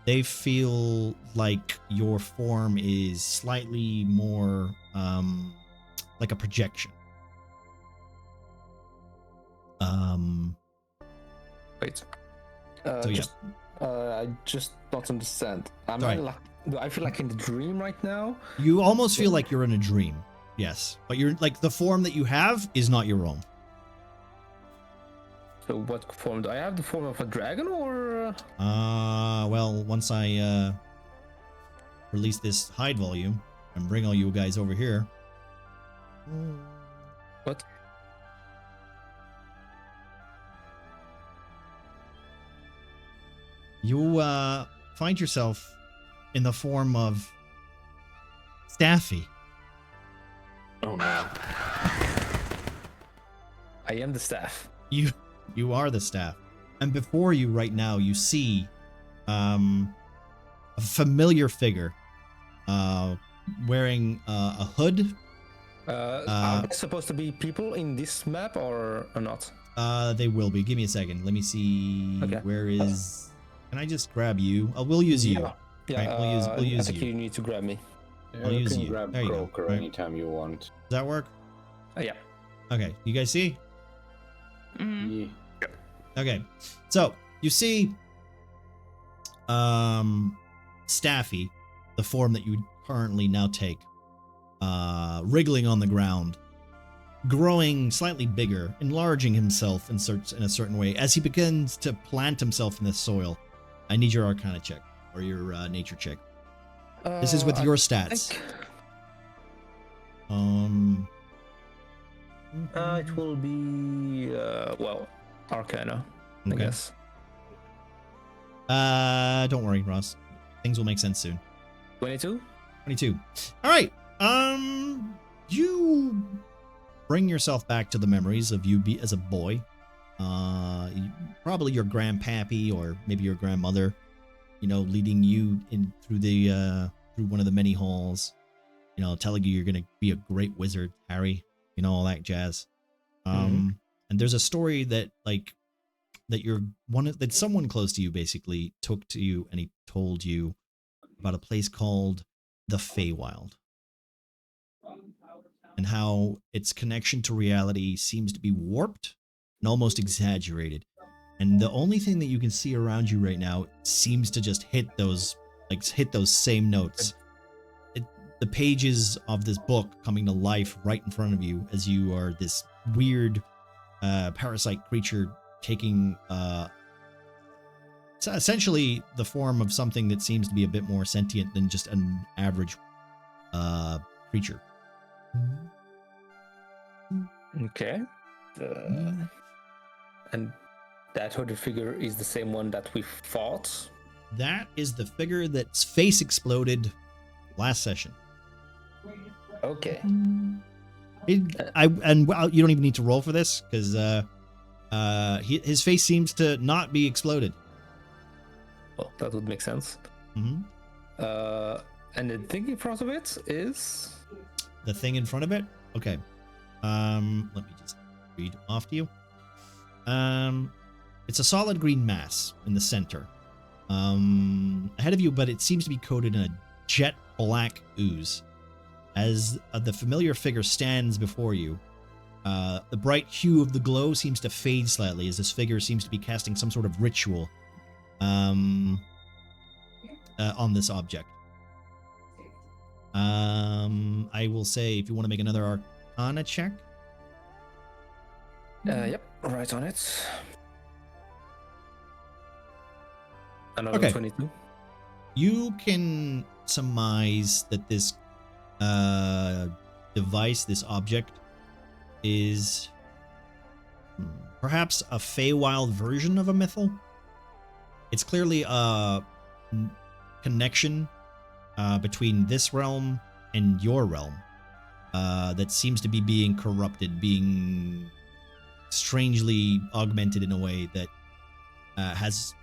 They feel like your form is slightly more like a projection. Wait. So yeah. I just don't understand. Sorry. Do I feel like in the dream right now? You almost feel like you're in a dream. Yes, but you're like the form that you have is not your own. So what form do I have? The form of a dragon or? Well, once I release this hide volume and bring all you guys over here. What? You find yourself in the form of Staffy. Oh no. I am the staff. You are the staff. And before you right now, you see a familiar figure wearing a hood. Are there supposed to be people in this map or not? They will be. Give me a second. Let me see. Okay. Where is... Can I just grab you? Oh, we'll use you. Yeah, Right, we'll use I think you. you need to grab me. Yeah, I'll you use can you. grab There you go. Croaker Right. anytime you want. Does that work? Yeah. Okay. You guys see? Mhm. Yeah. Okay. So, you see Staffy, the form that you currently now take, wriggling on the ground, growing slightly bigger, enlarging himself in a certain way as he begins to plant himself in the soil. I need your Arcana check or your nature check. This is with your stats. It will be well, Arcana, I Okay. guess. Don't worry, Ross. Things will make sense soon. 22. 22. All right. You bring yourself back to the memories of you as a boy. Probably your grandpappy or maybe your grandmother, leading you in through through one of the many halls, telling you you're gonna be a great wizard, Harry, all that jazz. And there's a story that that someone close to you basically took to you, and he told you about a place called the Feywild, and how its connection to reality seems to be warped and almost exaggerated. And the only thing that you can see around you right now seems to just hit those same notes. The pages of this book coming to life right in front of you as you are this weird parasite creature taking essentially the form of something that seems to be a bit more sentient than just an average creature. Okay. And that hooded figure is the same one that we fought. That is the figure that's face exploded last session. Okay. You don't even need to roll for this because his face seems to not be exploded. Well, that would make sense. Mm-hmm. And the thing in front of it is The thing in front of it? Okay. Let me just read off to you. It's a solid green mass in the center. Ahead of you, but it seems to be coated in a jet black ooze. As the familiar figure stands before you, the bright hue of the glow seems to fade slightly as this figure seems to be casting some sort of ritual on this object. I will say, if you want to make another Arcana check. yep, right on it. Another Okay. 22. You can surmise that this device, this object, is perhaps a Feywild version of a mythal. It's clearly a connection between this realm and your realm that seems to be being corrupted, being strangely augmented in a way that has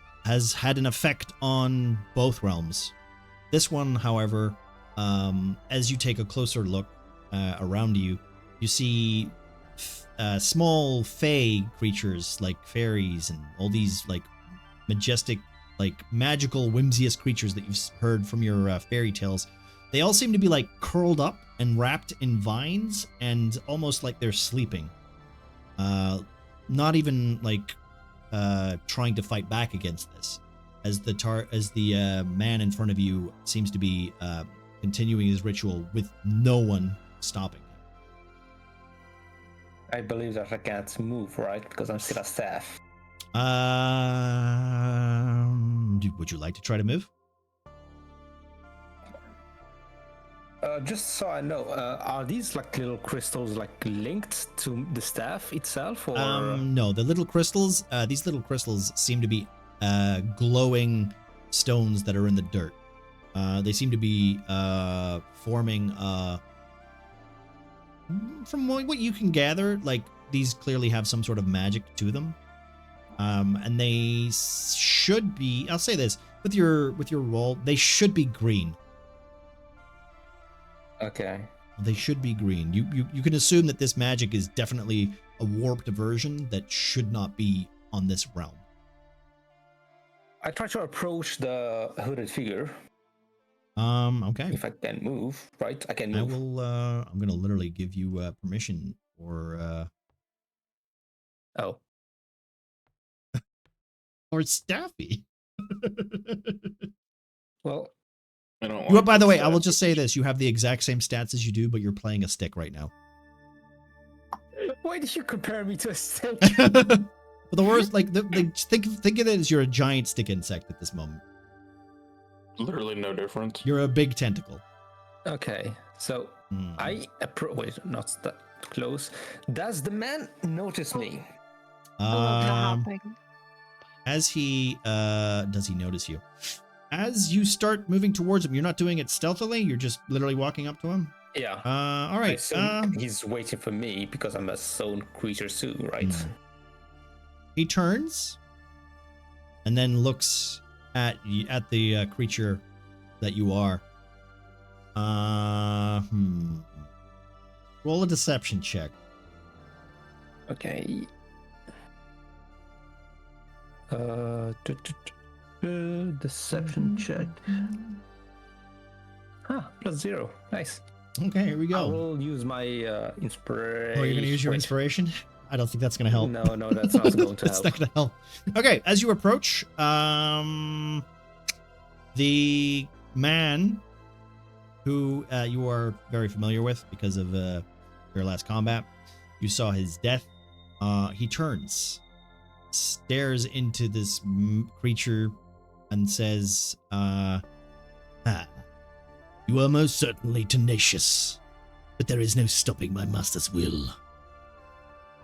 had an effect on both realms. This one, however, as you take a closer look around you, you see small fey creatures like fairies and all these like majestic, like magical, whimsious creatures that you've heard from your fairy tales. They all seem to be like curled up and wrapped in vines and almost like they're sleeping. Not even like trying to fight back against this. as the man in front of you seems to be continuing his ritual with no one stopping. I believe that I can't move, right? Because I'm still a staff. Would you like to try to move? Just so I know, are these like little crystals like linked to the staff itself, or? No, the little crystals. These little crystals seem to be glowing stones that are in the dirt. They seem to be forming. From what you can gather, like these clearly have some sort of magic to them, and they should be. I'll say this with your roll, they should be green. Okay. They should be green. You can assume that this magic is definitely a warped version that should not be on this realm. I try to approach the hooded figure. Okay. If I can move, right? I can move. I will. I'm gonna literally give you permission for. Oh. Or Staffy. Well. I don't. Well, by the way, I will just say this: you have the exact same stats as you do, but you're playing a stick right now. Why did you compare me to a stick? But the worst, like, think of it as you're a giant stick insect at this moment. Literally no difference. You're a big tentacle. Okay, so I approach. Wait, not that close. Does the man notice me? As he does he notice you? As you start moving towards him, you're not doing it stealthily. You're just literally walking up to him. Yeah. All right. He's waiting for me because I'm a sown creature too, right? He turns and then looks at the creature that you are. Roll a deception check. Okay. Deception check. +0. Nice. Okay, here we go. I will use my inspiration. Oh, you're gonna use your inspiration? I don't think that's gonna help. No, that's not going to That's help. not gonna help. Okay, as you approach, the man who you are very familiar with because of your last combat, you saw his death. He turns, stares into this creature, and says, "You are most certainly tenacious, but there is no stopping my master's will."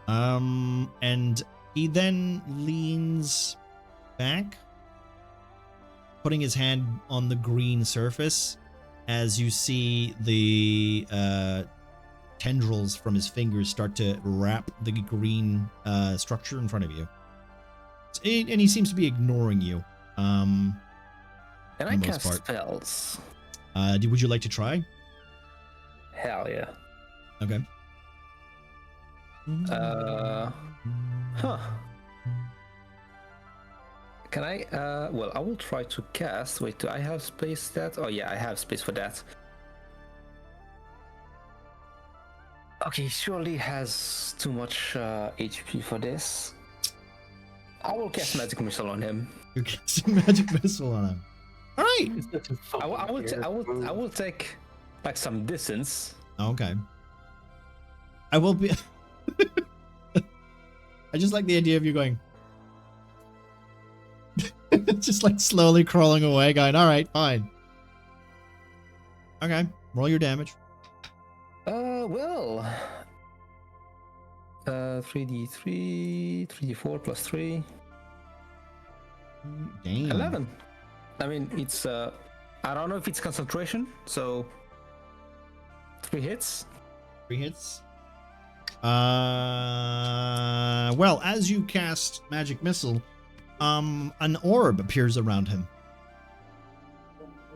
And he then leans back, putting his hand on the green surface, as you see the tendrils from his fingers start to wrap the green structure in front of you. And he seems to be ignoring you. Can I cast spells? Would you like to try? Hell yeah. Okay. Can I well, I will try to cast. Wait, do I have space that? Oh yeah, I have space for that. Okay, surely has too much HP for this. I will cast magic missile on him. You cast magic missile on him. All right. I will take like some distance. Okay. I will be. I just like the idea of you going. Just like slowly crawling away, going, all right, fine. Okay, roll your damage. Well. 3d3, 3d4 plus 3. Damn. 11. I mean, it's, I don't know if it's concentration, so 3 hits. 3 hits. Well, as you cast magic missile, an orb appears around him.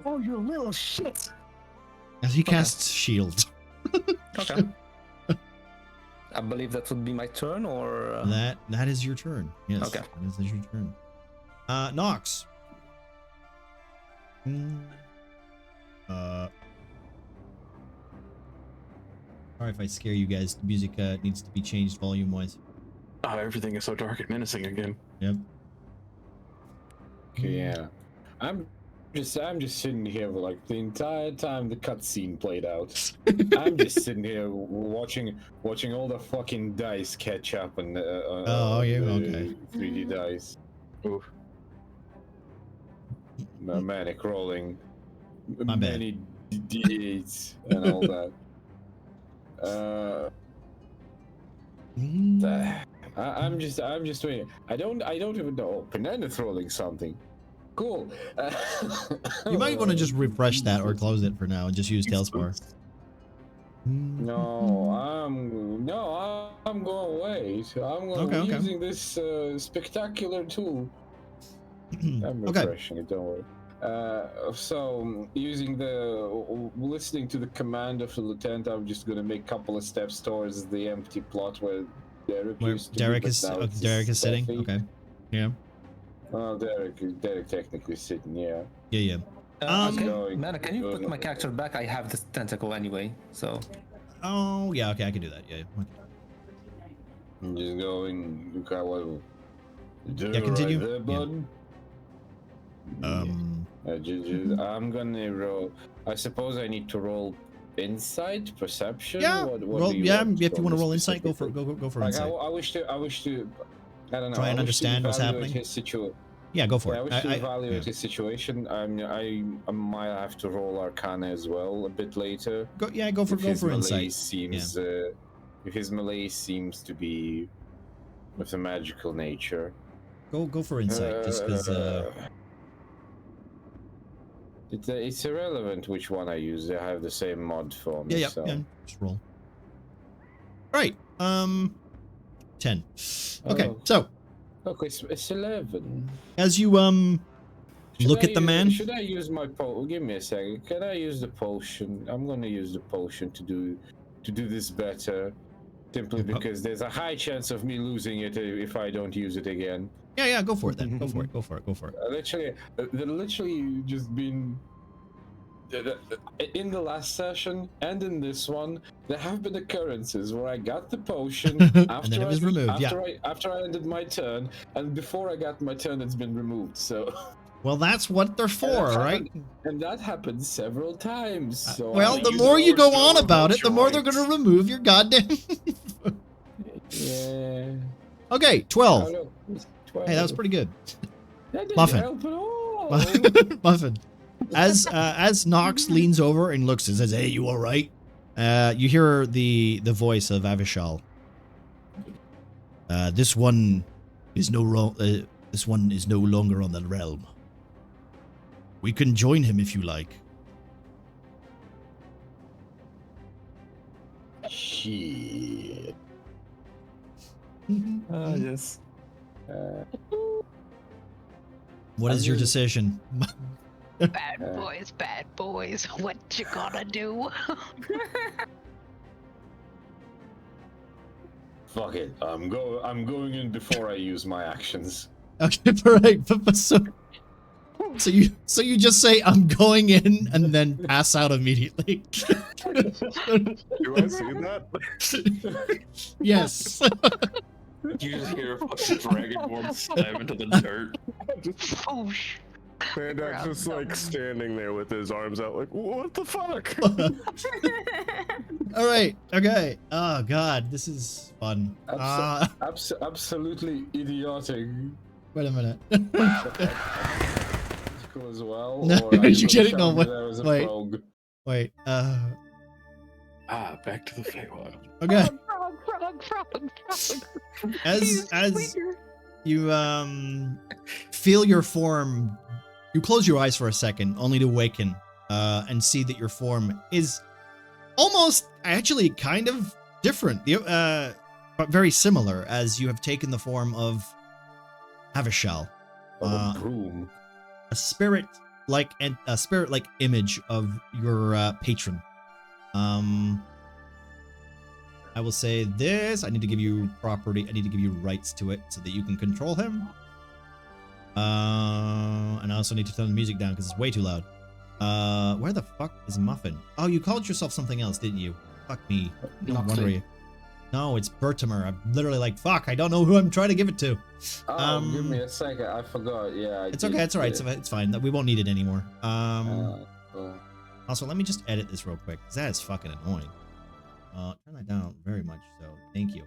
Oh, you little shit! As he casts shield. Okay. I believe that would be my turn, or that is your turn. Yes. Okay. That is your turn. Nox. Sorry if I scare you guys. The music needs to be changed volume-wise. Oh, everything is so dark and menacing again. Yep. Okay, yeah. I'm just sitting here like the entire time the cutscene played out. I'm just sitting here watching all the fucking dice catch up and yeah, okay. 3D dice. Oof. Manic rolling. My bad. Many D8s and all that. I'm just waiting. I don't even know. Oh, Penana's rolling something. Cool. You might want to just refresh that or close it for now and just use Tailspore. No, I'm going to wait. I'm using this spectacular tool. I'm refreshing it. Don't worry. So using listening to the command of the lieutenant, I'm just gonna make a couple of steps towards the empty plot where Derek used to Derek be, is but now it's Derek is sitting. Steffi. Okay. Yeah. Well, Derek technically sitting. Yeah. Yeah. Man, can you put my character back? I have this tentacle anyway, so. Oh yeah. Okay, I can do that. Yeah. I'm just going. Look how well. Yeah. Continue. Right there, bud. I'm gonna roll. I suppose I need to roll insight, perception. Yeah. What do you yeah. want If you want to roll specific? insight, go for Like, insight. I wish to. I don't know. Try and I wish to understand what's evaluate happening. His Yeah, go for I it. wish to evaluate his situation. I might have to roll Arcana as well a bit later. Go for insight. Seems if his melee seems to be with a magical nature. Go for insight, just because. It's irrelevant which one I use. They have the same mod for me. Yeah. So. Yeah. Just roll. Right. 10. Okay. So. Okay, it's 11. As you look at the man. Should I use my Give me a second. Can I use the potion? I'm gonna use the potion to do this better. Simply because there's a high chance of me losing it if I don't use it again. Yeah. Go for it then. Go for it. Literally just been in the last session and in this one, there have been occurrences where I got the potion and then it was removed. After I ended my turn, and before I got my turn, it's been removed. So. Well, that's what they're for, right? And that happened several times. So well, the more you go on about it, the more they're going to remove your goddamn. Yeah. Okay, 12. 12. Hey, that was pretty good. That didn't Muffin. help at all. Muffin. As Nox leans over and looks and says, "Hey, you all right?" You hear the voice of Avishal. This one is no longer on the realm. We can join him if you like. Shit. Yes. What is your decision? Bad boys. What you gonna do? Fuck it. I'm going in before I use my actions. Okay, right. But so you just say I'm going in and then pass out immediately. Do I see that? Yes. You just hear a fucking dragonborn slam into the dirt. Pandak's just like standing there with his arms out, like, what the fuck? All right. Okay. Oh God, this is fun. Absolutely idiotic. Wait a minute. As well. No, or you get it? No, wait. Back to the Feywild. Okay. Frog. As you feel your form, you close your eyes for a second, only to awaken and see that your form is almost, actually, kind of different, but very similar, as you have taken the form of Avishal, a broom. a spirit-like image of your patron. I will say this. I need to give you property. I need to give you rights to it so that you can control him. And I also need to turn the music down because it's way too loud. Where the fuck is Muffin? Oh, you called yourself something else, didn't you? Fuck me. No wonder you. No, it's Bertimer. I'm literally like, fuck, I don't know who I'm trying to give it to. Oh, give me a second. I forgot. Yeah, it's okay. It's all right. It's fine. We won't need it anymore. Cool. Also, let me just edit this real quick, because that is fucking annoying. Turn that down very much, so thank you.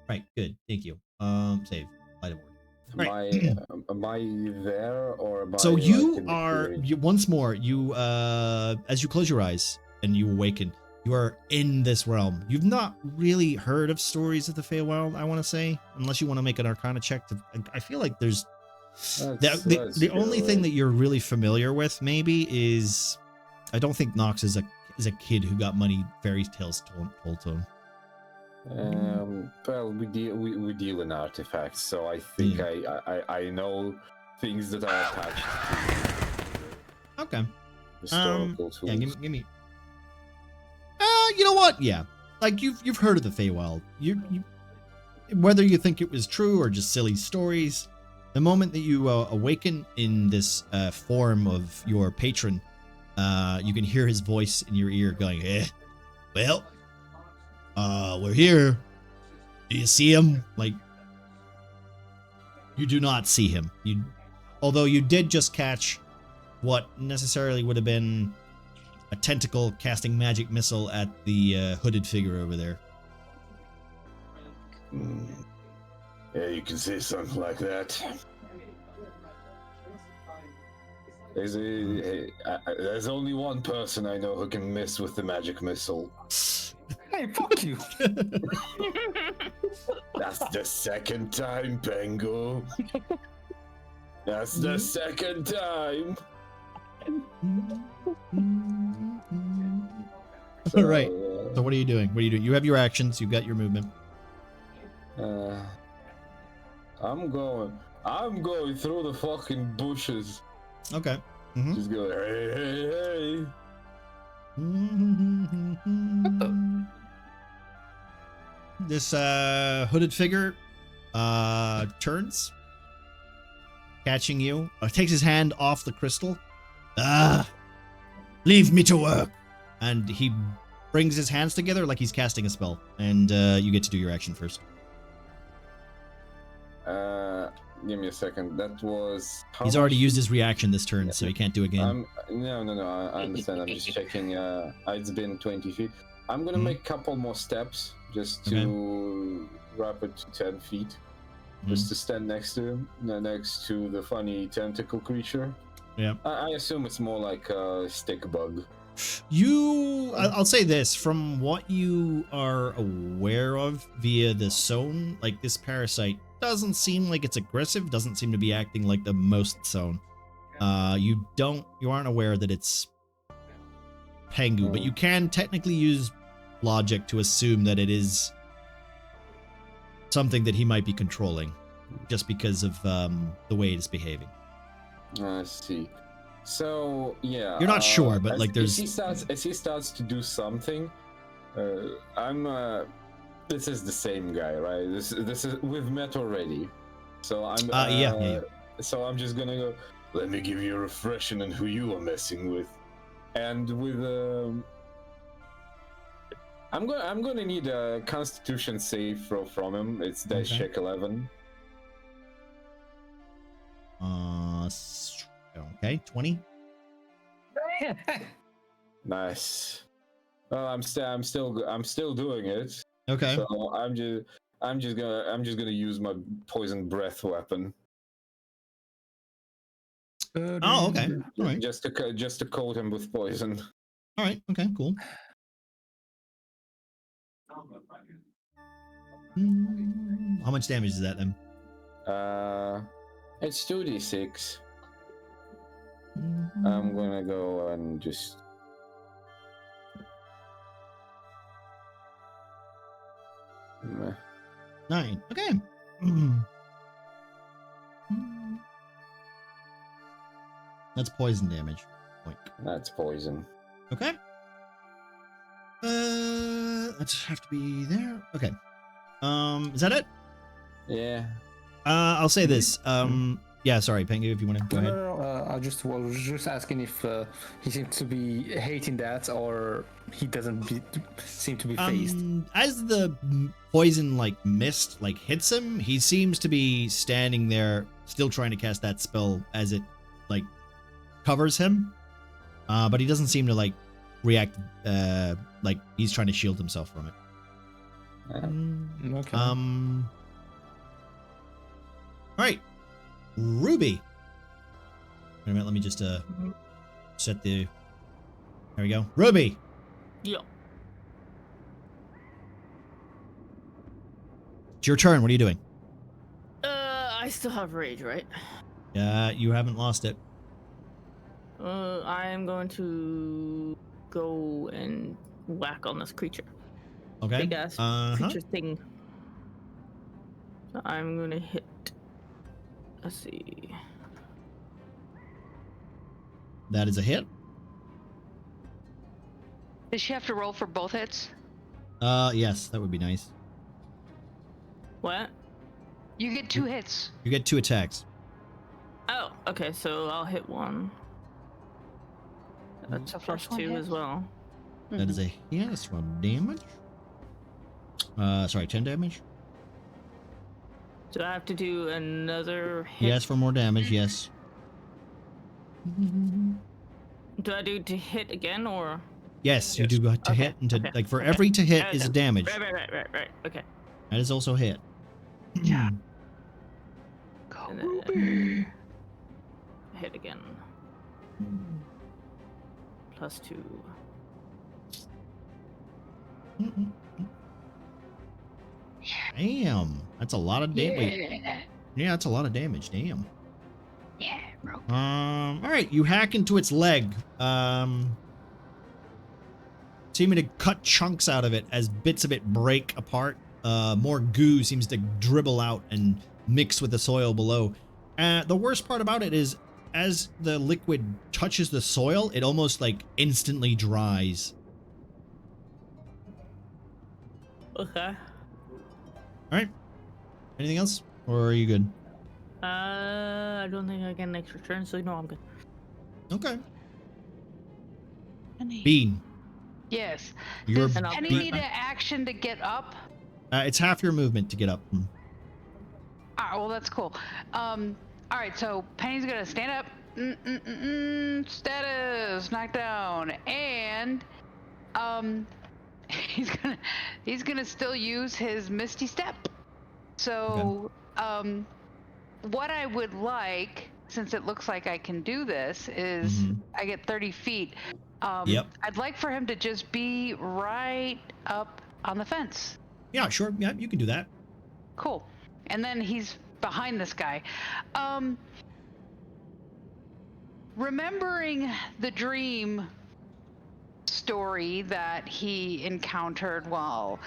Right, good. Thank you. Save. Light of word. Am I there or am I? So like, you in the are period? once more. You as you close your eyes and you awaken, you are in this realm. You've not really heard of stories of the Feywild, I want to say, unless you want to make an Arcana check. I feel like there's the only thing that you're really familiar with, maybe, is I don't think Nox is a kid who got money fairy tales told to him. Well, we deal in artifacts, so I think I know things that are attached to Okay. historical tools. Yeah, give me. You know what? Yeah, like you've heard of the Feywild. You whether you think it was true or just silly stories, the moment that you awaken in this form of your patron, you can hear his voice in your ear going, well, we're here. Do you see him? Like, you do not see him. Although you did just catch what necessarily would have been a tentacle casting magic missile at the hooded figure over there. Yeah, you can say something like that. There's only one person I know who can miss with the magic missile. Hey, fuck you. That's the second time, Pengu. That's the second time. All right. So what are you doing? What are you doing? You have your actions. You've got your movement. I'm going through the fucking bushes. Okay. Just go, hey. This hooded figure turns, catching you. Takes his hand off the crystal. Leave me to work. And he brings his hands together like he's casting a spell. And you get to do your action first. Give me a second. That was... He's already used his reaction this turn, so he can't do it again. No, I understand. I'm just checking. It's been 20 feet. I'm gonna make a couple more steps just to wrap it to 10 feet. Just to stand next to him, next to the funny tentacle creature. Yeah. I assume it's more like a stick bug. I'll say this, from what you are aware of via the Sown, like this parasite doesn't seem like it's aggressive, doesn't seem to be acting like the most Sown. You aren't aware that it's Pengu, but you can technically use logic to assume that it is something that he might be controlling, just because of the way it is behaving. I see. So yeah, you're not sure, but like there's as he starts to do something, this is the same guy, right? This is we've met already, so I'm yeah. So I'm just gonna go. Let me give you a refresher on who you are messing with, and with I'm gonna need a Constitution save throw from him. It's dice check 11. Okay, 20. Nice. Well, I'm still doing it. Okay. So I'm just gonna use my poison breath weapon. Oh, okay. All right. Just to coat him with poison. All right. Okay. Cool. How much damage is that then? It's 2d6. I'm gonna go and just. Meh. 9. Okay. That's poison damage. That's poison. Okay. Let's have to be there. Okay. Is that it? Yeah. I'll say this. Yeah, sorry, Pengu, if you want to go ahead. No, I just was just asking if he seems to be hating that, or he doesn't seem to be phased. As the poison mist hits him, he seems to be standing there, still trying to cast that spell as it covers him. But he doesn't seem to react like he's trying to shield himself from it. Okay. All right, Ruby. Wait a minute, let me just set the. There we go, Ruby. Yeah. It's your turn. What are you doing? I still have rage, right? You haven't lost it. I am going to go and whack on this creature. Okay. Big ass creature thing. So I'm gonna hit. Let's see. That is a hit. Does she have to roll for both hits? Yes, that would be nice. What? You get 2 hits. You get 2 attacks. Oh, okay. So I'll hit one. That's So plus first one 2 hits. as well. That is a hit. That's for damage. Sorry, 10 damage. Do I have to do another hit? Yes, for more damage. Yes. Do I do to hit again or? Yes, you do to Okay, hit and to okay, for okay. every to hit is a damage. Right. Okay. That is also hit. Yeah. Go And Ruby. then hit again. Plus 2. Damn, that's a lot of damage. Yeah, that's a lot of damage. Damn. Yeah, bro. All right, you hack into its leg. Seeming to cut chunks out of it as bits of it break apart. More goo seems to dribble out and mix with the soil below. The worst part about it is, as the liquid touches the soil, it almost instantly dries. Okay. All right. Anything else, or are you good? I don't think I get an extra turn, so no, I'm good. Okay. Bean. Yes. You're Does And I'll Penny be- need an action to get up? It's half your movement to get up. Well, that's cool. All right, so Penny's gonna stand up. Status knocked down, and he's gonna still use his Misty Step. So, what I would like, since it looks like I can do this, is I get 30 feet. Yep. I'd like for him to just be right up on the fence. Yeah, sure. Yeah, you can do that. Cool. And then he's behind this guy. Remembering the dream story that he encountered while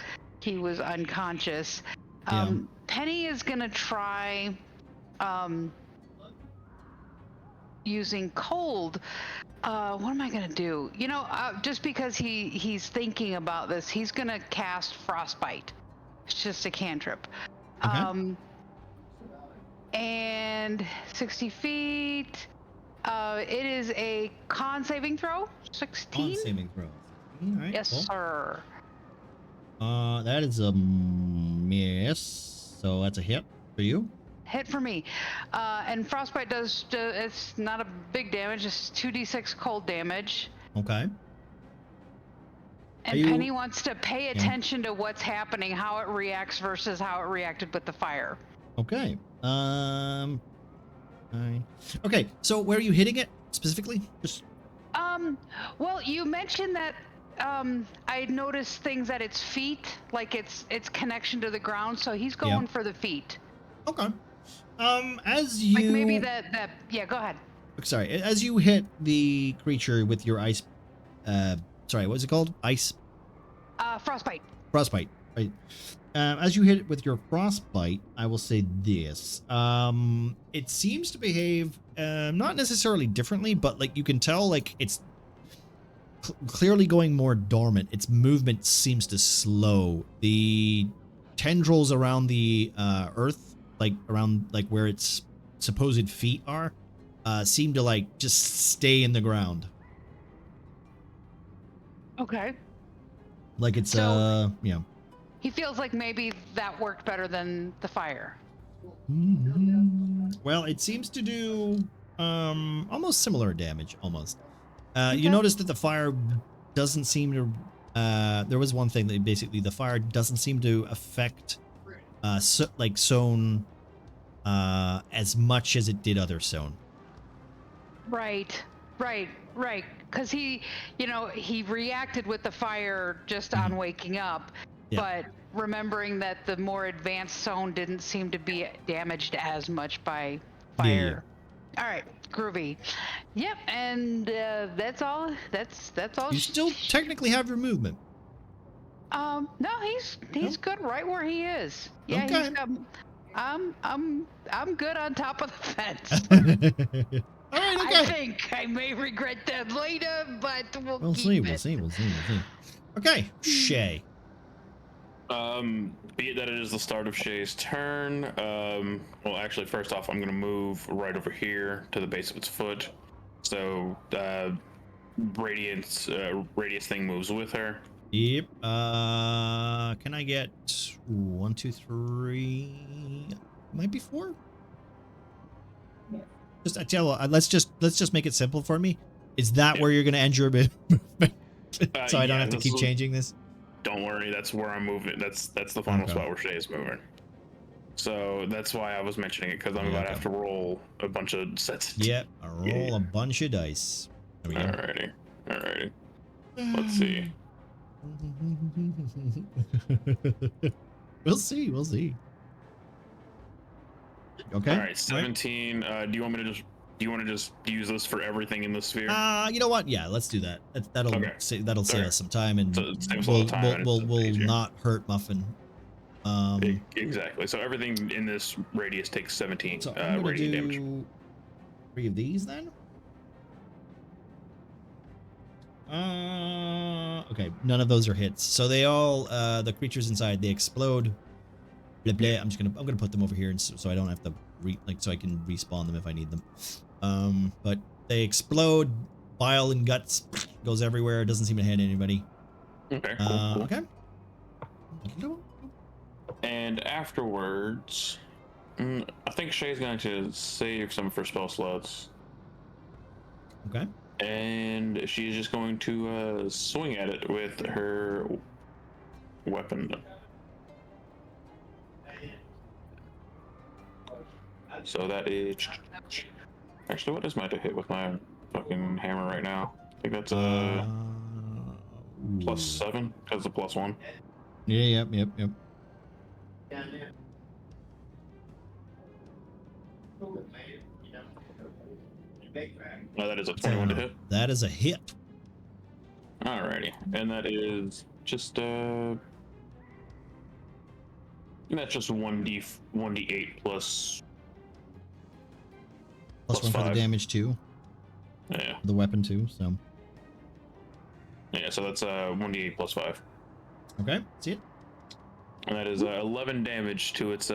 he was unconscious, Penny is gonna try using cold. What am I gonna do? You know, just because he's thinking about this, he's gonna cast Frostbite. It's just a cantrip. Okay. And 60 feet. It is a con saving throw. 16. Con saving throw. All right. Yes, Cool. sir. That is a miss. So that's a hit for you. Hit for me. And Frostbite does, it's not a big damage, it's 2d6 cold damage. Okay. And Penny wants to pay attention to what's happening, how it reacts versus how it reacted with the fire. Okay. Okay. So where are you hitting it specifically? Just. Well, you mentioned that I noticed things at its feet, like its connection to the ground. So he's going for the feet. Okay. As you. Like maybe that. Yeah. Go ahead. Sorry. As you hit the creature with your ice. Sorry. What's it called? Ice. Frostbite. Frostbite. Right. As you hit it with your frostbite, I will say this. It seems to behave not necessarily differently, but you can tell it's clearly going more dormant. Its movement seems to slow. The tendrils around the earth, around where its supposed feet are, seem to like just stay in the ground. Okay. Like it's So- you know. He feels like maybe that worked better than the fire. Well, it seems to do almost similar damage, almost. You Okay. notice that the fire doesn't seem to there was one thing that basically the fire doesn't seem to affect like Sown as much as it did other Sown. Right. Because he, he reacted with the fire just on waking up, Yeah. but remembering that the more advanced Sown didn't seem to be damaged as much by fire. All right, groovy. Yep, and that's all. That's all. You still technically have your movement. No, he's good right where he is. Yeah, Okay. he's I'm good on top of the fence. All right, I okay. think I may regret that later, but We'll see. Okay, Shay. Be it that it is the start of Shay's turn. Well, actually, first off, I'm going to move right over here to the base of its foot. So, radius thing moves with her. Yep. Can I get 1, 2, 3? Might be 4. Just I tell you, let's just make it simple for me. Is that where you're going to end your movement? So I don't have to keep changing this. Don't worry, that's where I'm moving. That's the final spot where Shay is moving. So that's why I was mentioning it, because I'm about to have to roll a bunch of sets. Yep, I roll a bunch of dice. There we go. Alrighty. Let's see. We'll see. Okay. All right, 17. Do you want to just use this for everything in the sphere? You know what? Yeah, let's do that. That'll save us some time, and So it saves a little time, we'll and it's easier. not hurt Muffin. Exactly. So everything in this radius takes 17 So I'm gonna radiant do damage. 3 of these then. Okay, none of those are hits. So they all, the creatures inside, they explode. Blah, blah. I'm gonna put them over here, and so I don't have to so I can respawn them if I need them. But they explode. Bile and guts goes everywhere. Doesn't seem to hit anybody. Okay. Cool. Okay. And afterwards, I think Shay's going to save some of her spell slots. Okay. And she's just going to swing at it with her weapon. So that is... Actually, what is my to hit with my fucking hammer right now? I think that's +7, because the +1. Yeah, yep. No, that is a 21 to hit. That is a hit. Alrighty, and that is just that's just 1d8 plus Plus 1 for the 5. damage too. Yeah. The weapon too. So. Yeah, so that's 1d8 plus 5. Okay, see it. And that is 11 damage to its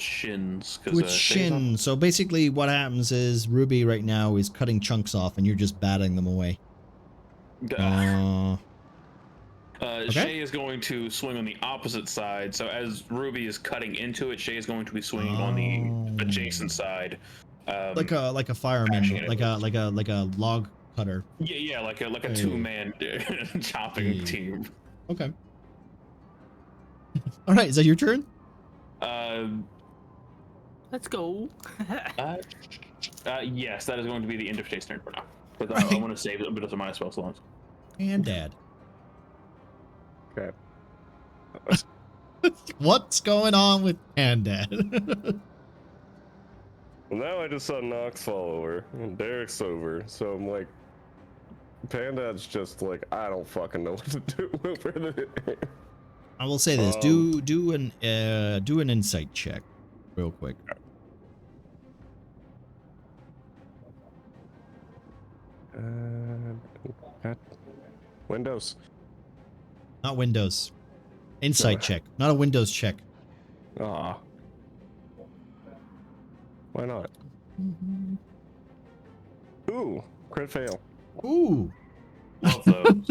shins. To its shin. So basically, what happens is Ruby right now is cutting chunks off, and you're just batting them away. Shay is going to swing on the opposite side. So as Ruby is cutting into it, Shay is going to be swinging on the adjacent side. Like a fireman, like a log cutter. Yeah, like a 2-man chopping team. Okay. All right, is that your turn? Let's go. Yes, that is going to be the end of Shay's turn for now. Because I want to save a bit of my spell slots. And Dad. Okay. What's going on with and Dad? Well, now I just saw Nox fall over, and Derek's over, so I'm like, Pandad's just like, I don't fucking know what to do. I will say this: do an insight check, real quick. Windows. Not Windows. Insight check, not a Windows check. Ah. Why not? Ooh, crit fail. Ooh. Love those.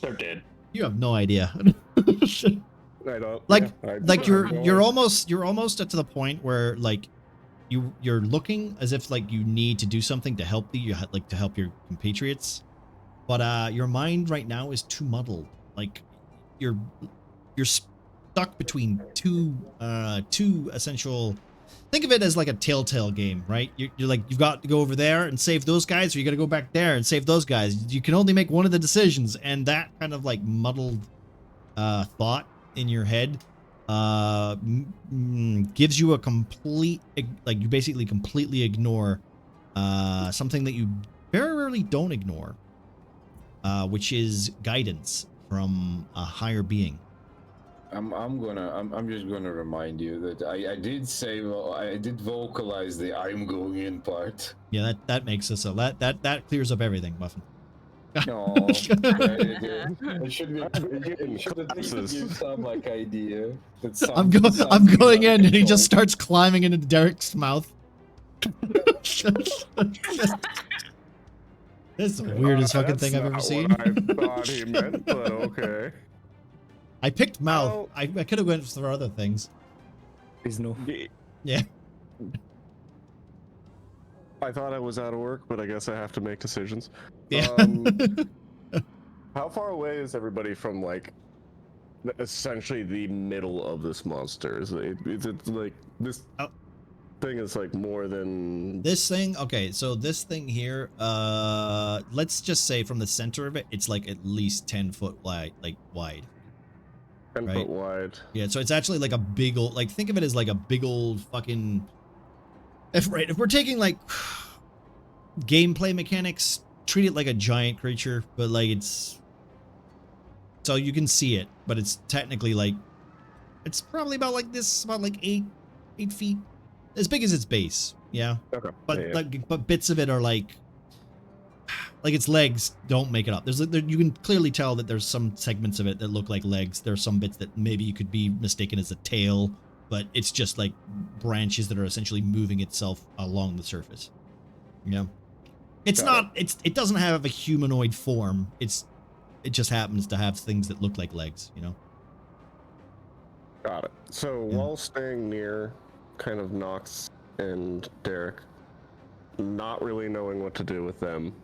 They're dead. You have no idea. I don't. Like, yeah, like I'm you're almost to the point where like you're looking as if like you need to do something to help to help your compatriots, but your mind right now is too muddled. Like you're stuck between two essential. Think of it as like a Telltale game, right? You're like, you've got to go over there and save those guys, or you got to go back there and save those guys. You can only make one of the decisions, and that kind of like muddled thought in your head gives you a complete, like you basically completely ignore something that you very rarely don't ignore, which is guidance from a higher being. I'm just gonna remind you that I did say, well, I did vocalize the "I'm going in" part. Yeah, that makes us that clears up everything, Muffin. No, it should be. It should at least give some like idea. I'm going in, and he just starts climbing into Derek's mouth. This is the weirdest fucking thing I've ever seen. I thought he meant, but okay. I picked mouth. I could have went for other things. Please no. Yeah. I thought I was out of work, but I guess I have to make decisions. Yeah. How far away is everybody from like essentially the middle of this monster? Is it like this thing is like more than this thing? Okay, so this thing here, let's just say from the center of it, it's like at least 10 foot wide, 10 foot wide. Yeah, so it's actually like a big old, like think of it as like a big old fucking, if we're taking like gameplay mechanics, treat it like a giant creature, but like it's, so you can see it, but it's technically like, it's probably about like this, about like 8 feet, as big as its base. Yeah. Okay. But yeah. like, but bits of it are like its legs don't make it up. You can clearly tell that there's some segments of it that look like legs. There's some bits that maybe you could be mistaken as a tail, but it's just like branches that are essentially moving itself along the surface. Yeah. It's not, it doesn't have a humanoid form. It just happens to have things that look like legs, you know? Got it. So while staying near kind of Nox and Derek, not really knowing what to do with them,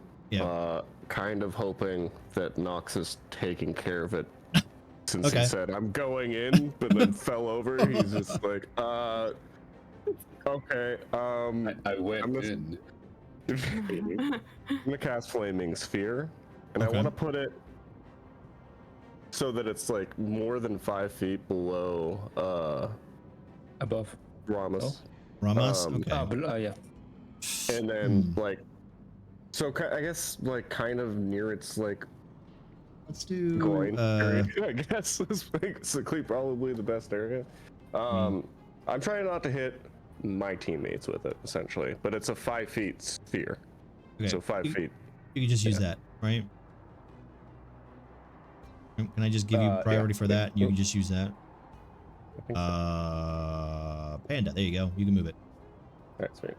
kind of hoping that Nox is taking care of it, since he said, I'm going in, but then fell over. He's just like, okay, I went in. I'm gonna cast Flaming Sphere, and I want to put it so that it's like more than 5 feet below, above Ramus. Ramus? Okay. Yeah. And then like, so I guess like kind of near its like, let's do groin area, I guess is basically probably the best area. I'm trying not to hit my teammates with it essentially, but it's a 5 feet sphere. Okay. So 5 feet. You can just use that, right? Can I just give you priority for that? You can just use that. Panda, there you go. You can move it. That's right.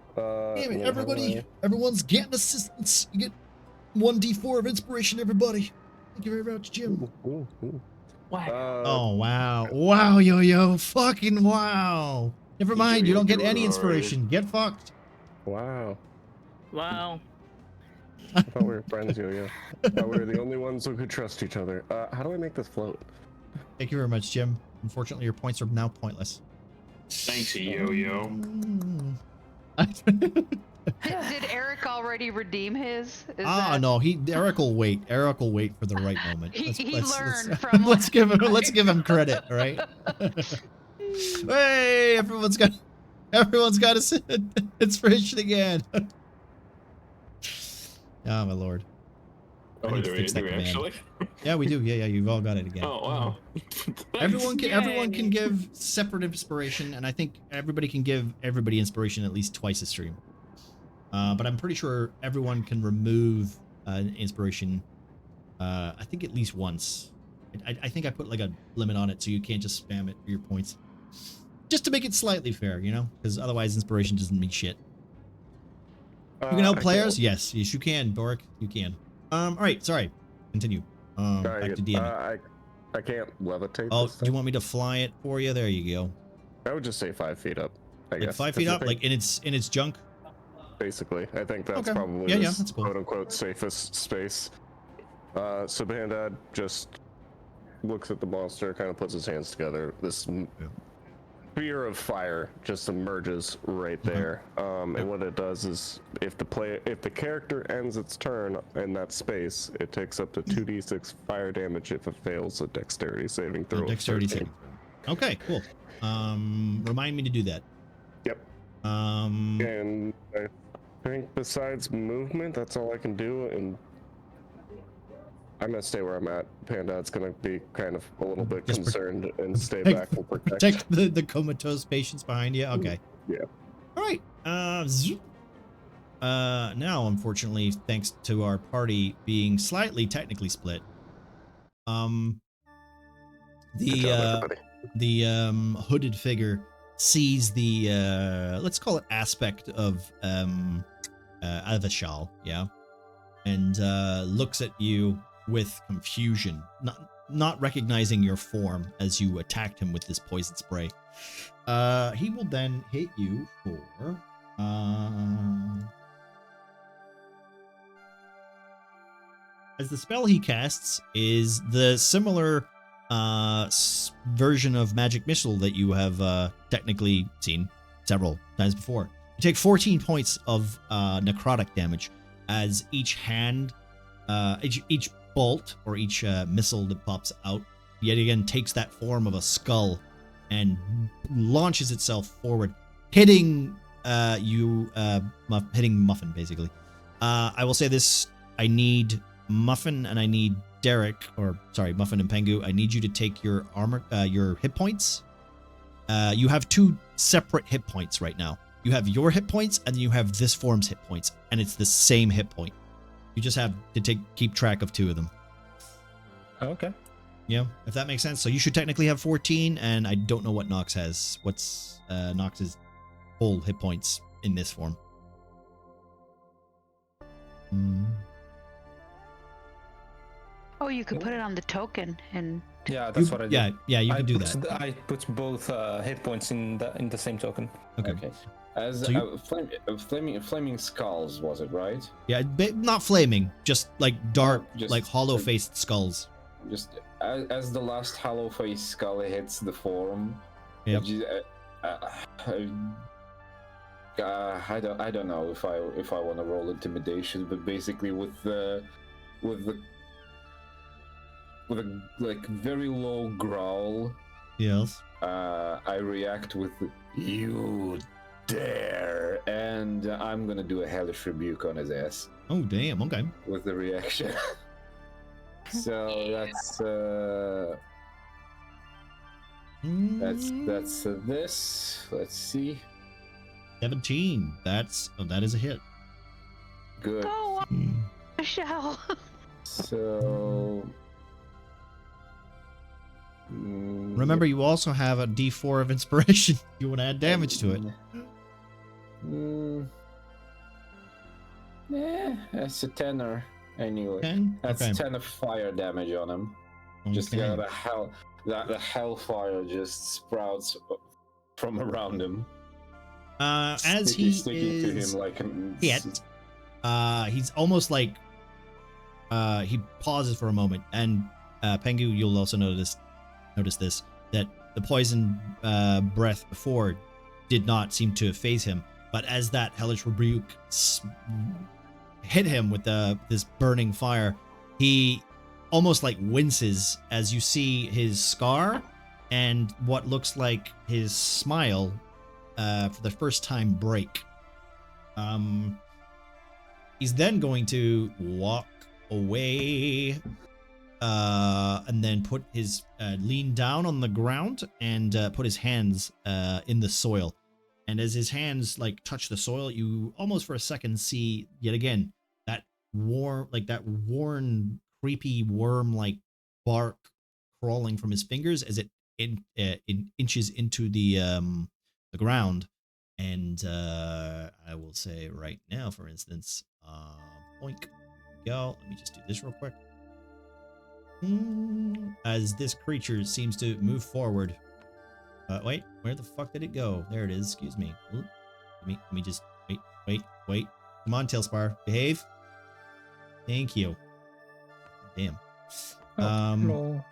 Damn it, everyone's getting assistance. You get 1d4 of inspiration, everybody. Thank you very much, Jim. Ooh. Wow. Oh, wow. Wow, yo-yo. Fucking wow. Never mind, you don't get any inspiration. Get fucked. Wow. Wow. I thought we were friends, yo-yo. I thought we were the only ones who could trust each other. How do I make this float? Thank you very much, Jim. Unfortunately, your points are now pointless. Thanks, yo-yo. Did Eric already redeem his? No, Eric will wait. Eric will wait for the right moment. He learned from. Let's give him credit, right? Hey, everyone's got inspiration again. Oh my lord. Oh, do we actually? Yeah, we do. Yeah, you've all got it again. Oh wow. Everyone can give separate inspiration, and I think everybody can give everybody inspiration at least twice a stream. But I'm pretty sure everyone can remove inspiration. I think at least once. I think I put like a limit on it, so you can't just spam it for your points. just to make it slightly fair, you know, because otherwise inspiration doesn't mean shit. You can help players? Yes, you can, Boric. You can. All right, sorry. Continue. Back to DM. I can't levitate. Oh, this do you want me to fly it for you? There you go. I would just say 5 feet up. I Like guess 5 feet up, like in its junk. Basically, I think that's Okay. probably Yeah, this that's cool. quote unquote safest space. So Bandad just looks at the monster, kind of puts his hands together. This sphere of fire just emerges right there. And what it does is, if the character ends its turn in that space, it takes up to 2d6 fire damage if it fails a dexterity saving throw. Dexterity saving throw. Okay, cool. Remind me to do that. Yep. And I think besides movement, that's all I can do, and I'm gonna stay where I'm at. Pandad's gonna be kind of a little bit concerned and stay back and protect the comatose patients behind you. Okay. Yeah. All right. Now, unfortunately, thanks to our party being slightly technically split, the hooded figure sees the let's call it aspect of Avishal, yeah, and looks at you with confusion, not recognizing your form as you attacked him with this poison spray. He will then hit you for as the spell he casts is the similar version of magic missile that you have technically seen several times before. You take 14 points of necrotic damage as each hand, each bolt or each missile that pops out yet again takes that form of a skull and launches itself forward, hitting hitting Muffin basically. I will say this: I need Muffin and I need Derek, or sorry, Muffin and Pengu. I need you to take your your hit points. You have 2 separate hit points right now. You have your hit points and you have this form's hit points, and it's the same hit point. You just have to keep track of 2 of them. Okay. Yeah, if that makes sense. So you should technically have 14, and I don't know what Nox has. What's Nox's whole hit points in this form? Oh, you could put it on the token and. Yeah, that's what I did. Yeah, you can do that. I put both hit points in the same token. Okay. As So flaming skulls, was it right? Yeah, not flaming, just like dark, Just like hollow-faced skulls. Just as the last hollow face skull hits the form. Yep. I don't know if I want to roll intimidation, but basically with a like very low growl. Yes. I react with "You dare," and I'm gonna do a hellish rebuke on his ass. Oh damn! Okay. With the reaction. So that's this. Let's see. 17. That is a hit. Good. Go on, Michelle. So. Remember, you also have a D4 of inspiration. You want to add damage to it. Yeah, that's a 10er anyway. 10? That's Okay. 10 of fire damage on him. Just Okay. the hellfire just sprouts from around him. As he sticking to is him like hit, he's almost like he pauses for a moment, and Pengu, you'll also notice this, that the poison breath before did not seem to phase him, but as that hellish rebuke hit him with this burning fire, he almost like winces as you see his scar and what looks like his smile for the first time break. He's then going to walk away and then put his lean down on the ground and put his hands in the soil. And as his hands like touch the soil, you almost for a second see yet again that worn, creepy worm-like bark crawling from his fingers as it in inches into the ground, and I will say right now, for instance, boink, go. Let me just do this real quick. As this creature seems to move forward. Wait, where the fuck did it go? There it is. Excuse me. Let me just wait. Come on, Tailspar, behave. Thank you. Damn. No.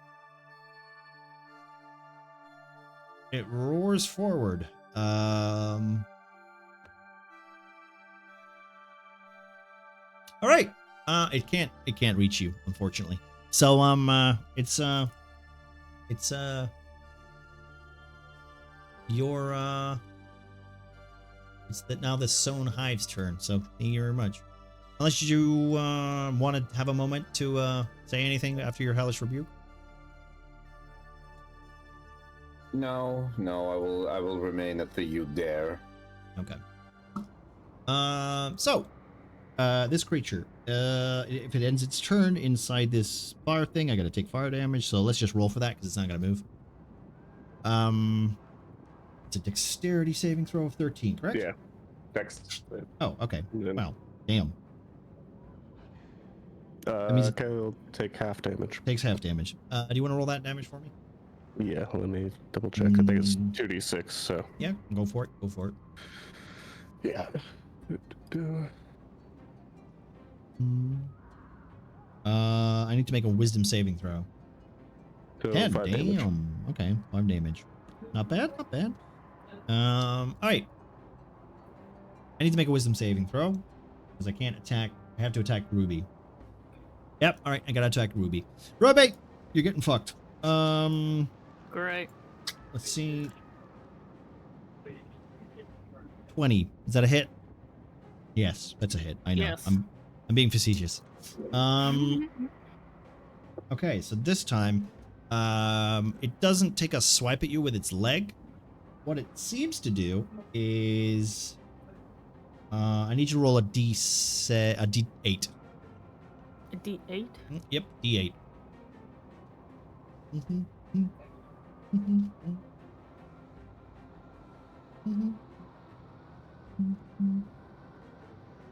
It roars forward. All right. It can't reach you, unfortunately. So it's now the Sown Hive's turn. So thank you very much. Unless you want to have a moment to say anything after your hellish rebuke. No, I will remain at the you dare. Okay. This creature, if it ends its turn inside this fire thing, I gotta take fire damage, so let's just roll for that because it's not gonna move. It's a dexterity saving throw of 13, correct? Yeah. Next. Oh, okay. Wow. Damn. Okay, we'll take half damage. Takes half damage. Do you want to roll that damage for me? Yeah, let me double check. I think it's 2d6, so. Yeah, go for it. Go for it. Yeah. I need to make a wisdom saving throw. So 10, 5 damn. damage. Okay, 5 damage. Not bad, not bad. Alright. I need to make a wisdom saving throw. Because I can't attack. I have to attack Ruby. Yep, alright, I gotta attack Ruby. Ruby! You're getting fucked. Great. Let's see. 20. Is that a hit? Yes, that's a hit. I know. Yes. I'm being facetious. Okay, so this time, it doesn't take a swipe at you with its leg. What it seems to do is, I need you to roll a D8. A D8? Yep, D8.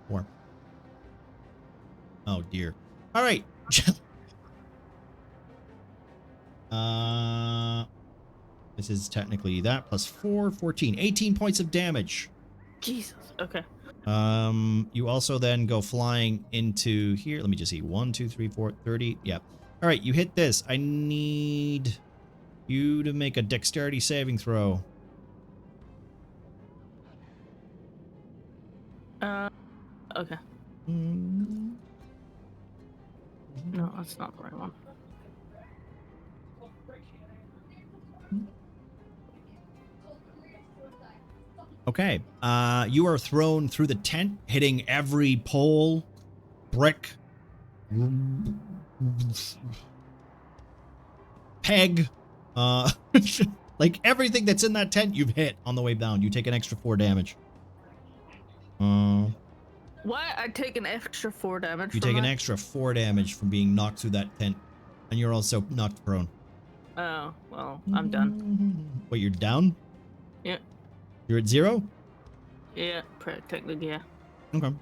Four. Oh dear. All right. This is technically that plus 4, 14, 18 points of damage. Jesus. Okay. You also then go flying into here. Let me just see. 1, 2, 3, 4, 30. Yep. All right, you hit this. I need you to make a dexterity saving throw. Okay. No, that's not the right one. Okay. You are thrown through the tent, hitting every pole, brick, peg, like everything that's in that tent you've hit on the way down. You take an extra 4 damage. What? I take an extra 4 damage. You from take an that? extra 4 damage from being knocked through that tent, and you're also knocked prone. Oh, well, I'm done. Wait, you're down? Yeah. You're at 0? Yeah, technically, yeah. Okay.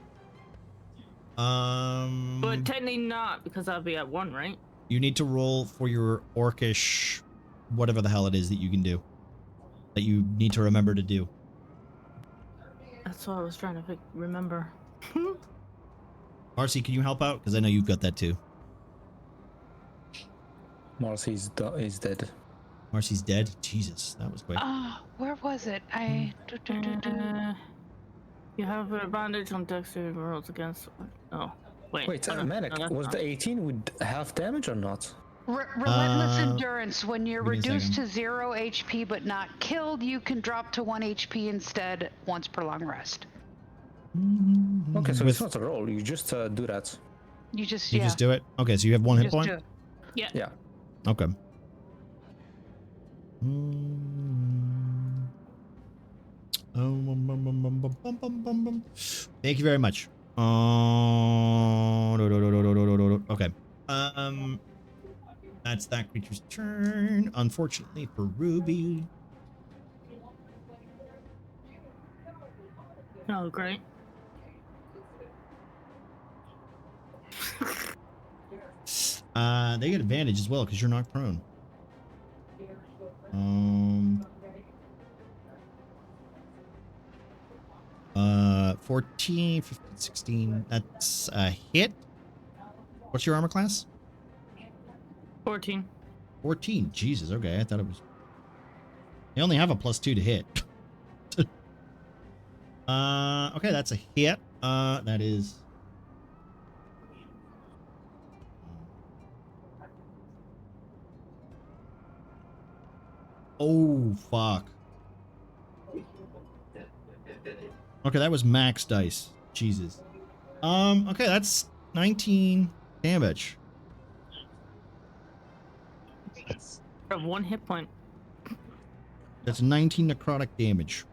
But technically not, because I'll be at 1, right? You need to roll for your orcish, whatever the hell it is that you can do, that you need to remember to do. That's what I was trying to remember. Marcy, can you help out? Because I know you've got that too. Marcy is dead. Marcy's dead? Jesus, that was quick. Where was it? You have an advantage on dexterity rolls against. Oh, wait. Wait, no, Manic, no, was no. the 18 with half damage or not? Relentless endurance. When you're give me a reduced second. to 0 HP but not killed, you can drop to 1 HP instead once per long rest. Okay, so With- it's not a roll. You just do that. You just You just do it? Okay, so you have 1 hit just point? do it. Yeah. Yeah. Okay. Thank you very much. Okay. That's that creature's turn. Unfortunately for Ruby. Oh, great. They get advantage as well because you're knocked prone. 14, 15, 16. That's a hit. What's your armor class? 14. 14. Jesus. Okay, I thought it was. They only have a +2 to hit. Okay, that's a hit. That is. Oh, fuck. Okay, that was max dice. Jesus. Okay, that's 19 damage. Of 1 hit point. That's 19 necrotic damage.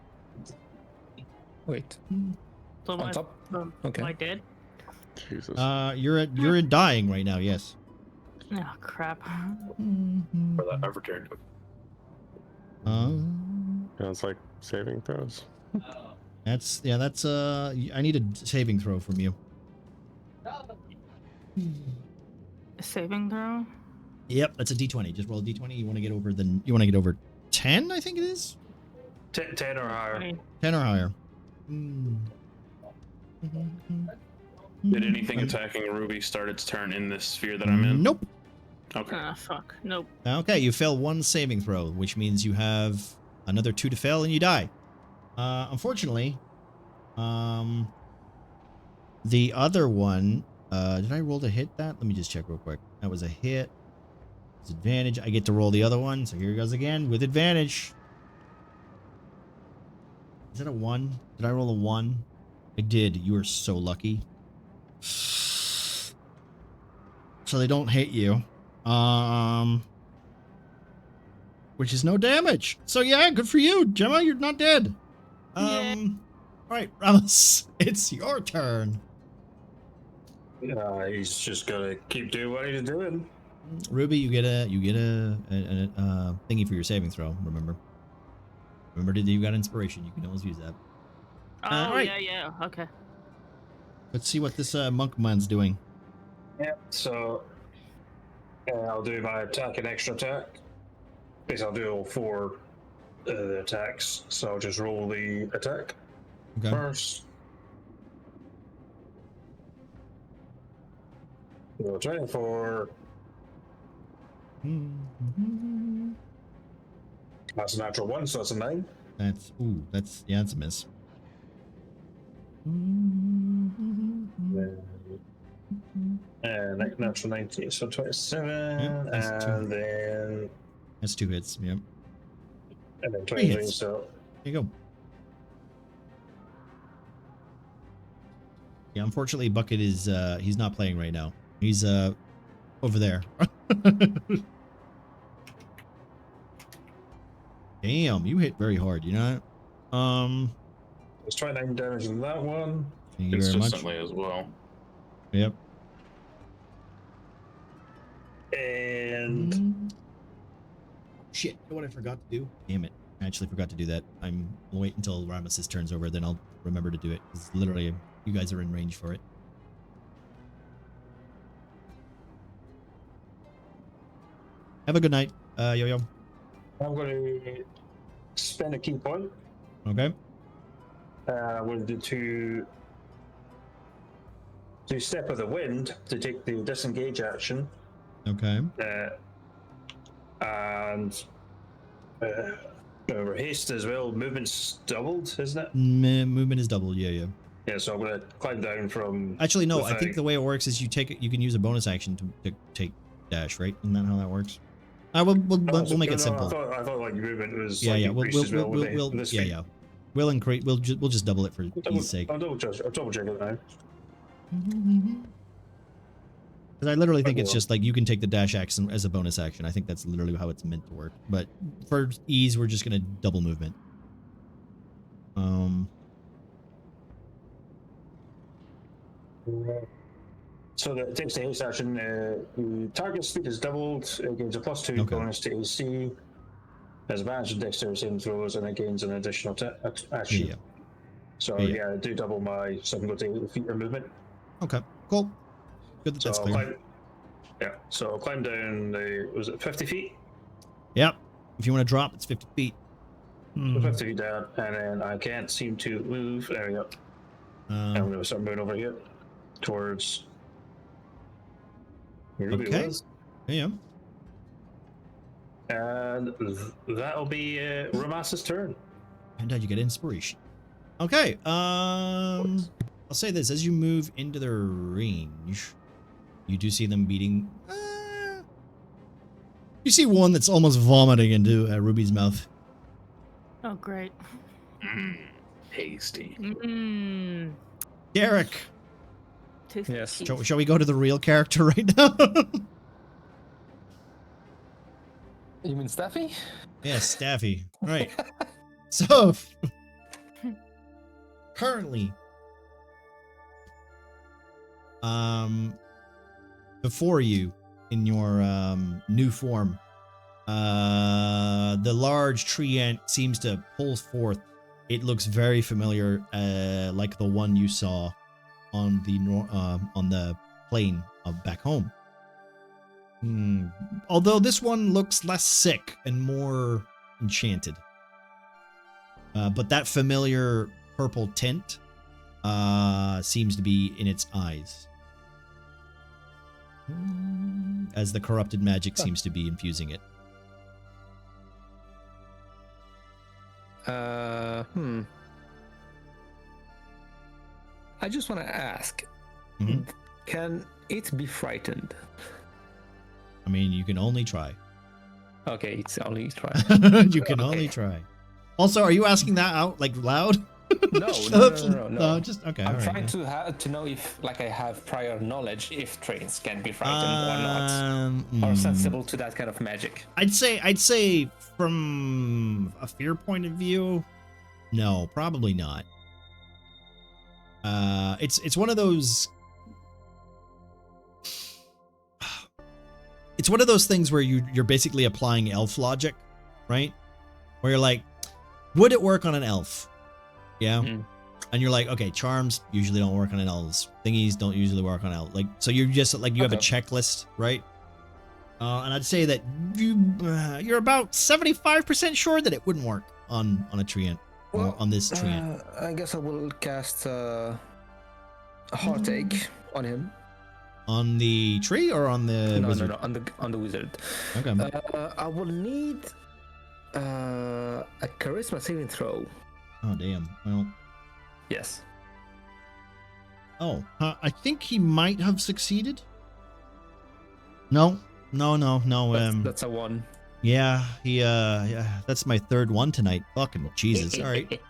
Wait. So On top? Okay. Am I dead? Jesus. You're in dying right now, yes. Oh, crap. For that I've returned. Sounds like saving throws. That's I need a saving throw from you. A saving throw? Yep, that's a d20. Just roll a d20. You want to get over 10, I think it is? 10 or higher. 10 or higher. Did anything attacking Ruby start its turn in this sphere that I'm in? Nope. Okay. Ah, fuck. Nope. Okay, you fail 1 saving throw, which means you have another 2 to fail and you die. Unfortunately, the other one, did I roll to hit that? Let me just check real quick. That was a hit. It's advantage. I get to roll the other one, so here it goes again with advantage. Is that a 1? Did I roll a 1? I did. You are so lucky. So they don't hit you. Which is no damage. So yeah, good for you, Gemma. You're not dead. Yeah. All right, Ramos, it's your turn. He's just gonna keep doing what he's doing. Ruby, you get a thingy for your saving throw. Remember that you got inspiration. You can always use that. Oh, right. yeah. Okay. Let's see what this monk man's doing. Yep, so I'll do my attack and extra attack. Basically, I'll do all 4 the attacks, so I'll just roll the attack first. Roll 24. That's a natural 1, so that's a 9. That's that's a miss. And natural 19, so 27, that's and then That's 2 hits. Yep. and then 3 23. hits. So There you go. Yeah, unfortunately, Bucket is he's not playing right now. He's over there. Damn, you hit very hard. You know. There's 29 damage in that one. Thank you very much. Consistently as well. Yep. And Shit, you know what I forgot to do? Damn it. I actually forgot to do that. I'll wait until Ramos's turn's over, then I'll remember to do it. Because literally, you guys are in range for it. Have a good night, Yo-Yo. I'm going to spend a key point. Okay. I'm going to do Step of the Wind to take the disengage action. Okay. And remember, haste as well. Movement's doubled, isn't it? Movement is doubled. Yeah. Yeah, so I'm going to climb down from. Actually, no. the I think thing. the way it works is you can use a bonus action to take dash, right? Isn't that how that works? We'll make it simple. I thought like movement was Yeah, like yeah. increased as well with this feat. Yeah. We'll increase. We'll just double it for ease sake. I'll double check it now. Because I literally think it's just like you can take the dash action as a bonus action. I think that's literally how it's meant to work. But for ease, we're just gonna double movement. So that takes the haste action. The target speed is doubled. It gains a +2 bonus to AC. Has advantage in dexterity saving throws, and it gains an additional action. Yeah. So Yeah. I do double my 7 go to 8 feet of movement. Okay, cool. Good that So that's I'll clear. climb, so I'll climb down the, was it 50 feet? Yep. If you want to drop, it's 50 feet. So 50 feet down, and then I can't seem to move. There we go. I'm going to start moving over here towards where Ruby was. Yeah. And that'll be Ramas's turn. And how'd you get inspiration? Okay, I'll say this. As you move into their range, you do see them beating... you see one that's almost vomiting into Ruby's mouth. Oh, great. Tasty. Derek! Yes. Shall we go to the real character right now? You mean Staffy? Yes, Staffy. Right. So, currently, before you, in your new form, the large tree ant seems to pull forth. It looks very familiar, like the one you saw on the plane of back home. Although this one looks less sick and more enchanted. But that familiar purple tint seems to be in its eyes. As the corrupted magic seems to be infusing it. I just want to ask, can it be frightened? I mean, you can only try. Okay, it's only try. You can only try. Also, are you asking that out like loud? No. Just okay. I'm all right, trying to know if, like, I have prior knowledge if trains can be frightened or not, or sensible to that kind of magic. I'd say from a fear point of view, no, probably not. It's one of those. It's one of those things where you're basically applying elf logic, right? Where you're like, would it work on an elf? Yeah. And you're like, okay, charms usually don't work on an elves. Thingies don't usually work on elves. Like, so you're just like, you have a checklist, right? And I'd say that you're about 75% sure that it wouldn't work on a treant, or on this treant. I guess I will cast Heartache on him. On the tree or on the wizard? No, on the wizard. Okay. I will need a charisma saving throw. Oh damn. Well. Yes. Oh, I think he might have succeeded. No. That's a 1. Yeah, yeah, that's my third one tonight. Fucking Jesus. All right.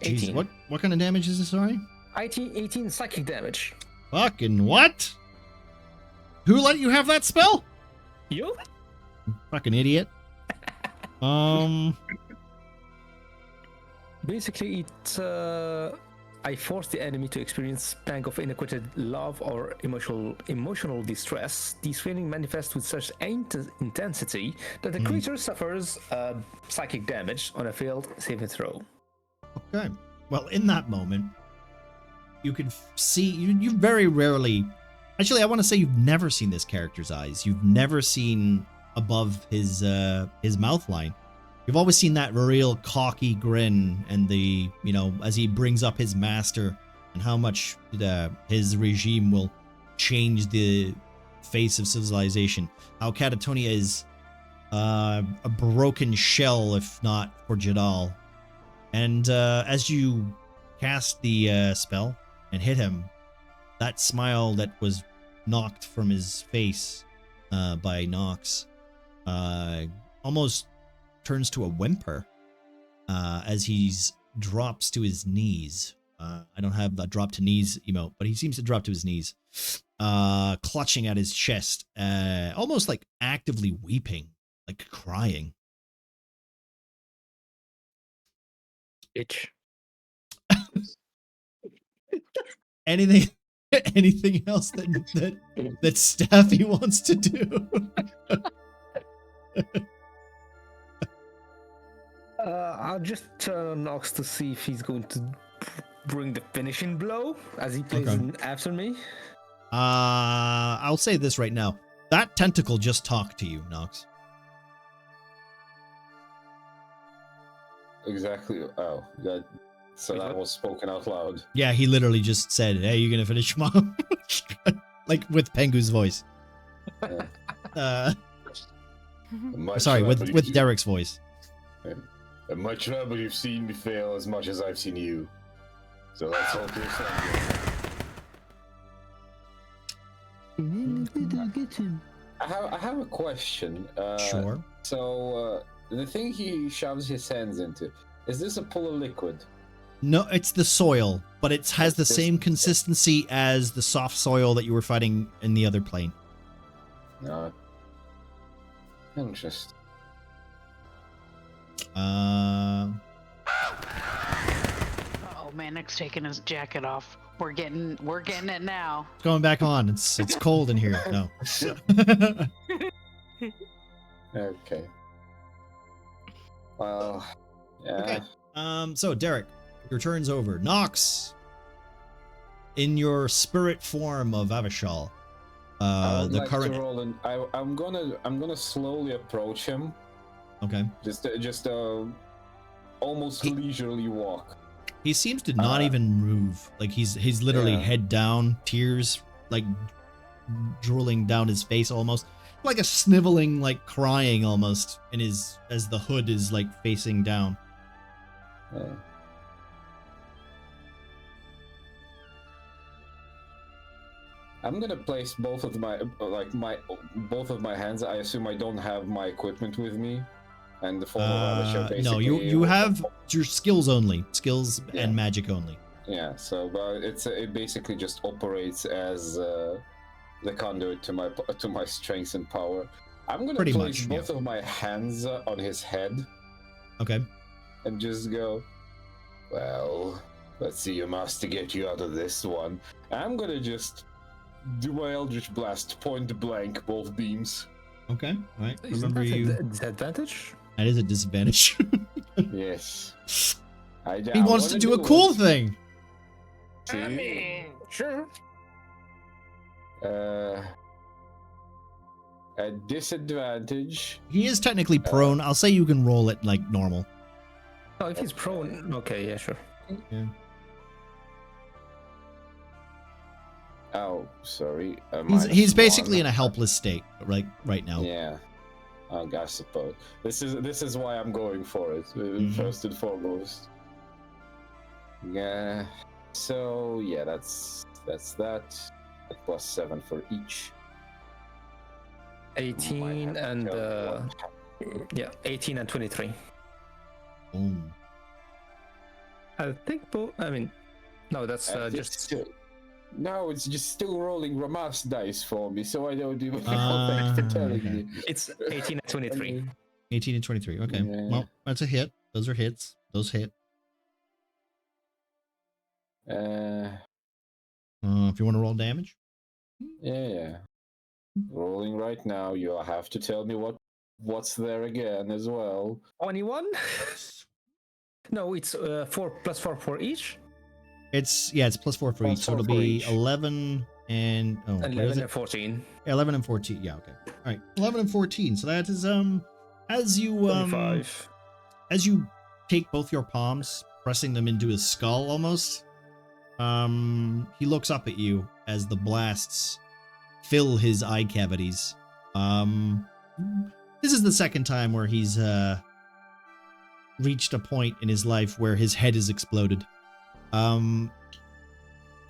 Jesus, what kind of damage is this? Sorry. 18 psychic damage. Fucking what? Who let you have that spell? You? Fucking idiot. Basically, it I force the enemy to experience pang of inadequate love or emotional distress. These feelings manifest with such intensity that the creature suffers psychic damage on a failed saving throw. Okay. Well, in that moment, you can see you very rarely. Actually, I want to say you've never seen this character's eyes. You've never seen above his mouth line. You've always seen that real cocky grin and the, as he brings up his master and how much his regime will change the face of civilization. How Catatonia is a broken shell, if not for Jadal. And as you cast the spell and hit him, that smile that was knocked from his face by Nox almost turns to a whimper as he drops to his knees. I don't have a drop to knees emote, but he seems to drop to his knees, clutching at his chest, almost like actively weeping, like crying. Bitch. anything else that Staffy wants to do? I'll just turn on Nox to see if he's going to bring the finishing blow as he plays after me. I'll say this right now. That tentacle just talked to you, Nox. Exactly. Oh, that. So that was spoken out loud. Yeah, he literally just said, "Hey, you gonna finish mom?" Like with Pengu's voice. Sorry, with Derek's voice. In my trouble, you've seen me fail as much as I've seen you. So let's hope you're something. I have a question. Sure. So the thing he shoves his hands into, is this a pool of liquid? No, it's the soil, but it has the same consistency as the soft soil that you were fighting in the other plane. No. Interesting. Oh, Manic's taking his jacket off. We're getting it now. It's going back on. It's cold in here. No. Okay. Well, yeah. Okay. So Derek, your turn's over. Nox, in your spirit form of Avishal, the current. I'm gonna slowly approach him. Okay. Just almost leisurely walk. He seems to not even move. Like he's literally head down, tears like drooling down his face, almost like a sniveling, like crying almost in his as the hood is like facing down. I'm gonna place both of my hands. I assume I don't have my equipment with me, and the form of basically. No, you have your skills only, and magic only. Yeah, so it basically just operates as the conduit to my strength and power. I'm gonna place both of my hands on his head. Okay. And just go. Well, let's see your master get you out of this one. I'm gonna just do my Eldritch Blast, point blank, both beams. Okay, all right. Remember you. Disadvantage? That is a disadvantage. Yes. He wants to do a cool thing. See? I mean, sure. A disadvantage. He is technically prone. I'll say you can roll it like normal. Oh, if he's prone, okay, yeah, sure. Yeah. Oh, sorry. He's basically in a helpless state right now. Yeah, I suppose this is why I'm going for it first and foremost. Yeah. So yeah, that's that. +7 for each. 18 and 18 and 23. Boom. I think both. I mean, no, that's just. No, it's just still rolling Ramas dice for me, so I don't even know thanks for telling me. It's 18 and 23. 18 and 23. Okay. Yeah. Well, that's a hit. Those are hits. Those hit. If you want to roll damage. Yeah. Rolling right now. You'll have to tell me what's there again as well. 21? No, it's 4 + 4 for each. It's +4 for each, so it'll be 11 and 11 and 14. 11 and 14. Yeah, okay. All right, 11 and 14. So that is as you 25. As you take both your palms, pressing them into his skull almost. He looks up at you as the blasts fill his eye cavities. This is the second time where he's reached a point in his life where his head is exploded. In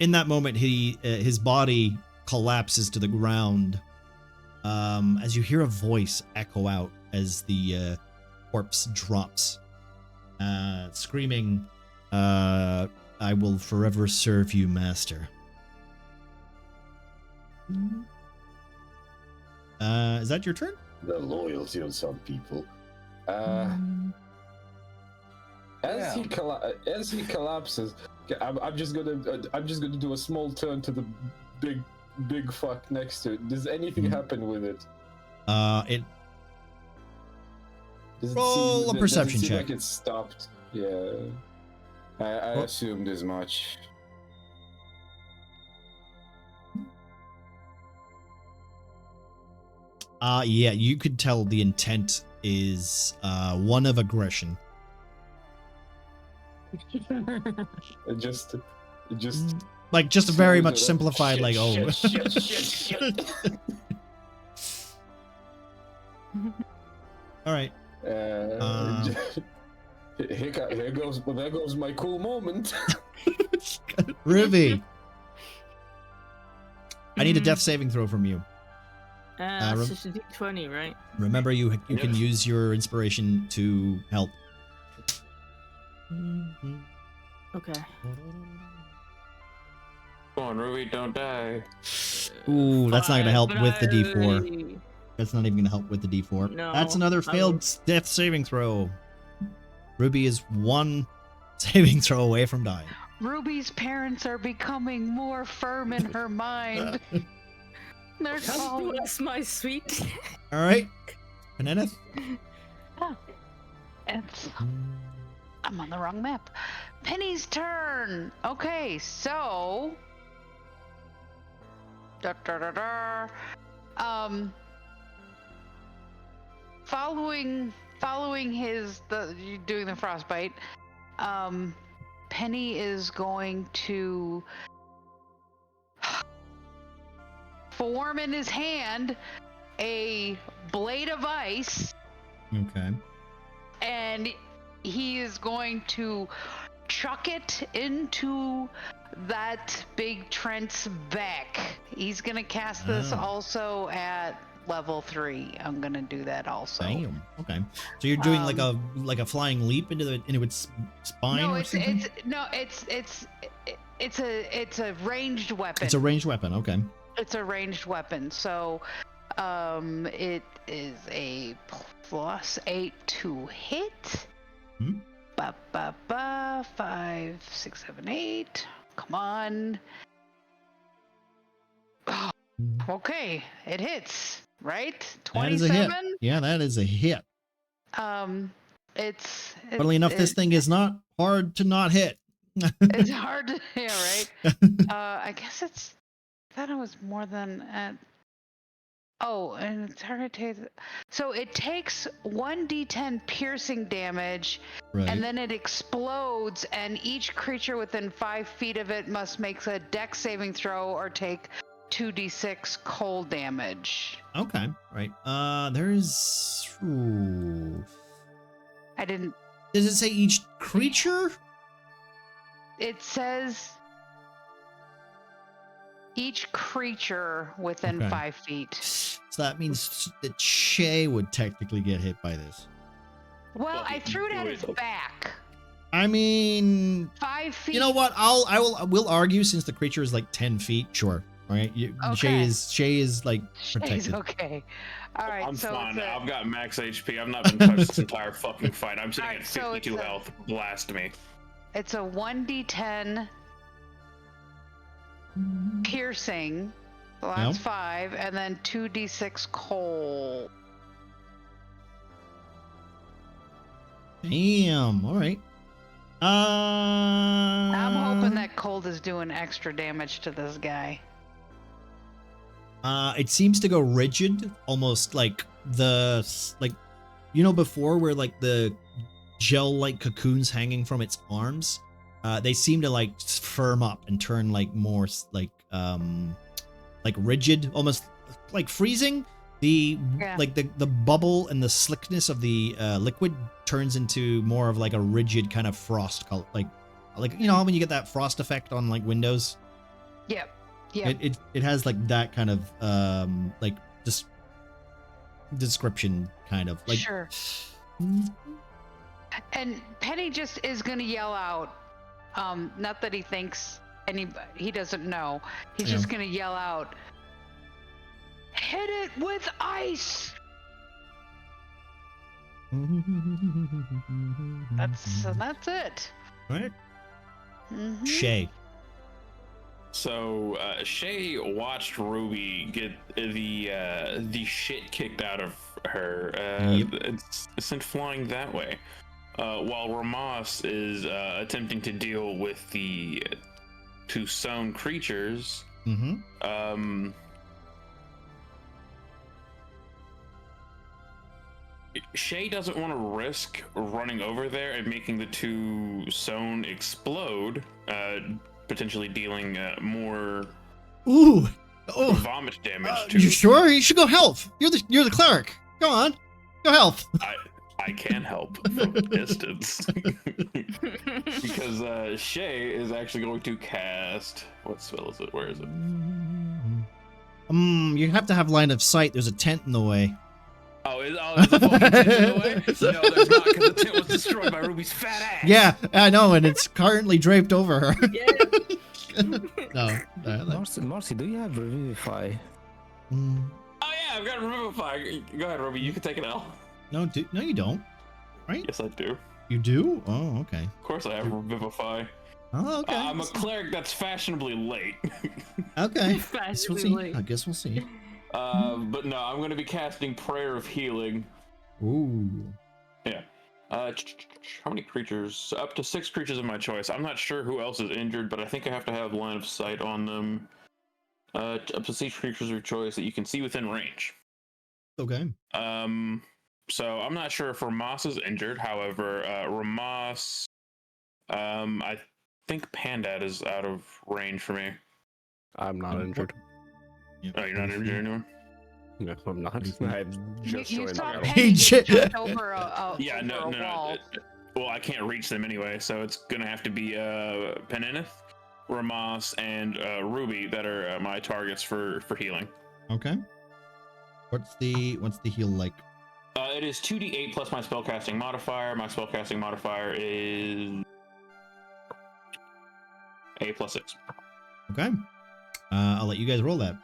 that moment, his body collapses to the ground as you hear a voice echo out as the corpse drops, screaming, "I will forever serve you, master." Is that your turn? The loyalty of some people. As he collapses, Okay, I'm just gonna do a small turn to the big fuck next to it. Does anything happen with it? It Does it roll a perception does it seem check. like it's stopped? Yeah, I assumed as much. Yeah, you could tell the intent is one of aggression. It just like just very much Shit, simplified. Like shit. All right. Here goes. Well, there goes my cool moment. Ruby, I need a death saving throw from you. It's just a D20, right? Remember, you can use your inspiration to help. Okay. Come on, Ruby, don't die. Ooh, that's not gonna help But with the I D4. already- That's not even gonna help with the D4. No, That's another I failed death saving throw. Ruby is one saving throw away from dying. Ruby's parents are becoming more firm in her mind. They're God calling. bless my sweet. All right, Peneneth. I'm on the wrong map. Penny's turn. Okay, so. Following his doing the frostbite, Penny is going to form in his hand a blade of ice. Okay. And he is going to chuck it into that big Trent's back. He's gonna cast this also at level 3. I'm gonna do that also. Damn. Okay. So you're doing like a flying leap into its spine. No, or something? it's a ranged weapon. It's a ranged weapon. Okay. It's a ranged weapon. So, it is a +8 to hit. Hmm? 5, 6, 7, 8. Come on. Oh, okay, it hits. Right? 27. That is a hit. Yeah, that is a hit. Funnily enough, this thing is not hard to not hit. It's hard to, yeah, right? I guess I thought it was more than at. Oh, and it's targeted. So it takes 1d10 piercing damage, Right. and then it explodes, and each creature within 5 feet of it must make a dex saving throw or take 2d6 cold damage. Okay. Right. There's. Ooh. I didn't. Does it say each creature? It says each creature within Okay. 5 feet. So that means that Shay would technically get hit by this. Well, I threw it at his back. I mean, 5 feet. you know what? We'll argue since the creature is like 10 feet. Sure. All right. Okay. Shay is like protected. Shay's okay. All right. I'm so fine. it's a- I've got max HP. I've not been touched this entire fucking fight. I'm sitting Alright, at so it's 52 a- health. Blast me. It's a 1d10 piercing. So that's Yep. 5, and then 2d6 cold. Damn. All right. I'm hoping that cold is doing extra damage to this guy. It seems to go rigid, almost like before where like the gel-like cocoons hanging from its arms. They seem to like firm up and turn like more like rigid, almost like freezing. The the bubble and the slickness of the liquid turns into more of like a rigid kind of frost color, like you know how when you get that frost effect on like windows. Yep. Yep. It has like that kind of like just description kind of like. Sure. And Penny just is gonna yell out. Not that he thinks he doesn't know. He's just gonna yell out, "Hit it with ice!" That's it. Right. Shay. So Shay watched Ruby get the shit kicked out of her. It's sent flying that way, while Ramos is attempting to deal with the two Sown creatures. Shay doesn't want to risk running over there and making the two Sown explode, potentially dealing more vomit damage to. You sure? You should go health. You're the cleric. Go on, go health. I can help from a distance because Shay is actually going to cast. What spell is it? Where is it? You have to have line of sight. There's a tent in the way. Oh, is the fucking tent in the way? No, there's not, because the tent was destroyed by Ruby's fat ass. Yeah, I know, and it's currently draped over her. Yeah. Marcy, do you have Revivify? Oh yeah, I've got Revivify. Go ahead, Ruby. You can take it out. No, you don't. Right? Yes, I do. You do? Oh, okay. Of course, I have Revivify. Oh, okay. I'm a cleric that's fashionably late. Okay. Fashionably late. I guess we'll see. But no, I'm going to be casting Prayer of Healing. Ooh. Yeah. How many creatures? Up to 6 creatures of my choice. I'm not sure who else is injured, but I think I have to have line of sight on them. Up to 6 creatures of your choice that you can see within range. Okay. So I'm not sure if Ramos is injured. However, Ramos, I think Pandad is out of range for me. I'm not injured. Yep. Oh, you're not injured anymore? No, I'm not. I just You joined. saw the Penny get jumped over a Yeah, no. wall. Well, I can't reach them anyway, so it's gonna have to be Penenith, Ramos, and Ruby that are my targets for healing. Okay. What's the heal like? It is 2d8 plus my spellcasting modifier. My spellcasting modifier is a +6. Okay. I'll let you guys roll that.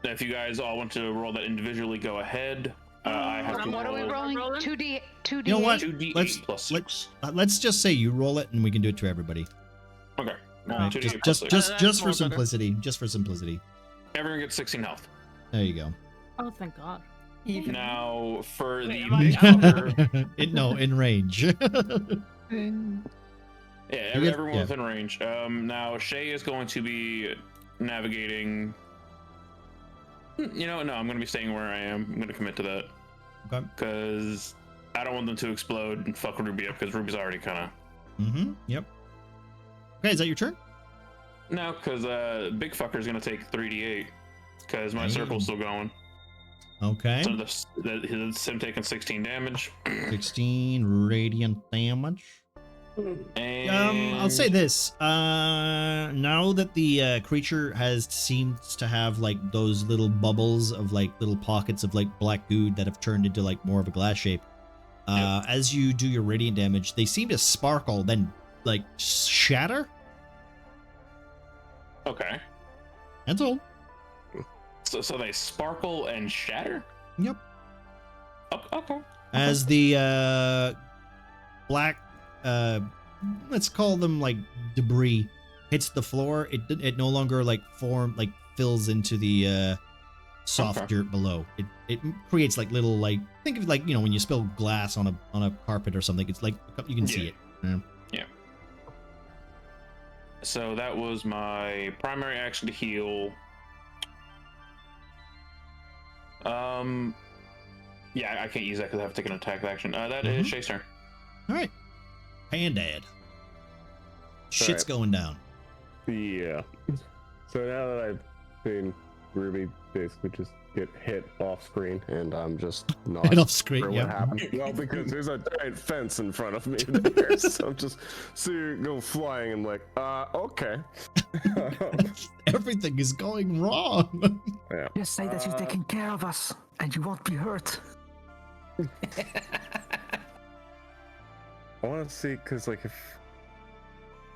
If you guys all want to roll that individually, go ahead. I have to What are we rolling? 2D. You know what? 2d8 plus 6. Let's just say you roll it, and we can do it to everybody. Okay. Right? 2d8 plus 6. Just for simplicity. Just for simplicity. Everyone gets 16 health. There you go. Oh, thank God. Now, for Wait, the am I big out? fucker. in range. Yeah, everyone within range. Now, Shay is going to be navigating. You know, no, I'm going to be staying where I am. I'm going to commit to that. Okay. Because I don't want them to explode and fuck Ruby up, because Ruby's already kind of. Yep. Okay, is that your turn? No, because big fucker's going to take 3d8. Because my circle's still going. Okay. So that's him taking 16 damage. 16 radiant damage. And I'll say this. Now that the creature seems to have like those little bubbles of like little pockets of like black goo that have turned into like more of a glass shape. As you do your radiant damage, they seem to sparkle, then like shatter. Okay. That's all. So they sparkle and shatter? Yep. Okay. As the black, let's call them like debris, hits the floor, it no longer like fills into the soft dirt below. It creates like little like, think of it like, you know, when you spill glass on a carpet or something. It's like you can see it. Yeah. So that was my primary action to heal. Yeah, I can't use that because I have to take an attack action. That is Shay's turn. All right. Pandad. Shit's going down. Yeah. So now that I've seen Ruby basically just get hit off screen, and I'm just not Hit off screen, sure yep. what happened. Well, because there's a giant fence in front of me there, so I'm just go flying. I'm like, okay. Everything is going wrong. Yeah. Just say that you're taking care of us, and you won't be hurt. I want to see, because like if.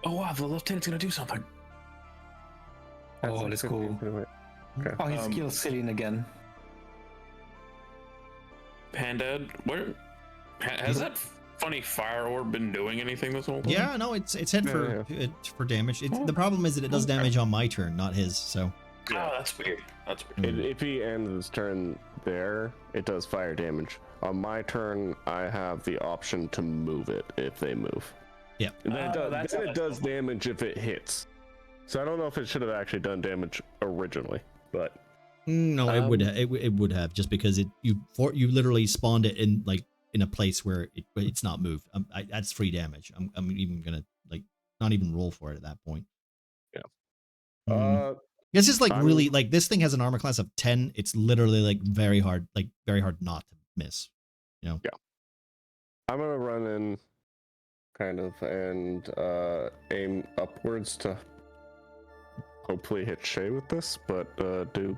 Oh wow, the lieutenant's gonna do something. Oh, that's cool. Okay. Oh, he's kill Cillian again. Pandad, where has that funny fire orb been doing anything this whole time? Yeah, no, it's hit for damage. The problem is that it does damage on my turn, not his. So. Oh, that's weird. That's weird. If he ends his turn there, it does fire damage. On my turn, I have the option to move it if they move. Yeah. And then it does damage if it hits. So I don't know if it should have actually done damage originally, but no, it would have just because you literally spawned it in in a place where it's not moved. That's free damage. I'm even gonna not even roll for it at that point. Yeah. This is really this thing has an armor class of 10. It's literally very hard not to miss. You know. Yeah. I'm gonna run in, kind of, and aim upwards to hopefully hit Shay with this, but do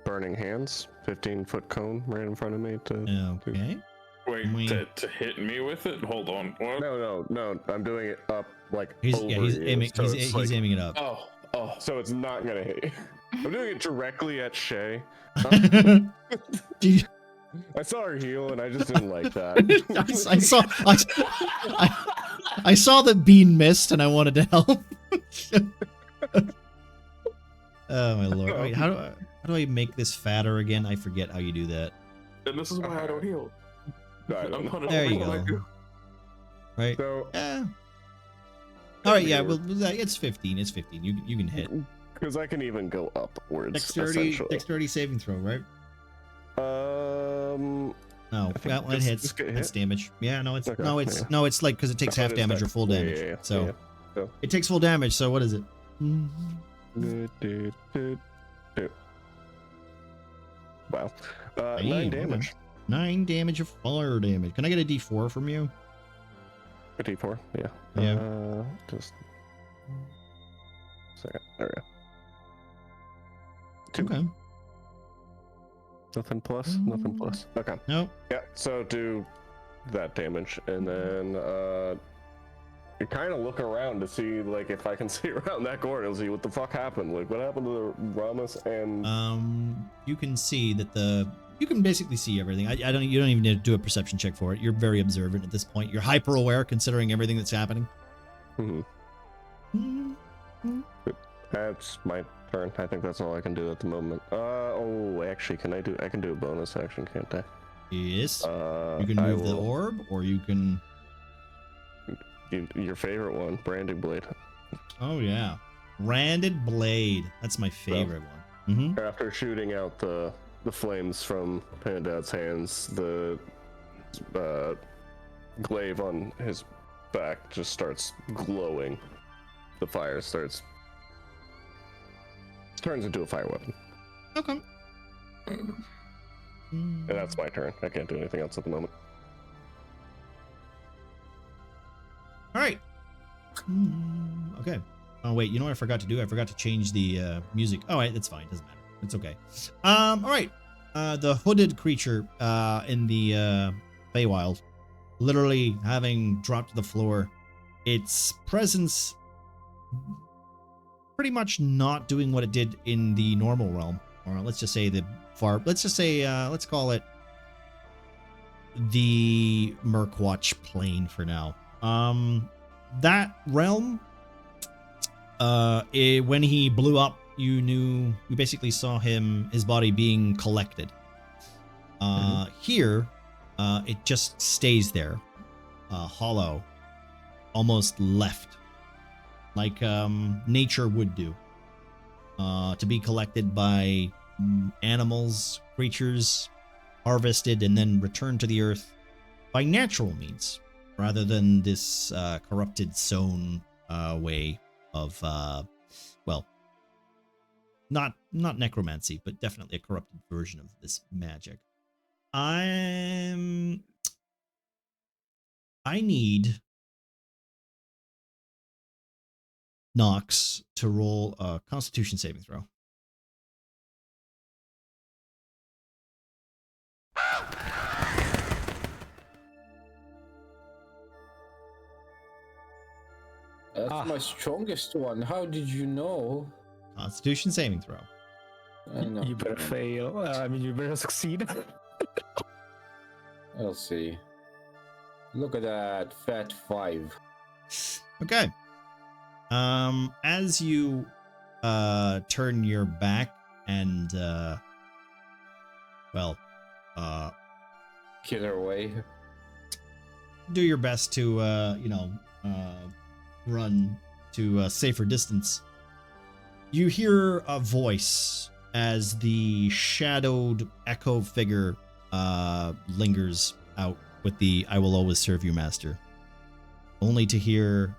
burning hands, 15-foot cone right in front of me to. Okay. Wait, to hit me with it? Hold on. What? No. I'm doing it up he's over aiming. you, so He's aiming it up. Oh. So it's not gonna hit you. I'm doing it directly at Shay. I saw her heal, and I just didn't like that. I saw that Bean missed, and I wanted to help. Oh my lord! Wait, how do I make this fatter again? I forget how you do that. And this is why I don't heal. There you go. Right. So. All right. Yeah. Well, it's 15. It's 15. You can hit. Because I can even go upwards. Dexterity saving throw, right? No. Well, it hits. It's damage. Yeah. No. It's because it takes half damage or full damage. Yeah. So it takes full damage. So what is it? Wow. 9 damage. 9 damage of fire damage. Can I get a D4 from you? A D4, yeah. Yeah. Just a second. There we go. 2. Okay. Nothing plus. Nothing plus. Okay. Nope. Yeah. So do that damage, and then you kind of look around to see if I can see around that corner and see what the fuck happened. What happened to the Ramus and? You can see that you can basically see everything. You don't even need to do a perception check for it. You're very observant at this point. You're hyper aware considering everything that's happening. That's my turn. I think that's all I can do at the moment. Actually, I can do a bonus action, can't I? Yes. You can move the orb, or you can. Your favorite one, branding blade. Oh yeah, branded blade. That's my favorite one. After shooting out the flames from Pandad's hands, the glaive on his back just starts glowing. The fire turns into a fire weapon. Okay. And that's my turn. I can't do anything else at the moment. All right. Okay. Oh wait, you know what I forgot to do? I forgot to change the music. Oh, wait, that's fine. Doesn't matter. It's okay. All right. The hooded creature in the Feywild, literally having dropped to the floor, its presence pretty much not doing what it did in the normal realm, or let's just say let's call it the Murkwatch plane for now. That realm, when he blew up, you basically saw his body being collected. Here, it just stays there, hollow, almost left, like nature would do, to be collected by animals, creatures, harvested, and then returned to the earth by natural means, rather than this corrupted Sown way of, not necromancy, but definitely a corrupted version of this magic. I need Nox to roll a Constitution saving throw. That's my strongest one. How did you know? Constitution saving throw. I know. You better fail. You better succeed. I'll see. Look at that fat 5. Okay. As you turn your back and Get her away. do your best to run to a safer distance, you hear a voice as the shadowed echo figure lingers out with the "I will always serve you, master," only to hear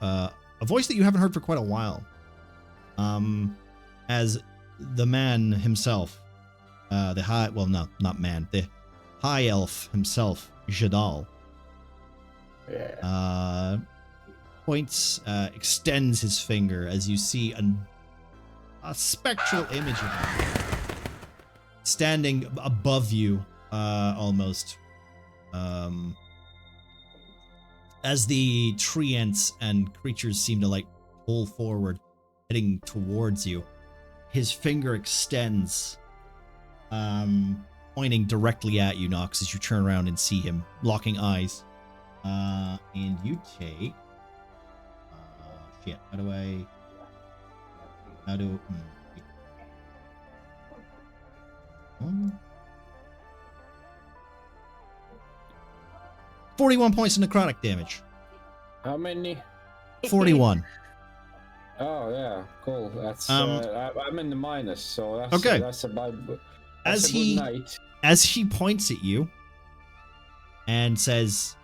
a voice that you haven't heard for quite a while, as the man himself, the high elf himself, Jadal, points, extends his finger as you see a spectral image of him standing above you, almost. As the treants and creatures seem to pull forward, heading towards you, his finger extends, pointing directly at you, Nox, as you turn around and see him, locking eyes. And you take... shit, how do... 41 points of necrotic damage. How many? 41. Oh yeah, cool. That's I'm in the minus, so that's okay. That's a good night. As he points at you and says,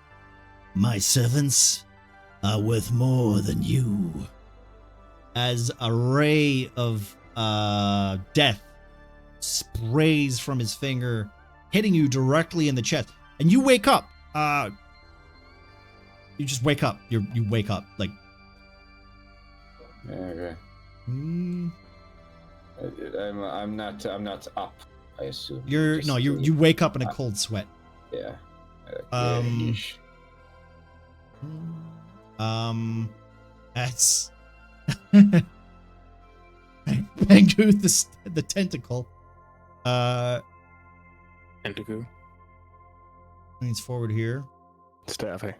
"My servants are worth more than you," as a ray of death sprays from his finger, hitting you directly in the chest, and you wake up. You just wake up. You wake up like. Okay. I'm not up. I assume. You wake up in a cold sweat. Yeah. As Bangu the tentacle. Tentacle. Leans forward here. Staffy.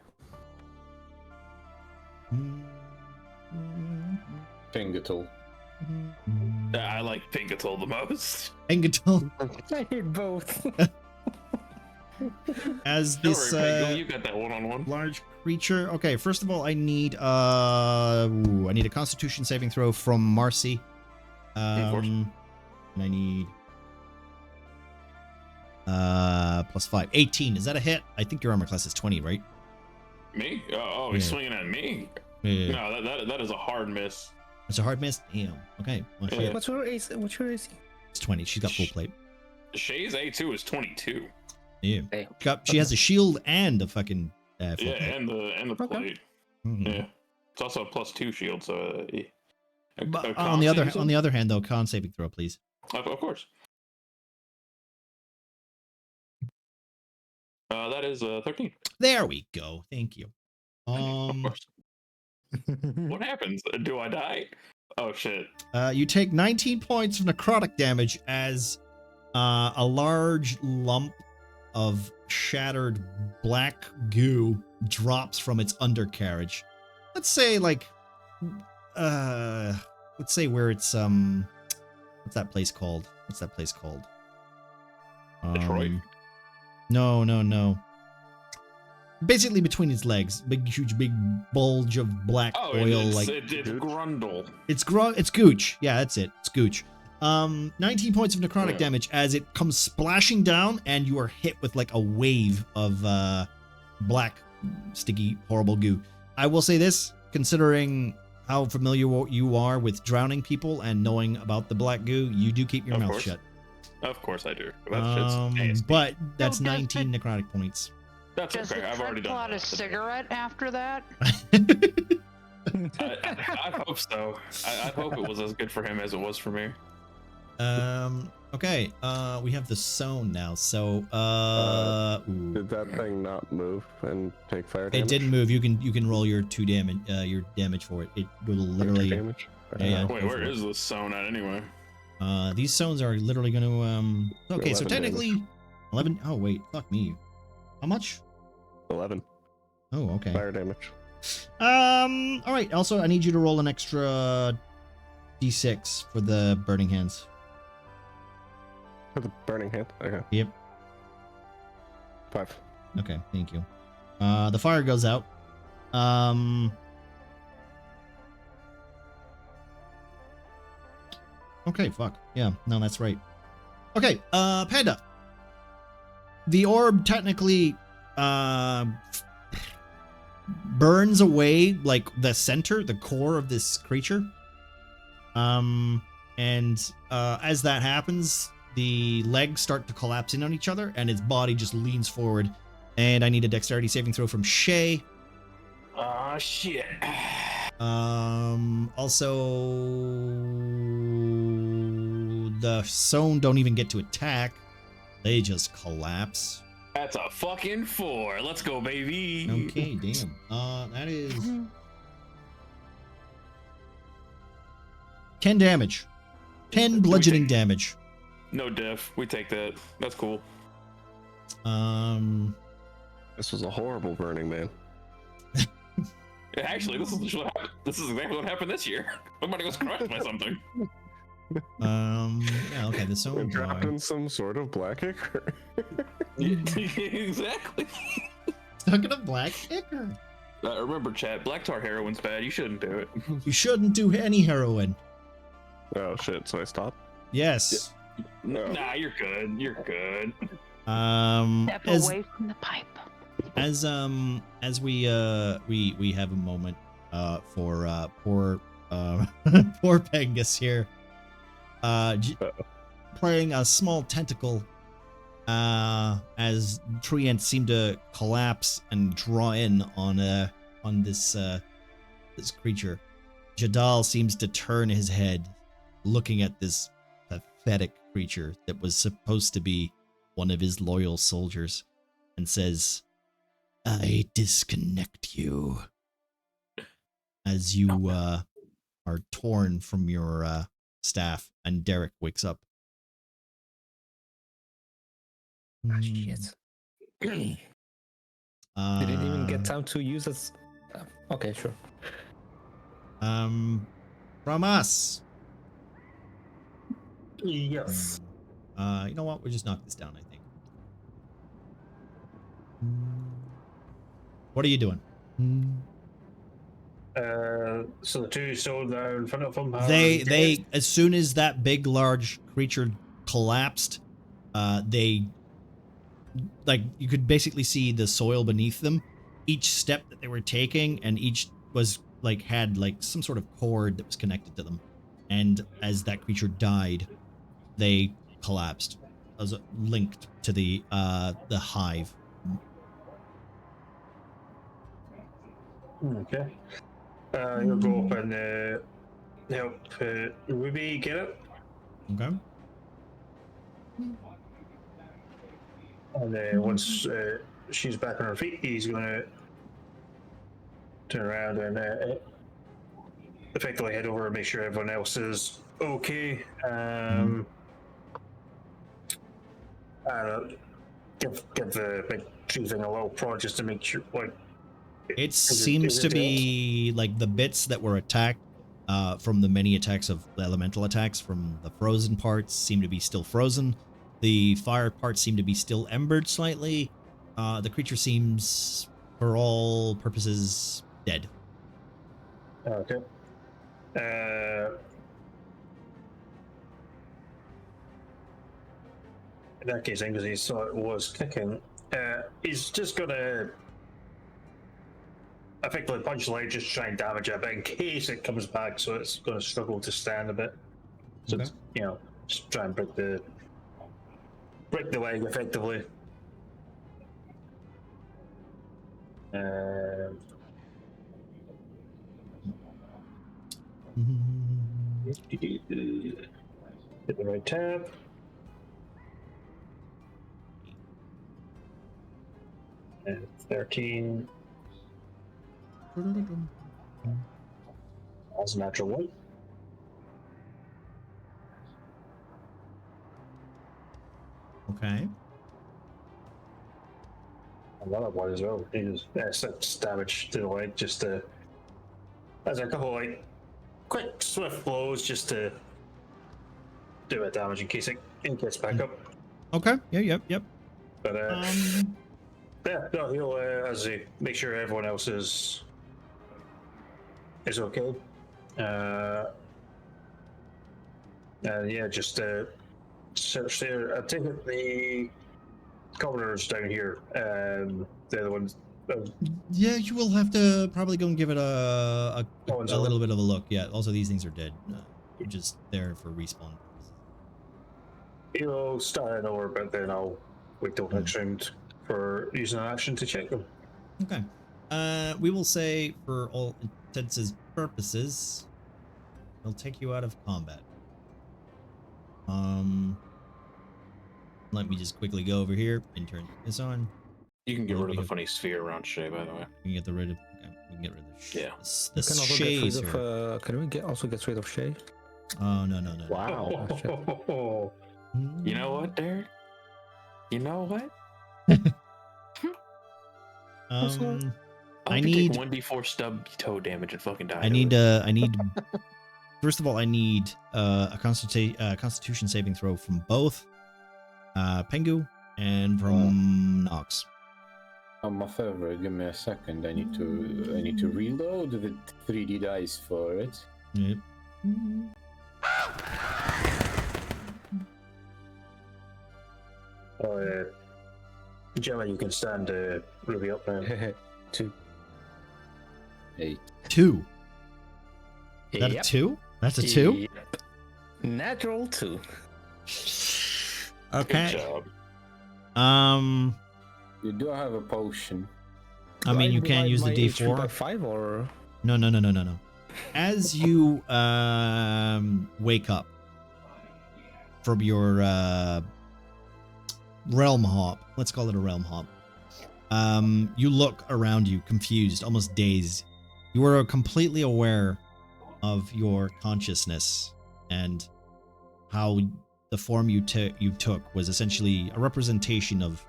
Pingatle. I like Pingatle the most. Pingatle. I hate both. As this you got that one-on-one. large creature. Okay, first of all, I need a Constitution saving throw from Marcy. And I need +5, 18. Is that a hit? I think your armor class is 20, right? Me? Oh, he's swinging at me. Yeah. No, that is a hard miss. It's a hard miss. Damn. Okay. Well, Yeah. What's your AC? it's 20. She's got full plate. Shay's A2 is 22. Yeah. Hey. She has a shield and a fucking full plate. And the plate. Mhm. Yeah. It's also a +2 shield, so. But on the other hand, though, con saving throw, please. Of course. That is 13. There we go. Thank you. Of course. What happens? Do I die? Oh shit. You take 19 points of necrotic damage as a large lump of shattered black goo drops from its undercarriage. Let's say let's say where it's what's that place called? Detroit? No. Basically between his legs, huge bulge of black oil. It's Grundle. It's Gooch. Yeah, that's it. It's Gooch. 19 points of necrotic damage as it comes splashing down, and you are hit with a wave of black, sticky, horrible goo. I will say this, considering how familiar you are with drowning people and knowing about the black goo, you do keep your mouth shut. Of course I do. That shit's but that's 19 necrotic points. That's Does okay. I've already done out that. a cigarette after that? I hope so. I hope it was as good for him as it was for me. Okay. We have the Sown now. So, did that thing not move and take fire damage? It didn't move. You can roll your your damage for it. It will literally. Damage? Yeah. Wait, where is this Sown at anyway? These Sowns are literally going to. Okay, so 11 technically, damage. 11. Oh wait, fuck me. How much? 11 Oh, okay. fire damage. All right. Also, I need you to roll an extra d6 for the burning hands. For the burning hand? Okay. Yep. 5. Okay, thank you. The fire goes out. Okay, fuck. Yeah, no, that's right. Okay, Panda. The orb technically, burns away, like, the center, the core of this creature. And, as that happens, the legs start to collapse in on each other, and its body just leans forward. And I need a dexterity saving throw from Shay. Ah, shit. Also, the Sown don't even get to attack. They just collapse. That's a fucking 4. Let's go, baby. Okay, damn. That is 10 damage. 10 bludgeoning damage. No diff. We take that. That's cool. This was a horrible burning, man. Yeah, actually, this is exactly what happened this year. I'm about to go crushed by something. Yeah, okay, the Sown Dropped in some sort of black ichor. Exactly. Stuck in a black ichor. Remember, chat, black tar heroin's bad. You shouldn't do it. You shouldn't do any heroin. Oh shit, so I stopped? Yes. Nah, you're good. You're good. Step away from the pipe. As we have a moment for poor poor Pengus here, playing a small tentacle as tree ants seem to collapse and draw in on this creature. Jadal seems to turn his head, looking at this pathetic creature that was supposed to be one of his loyal soldiers, and says, "I disconnect you," as you are torn from your staff, and Derek wakes up. Shit. Didn't even get time to use it. Okay, sure. From us. Yes. You know what? We'll just knock this down, I think. What are you doing? So the two Sown that are in front of him. They as soon as that big large creature collapsed, they, like, you could basically see the soil beneath them. Each step that they were taking, and each was like had like some sort of cord that was connected to them. And as that creature died, they collapsed, as linked to the hive. Okay. You'll go up and help Ruby get it. Okay. And once she's back on her feet, he's going to turn around and effectively head over and make sure everyone else is okay. And give the big tree thing a little prod just to make sure, like, It seems to be like the bits that were attacked from the many attacks of the elemental attacks from the frozen parts seem to be still frozen. The fire parts seem to be still embered slightly. The creature seems, for all purposes, dead. Okay. In that case, because he saw it was kicking, he's just gonna effectively punch the leg, just try and damage it, but in case it comes back, so it's gonna struggle to stand a bit. So Okay. it's, just try and break the leg effectively. Hit the right tab. And 13. That's a natural one. Okay. Another one as well. He does 6 damage to the leg, just to. As a couple like quick, swift blows, just to do a bit of damage in case it gets back up. Okay. Yeah. Yep. But yeah, no, he'll as he make sure everyone else is okay. And yeah, just search there. I take it the governor's down here. They're the ones. Yeah, you will have to probably go and give it a little bit of a look. Yeah. Also, these things are dead. You're just there for respawn. He'll start it over, but then I'll wait till next round for using an action to check them. Okay. We will say, for all intents and purposes, they'll take you out of combat. Let me just quickly go over here and turn this on. You can get rid of the funny sphere around Shay, by the way. We can get rid of. Okay, we can get rid of the. Yeah. The Shays here. Can we also get rid of Shay? Oh no. Wow. You know what, Derek? You know what? I need 1d4 stub toe damage and fucking die. I need first of all, I need a constitution saving throw from both Pengu and from Nox. Oh, my favorite. Give me a second. I need to reload the 3D dice for it. Yep. Oh, Gemma, you can stand Ruby up now. 2. 8. 2. Is that Yep. a 2? That's a 2? Yep. Natural 2. Okay. Good job. You do have a potion. I mean, you can use the My HP by D4. 5 or No. As you wake up from your realm hop, let's call it a realm hop, you look around you, confused, almost dazed. You are completely aware of your consciousness and how the form you took was essentially a representation of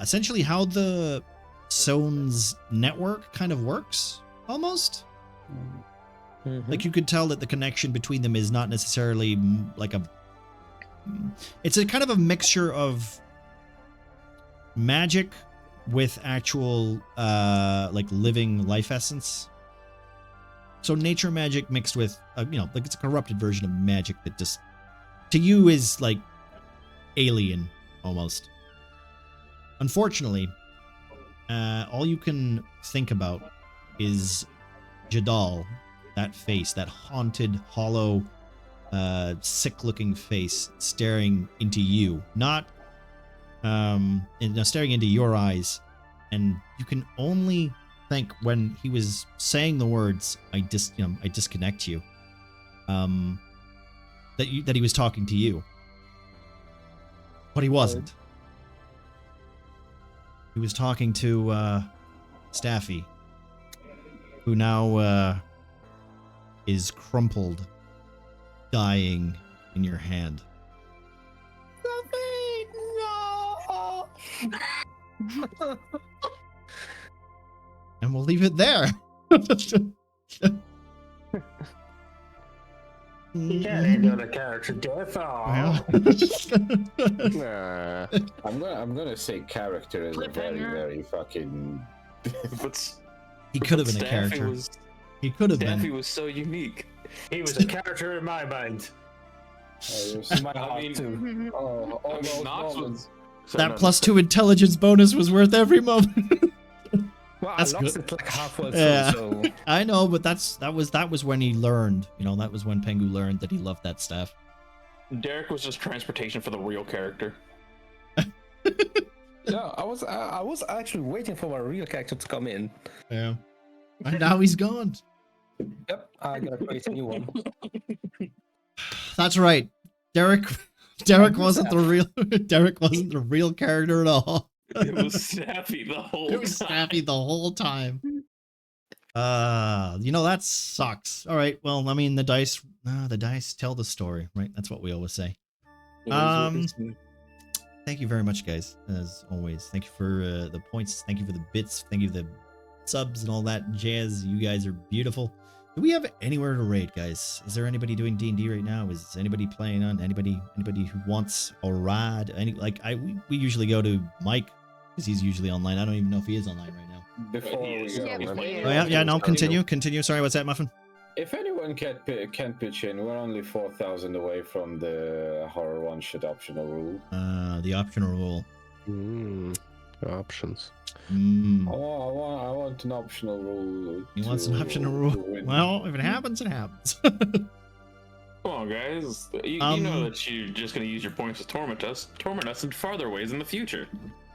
essentially how the Sown's network kind of works, almost. Like you could tell that the connection between them is not necessarily like it's a kind of a mixture of magic with actual like living life essence. So nature magic mixed with like it's a corrupted version of magic that just to you is like alien almost. Unfortunately, all you can think about is Jadal, that face, that haunted, hollow, sick-looking face staring into you, not staring into your eyes, and you can only think when he was saying the words, I disconnect you," that he was talking to you, but he wasn't. He was talking to Staffy, who now is crumpled, dying in your hand. no. And we'll leave it there. You can't end on a character death. Well. Nah. I'm gonna say character is a very, very fucking. He could have been a character. He could have been. Staffy was so unique. He was a character in my mind. I mean, Knox was. That +2 intelligence bonus was worth every moment. Well, That's I lost good. it like halfway through, Yeah. so I know, but that was when he learned. That was when Pengu learned that he loved that stuff. Derek was just transportation for the real character. yeah, I was actually waiting for my real character to come in. Yeah. And now he's gone. Yep, I gotta create a new one. That's right. Derek wasn't the real character at all. It was Staffy the whole time. It was Staffy the whole time. That sucks. All right. Well, I mean, the dice tell the story, right? That's what we always say. thank you very much, guys. As always, thank you for the points. Thank you for the bits. Thank you for the subs and all that jazz. You guys are beautiful. Do we have anywhere to raid, guys? Is there anybody doing D&D right now? Is anybody playing on? Anybody who wants a ride? We usually go to Mike because he's usually online. I don't even know if he is online right now. Before we go, Oh yeah. No, continue. Sorry, what's that, Muffin? if anyone can pitch in, we're only 4,000 away from the horror one-shot optional rule. The optional rule. Options. I want an optional rule. He wants an optional rule. Well, if it happens, it happens. Come on, guys. You know that you're just going to use your points to torment us in farther ways in the future.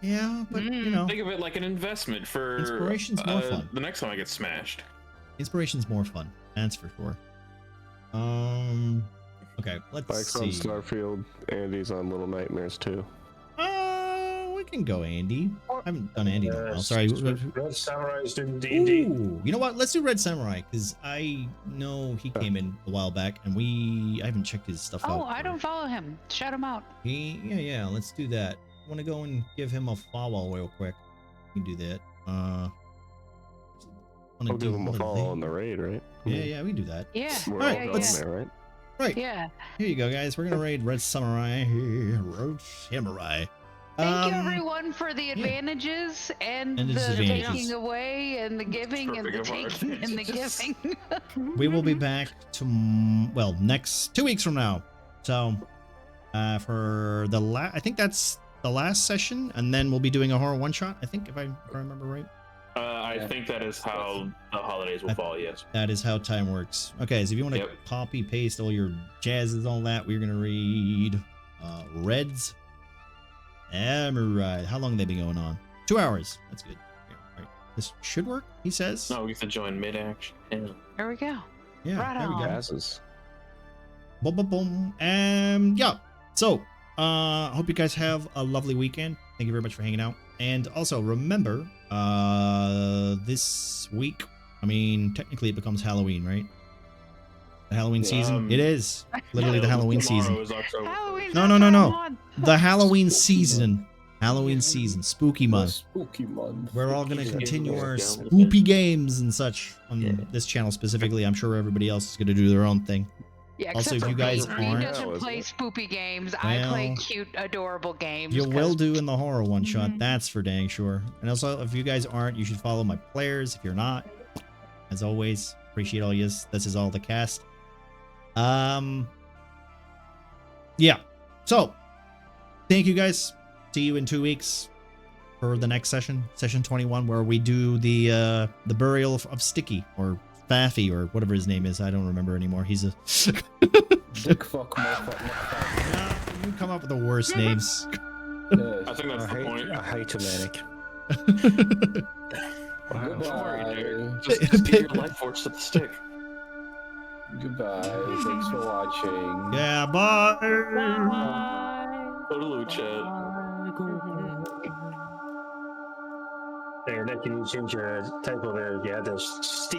Yeah, but you know, think of it like an investment for inspiration's more fun. The next time I get smashed. Inspiration's more fun. That's for sure. Okay, let's Mike's see. on Starfield. Andy's on Little Nightmares too. We can go Andy. I haven't done Andy in a while. Sorry. Red Samurai's doing D&D. Ooh, you know what? Let's do Red Samurai because I know he came in a while back and I haven't checked his stuff out. Oh, I don't follow him. Shout him out. Yeah. Let's do that. I want to go and give him a follow real quick. We can do that. I'll give him a follow on the raid, right? Yeah, we can do that. Yeah. We're All right, all let's- there, right? Right. Yeah. Here you go, guys. We're gonna raid Red Samurai. Red Samurai. Thank you, everyone, for the advantages and And the disadvantages. taking away and the giving and the Perfect of taking and the giving. We will be back to next 2 weeks from now. So, for the I think that's the last session, and then we'll be doing a horror one shot. I think if I remember right. I think that is how the holidays will fall. Yes. That is how time works. Okay, so if you want to copy paste all your jazzes, all that, we're gonna read Reds Samurai. How long have they been going on? 2 hours. That's good. Okay, right. This should work, he says. No, we have to join mid-action. Yeah. There we go. Yeah, Right there we go. on. Passes. Boom, boom, boom. Yeah. So, hope you guys have a lovely weekend. Thank you very much for hanging out. And also remember, this week, I mean, technically it becomes Halloween, right? The Halloween season. It is literally the Halloween season. Halloween's No. not on. The Halloween season. Halloween season. Spooky month. Spooky month. We're all going to continue our spoopy games and such on this channel specifically. I'm sure everybody else is going to do their own thing. Yeah, Also, except if you for guys me. He aren't- doesn't play spoopy games. I play Well, cute, adorable games. You 'cause- will do in the horror one shot, that's for dang sure. And also, if you guys aren't, you should follow my players. If you're not, as always, appreciate all yous. This is all the cast. Yeah. So, thank you guys. See you in 2 weeks for the next session, session 21, where we do the burial of Sticky or Faffy or whatever his name is. I don't remember anymore. He's a Dick fuck, motherfucker. Yeah, you come up with the worst names. I think that's the point. I hate to manic. Don't worry, dude. Just give your life force to the stick. Goodbye. Thanks for watching. Yeah, bye. Totally, chat. There, Nick, can you change your typo there? Yeah, there's Steve.